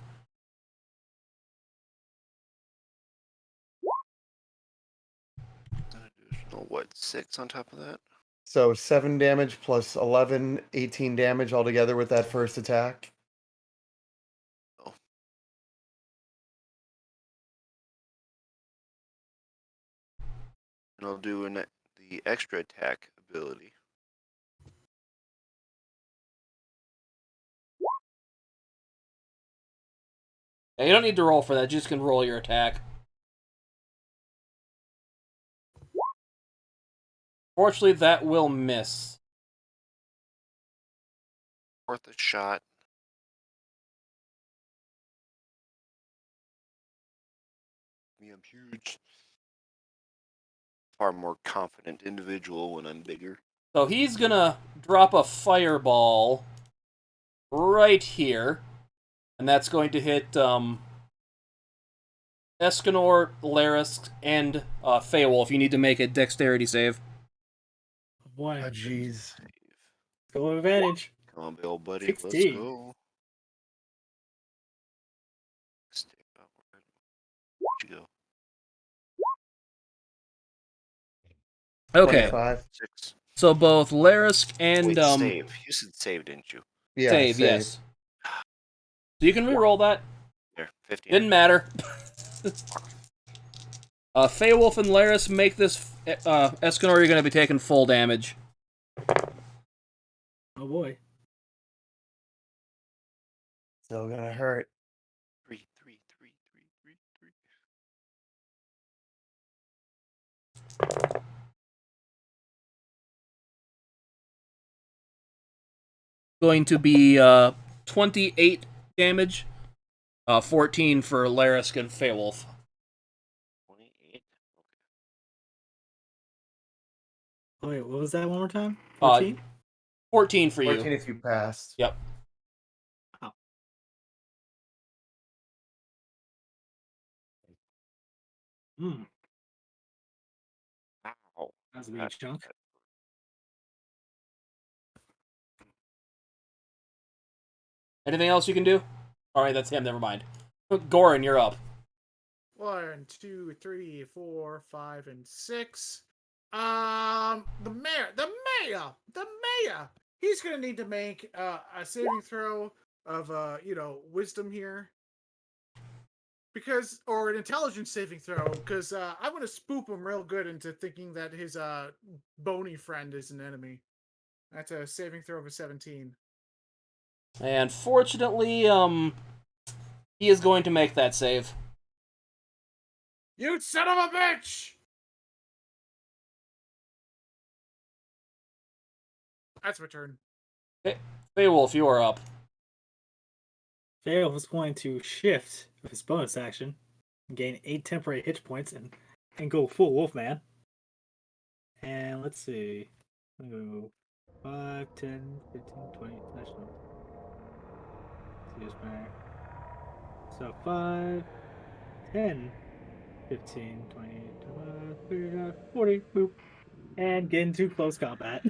Additional, what, 6 on top of that? So 7 damage plus 11, 18 damage altogether with that first attack. And I'll do the extra attack ability. Yeah, you don't need to roll for that. You just can roll your attack. Fortunately, that will miss. Worth a shot. Me, I'm huge. Far more confident individual when I'm bigger. So he's gonna drop a fireball right here, and that's going to hit Escanor, Laris, and Feywolf. You need to make a dexterity save. Boy, Oh, jeez. go advantage. Come on, Bill, buddy. 16. Let's go. Stay upward. Where'd you go? Okay, 25. 6. so both Laris and Wait, save. You said save, didn't you? Yeah, save, yes. So you can re-roll that. There, 15. Didn't matter. Feywolf and Laris make this Escanor. You're going to be taking full damage. Oh boy. Still gonna hurt. 3. Going to be 28 damage. 14 for Laris and Feywolf. 28. Oh wait, what was that one more time? Uh, 14? 14 for 14 you. if you passed. Yep. Hmm. Ow. That's a big chunk. Anything else you can do? Alright, that's him. Never mind. Goran, you're up. 1, 2, 3, 4, 5, and 6. The mayor. He's gonna need to make a saving throw of wisdom here, or an intelligence saving throw, because I'm gonna spook him real good into thinking that his bony friend is an enemy. That's a saving throw of a 17. And fortunately, he is going to make that save. You son of a bitch! That's my turn. Feywolf, you are up. Fail was going to shift with his bonus action, gain 8 temporary hit points, and go full Wolfman. And let's see. Ooh, 5, 10, 15, 20. National. See this back. So 5, 10, 15, 20, 25, 35, 40. Boop. And get into close combat.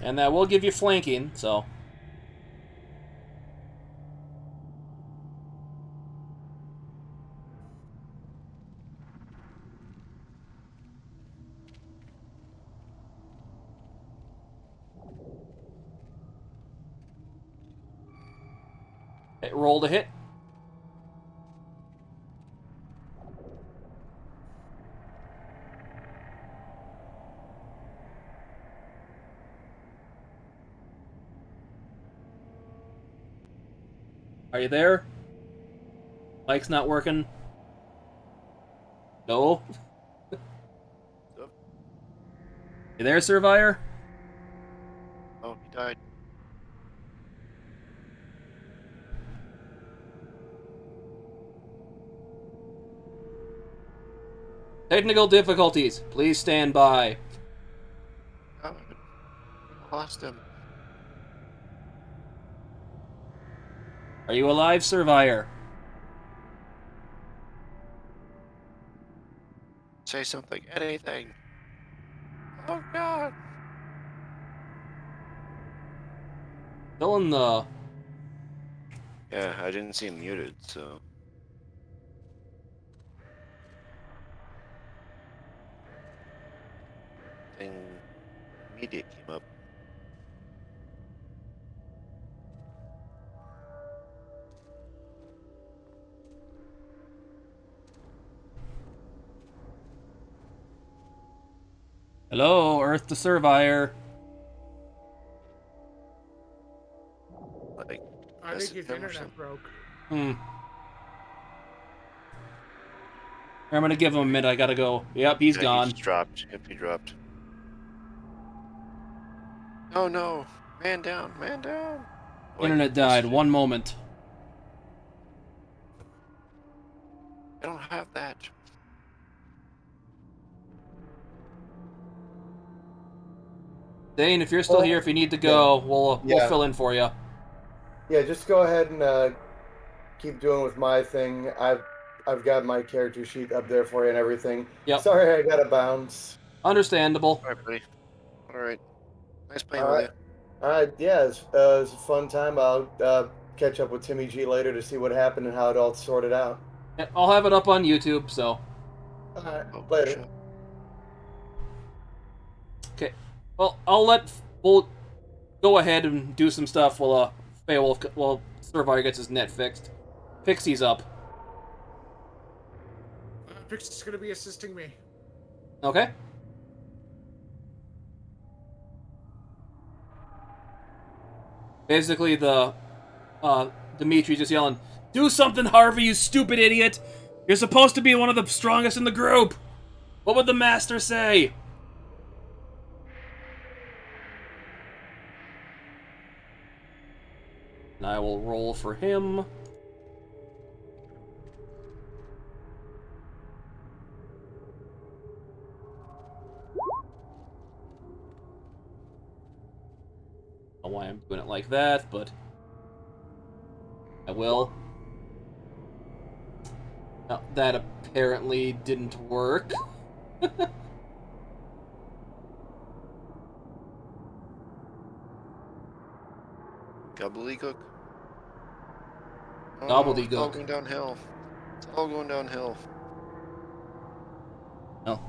And that will give you flanking, so. Okay, roll to hit. Are you there? Mike's not working. No? So, You there, Survivor? oh, he died. Technical difficulties. Please stand by. Oh, I lost him. Are you alive, Survivor? Say something, anything. Oh God. Still in the... Yeah, I didn't see him muted, so. Thing immediate came up. Hello, Earth to Survivor. Like, I think his message him or internet something. broke. I'm gonna give him a minute. I gotta go. Yep, he's Yeah, gone. he just dropped. Yep, he dropped. Oh no! Man down! Man down! Oh, wait, Internet died. messaging. 1 moment. I don't have that. Dane, if you're still here, if you need to go, we'll Yeah. fill in for you. Yeah, just go ahead and keep doing with my thing. I've got my character sheet up there for you and everything. Yep. Sorry, I gotta bounce. Understandable. All right, buddy. All right. Nice playing All with right. you. All right, yeah, it's a fun time. I'll catch up with Timmy G later to see what happened and how it all sorted out. Yeah, I'll have it up on YouTube, so. All right, Oh, later. shit. Okay. Well, we'll go ahead and do some stuff while Survivor gets his net fixed. Pixie's up. Pixie's gonna be assisting me. Okay. Basically, Dimitri just yelling, "Do something, Harvey, you stupid idiot! You're supposed to be one of the strongest in the group! What would the master say?" And I will roll for him. I don't know why I'm doing it like that, but I will. Oh, that apparently didn't work. Gobbledygook. Oh, no, it's all Gobbledygook. going downhill. It's all going downhill. No.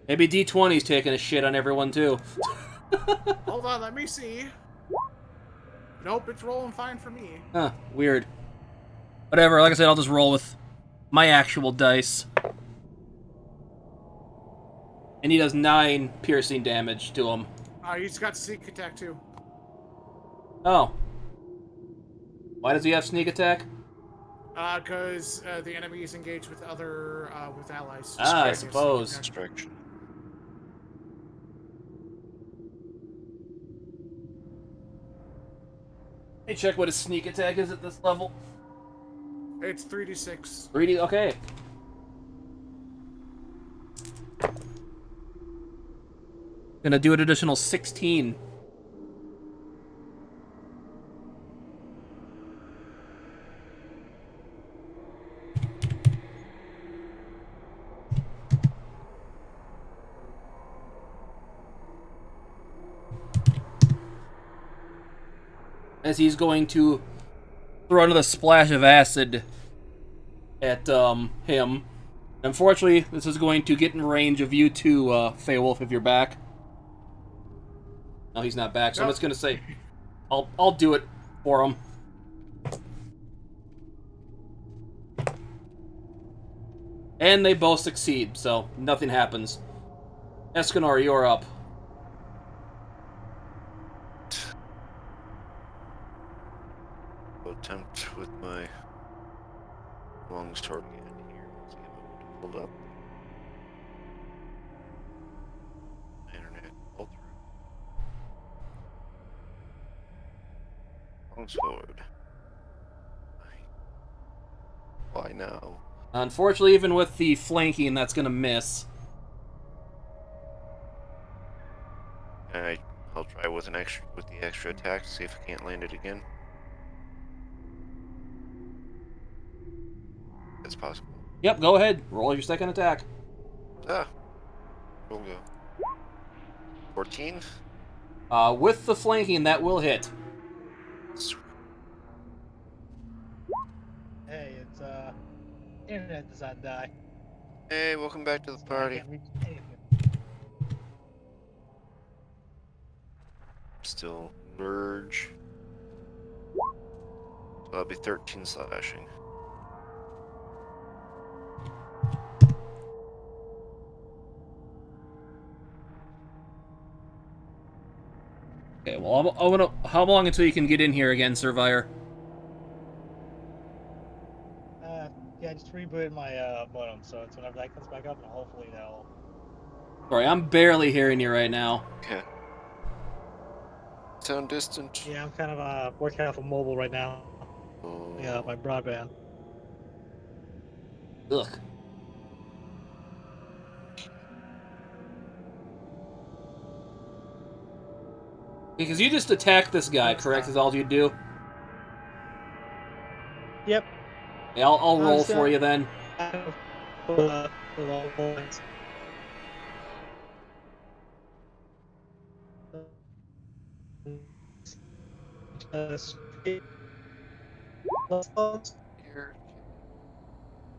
Maybe D20's taking a shit on everyone too. Hold on, let me see. Nope, it's rolling fine for me. Huh, weird. Whatever, like I said, I'll just roll with my actual dice. And he does 9 piercing damage to him. He's got sneak attack too. Oh. Why does he have sneak attack? Because the enemy is engaged with other with allies. Ah, I Yes, sneak suppose. attack. Distraction. Let me check what his sneak attack is at this level. It's 3d6. 3D, okay. Gonna do an additional 16. As he's going to throw another splash of acid at him. Unfortunately, this is going to get in range of you too, Feywolf, if you're back. No, he's not back, so I'm Nope. just gonna say, I'll do it for him. And they both succeed, so nothing happens. Escanor, you're up. I'll attempt with my long sword again here. Let's see if I can pull up. Internet all through. Long sword. Why now? Unfortunately, even with the flanking, that's gonna miss. I'll try with the extra attack to see if I can't land it again. It's possible. Yep, go ahead. Roll your second attack. We'll go. 14? With the flanking, that will hit. Hey, it's internet does not die. Hey, welcome back to the So I party. can't reach anything. Still merge. So that'll be 13 slashing. Okay, well, I wanna. How long until you can get in here again, Survivor? Yeah, I just rebooted my modem, so it's whenever that comes back up, and hopefully that'll. Sorry, I'm barely hearing you right now. Okay. Sound distant. Yeah, I'm kind of working off of mobile right now. Yeah, my broadband. Ugh. Because you just attacked this guy, correct? Is all you do? Yep. Yeah, I'll roll so- for you then. For all points. Here.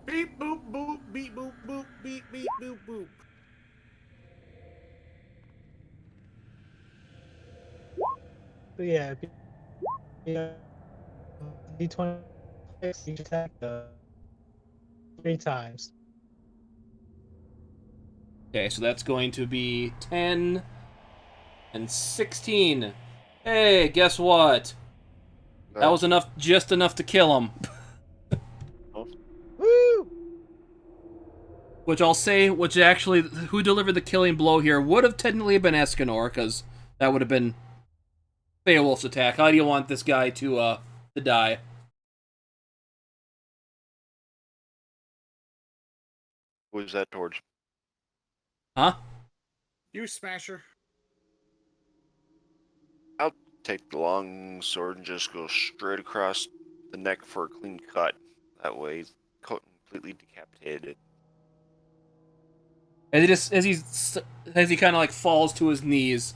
Beep boop boop beep boop boop beep beep boop boop. But yeah, yeah, D20 each attack 3 times. Okay, so that's going to be 10 and 16. Hey, guess what? That was enough, just enough to kill him. Woo! Which I'll say, which actually, who delivered the killing blow here would have technically been Escanor, because that would have been Beowulf's attack. How do you want this guy to die? Who was that towards? Huh? You smasher. I'll take the long sword and just go straight across the neck for a clean cut. That way, he's completely decapitated. As he kind of like falls to his knees,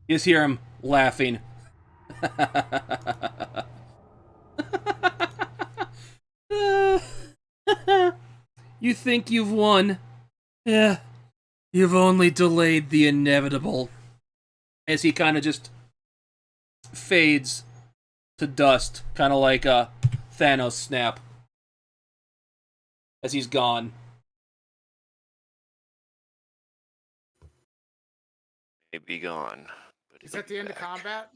you just hear him laughing. You think you've won? Yeah, you've only delayed the inevitable. As he kind of just fades to dust, kind of like a Thanos snap. As he's gone. May be gone. But Is he'll that the be end of back. combat?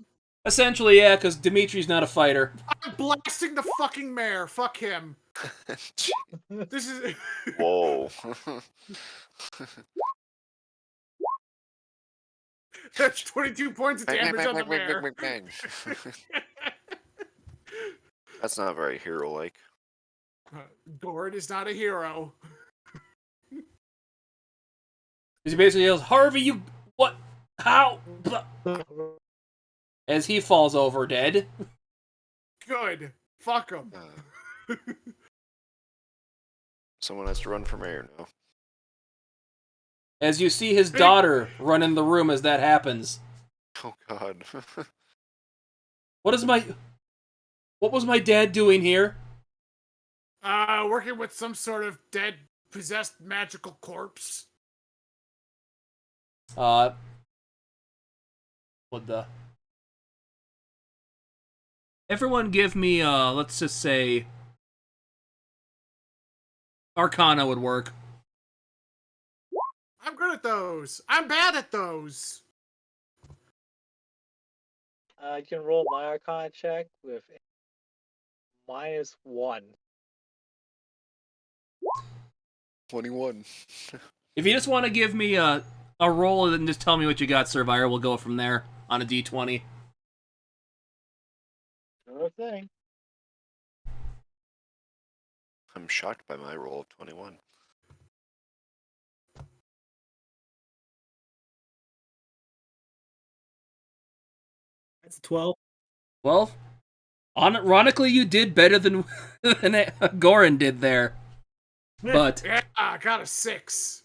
Essentially, yeah, because Dimitri's not a fighter. I'm blasting the fucking mayor. Fuck him. This is. Whoa. That's 22 points of damage on the mayor. That's not very hero-like. Gord is not a hero. He basically yells, Harvey, you... What? How? as he falls over dead. Good. Fuck him. Someone has to run from air now. As you see his daughter run in the room as that happens. Oh God. What was my dad doing here? Working with some sort of dead, possessed magical corpse. What the? Everyone give me, let's just say, Arcana would work. I'm good at those. I'm bad at those. You can roll my Arcana check with -1. 21. If you just want to give me a roll and just tell me what you got, Survivor, we'll go from there on a d20. Sure thing. I'm shocked by my roll of 21. That's 12. 12? Ironically, you did better than Goran did there. But, Yeah, I got a 6.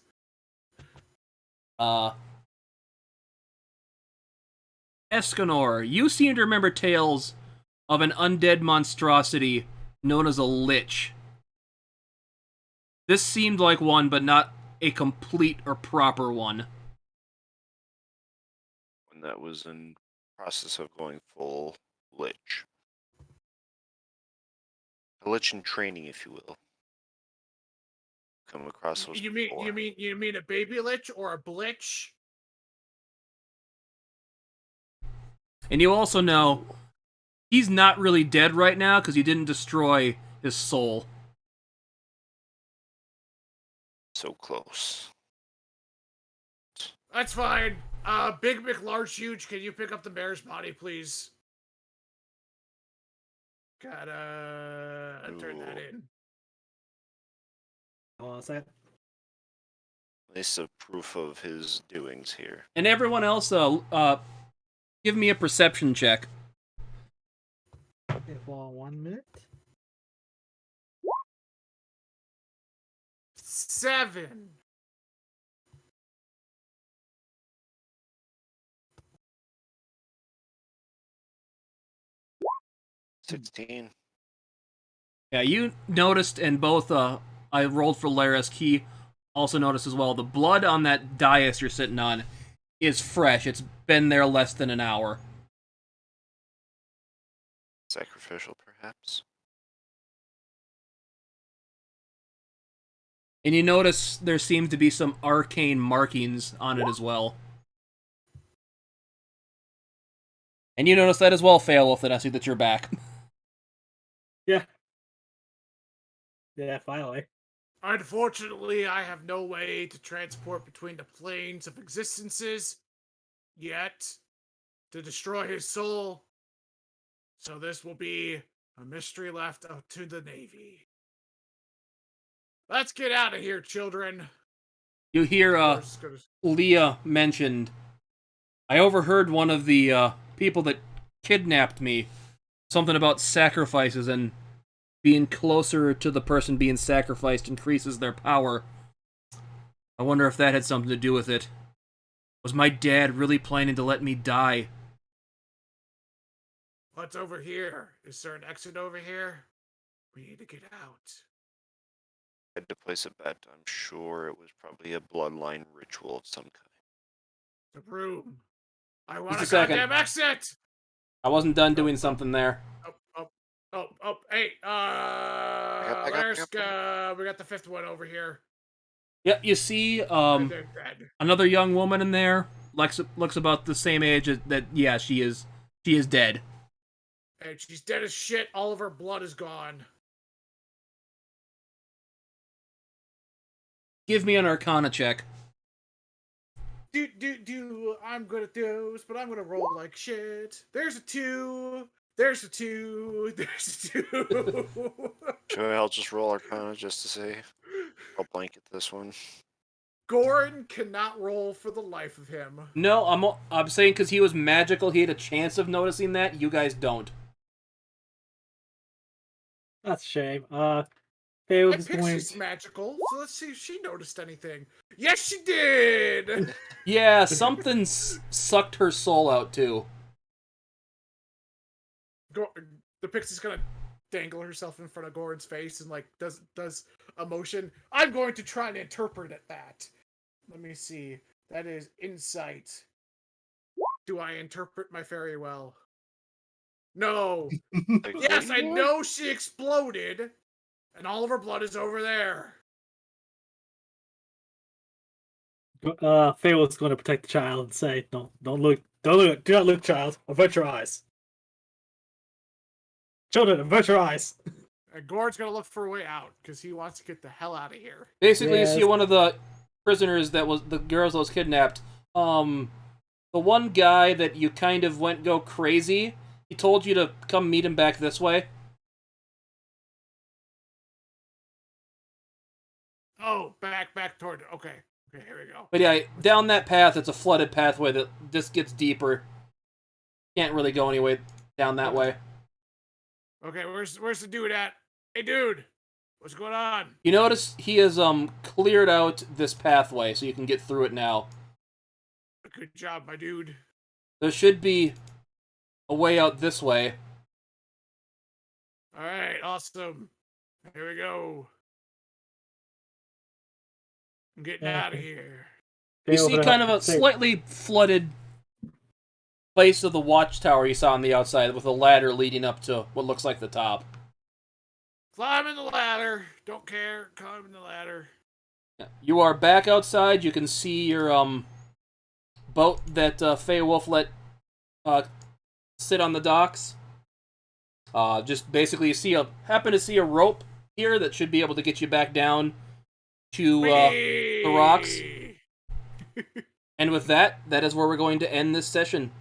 Escanor, you seem to remember tales of an undead monstrosity known as a lich. This seemed like one, but not a complete or proper one. When that was in process of going full lich. A lich in training, if you will. Come across those You before. mean a baby lich or a blitch? And you also know he's not really dead right now because you didn't destroy his soul. So close. That's fine. Big McLarge Huge, can you pick up the bear's body, please? Gotta turn that in. Hold on a second. Nice proof of his doings here. And everyone else, give me a perception check. Okay, hold on 1 minute. 7. — 16. Yeah, you noticed, and both I rolled for Laris. He also noticed as well. The blood on that dais you're sitting on is fresh. It's been there less than an hour. Sacrificial, perhaps. And you notice there seem to be some arcane markings on it as well. And you notice that as well, Failwolf, that I see that you're back. Yeah. Yeah, finally. Unfortunately, I have no way to transport between the planes of existences yet to destroy his soul. So this will be a mystery left up to the Navy. Let's get out of here, children. You hear Leah mentioned, I overheard one of the people that kidnapped me, something about sacrifices and being closer to the person being sacrificed increases their power. I wonder if that had something to do with it. Was my dad really planning to let me die? What's over here? Is there an exit over here? We need to get out. I had to place a bet. I'm sure it was probably a bloodline ritual of some kind. The room. I want Just a a second. goddamn exit! I wasn't done doing something there. Hey, I got- Larisk, we got the 5th one over here. Yep, you see They're dead. another young woman in there. Looks about the same age as that. Yeah, she is dead. And she's dead as shit. All of her blood is gone. Give me an Arcana check. I'm good at those, but I'm gonna roll like shit. There's a 2. There's a 2. There's a 2. Sure, I'll just roll Arcana just to see. I'll blanket this one. Goran cannot roll for the life of him. No, I'm saying because he was magical, he had a chance of noticing that. You guys don't. That's a shame. My Faye's going. picture's magical, so let's see if she noticed anything. Yes, she did! Yeah, something sucked her soul out too. The pixie's gonna dangle herself in front of Goran's face and like does a motion. I'm going to try and interpret that. Let me see. That is insight. Do I interpret my fairy well? No. Yes, I know she exploded, and all of her blood is over there. Faye was going to protect the child and say, "Don't look, do not look, child. Avert your eyes, children. Avert your eyes." And Goran's gonna look for a way out because he wants to get the hell out of here. Basically, Yes. you see one of the prisoners that was the girls that was kidnapped. The one guy that you kind of went go crazy. He told you to come meet him back this way. Oh, back toward. Okay, here we go. But yeah, down that path, it's a flooded pathway that just gets deeper. Can't really go anyway down that way. Okay, where's the dude at? Hey, dude, what's going on? You notice he has cleared out this pathway, so you can get through it now. Good job, my dude. There should be a way out this way. All right, awesome. Here we go. I'm getting out of here. You see kind of a slightly flooded place of the watchtower you saw on the outside with a ladder leading up to what looks like the top. Climbing the ladder. Don't care. Climbing the ladder. You are back outside. You can see your boat that Fey Wolf let sit on the docks. Just basically you happen to see a rope here that should be able to get you back down to the rocks. And with that, that is where we're going to end this session.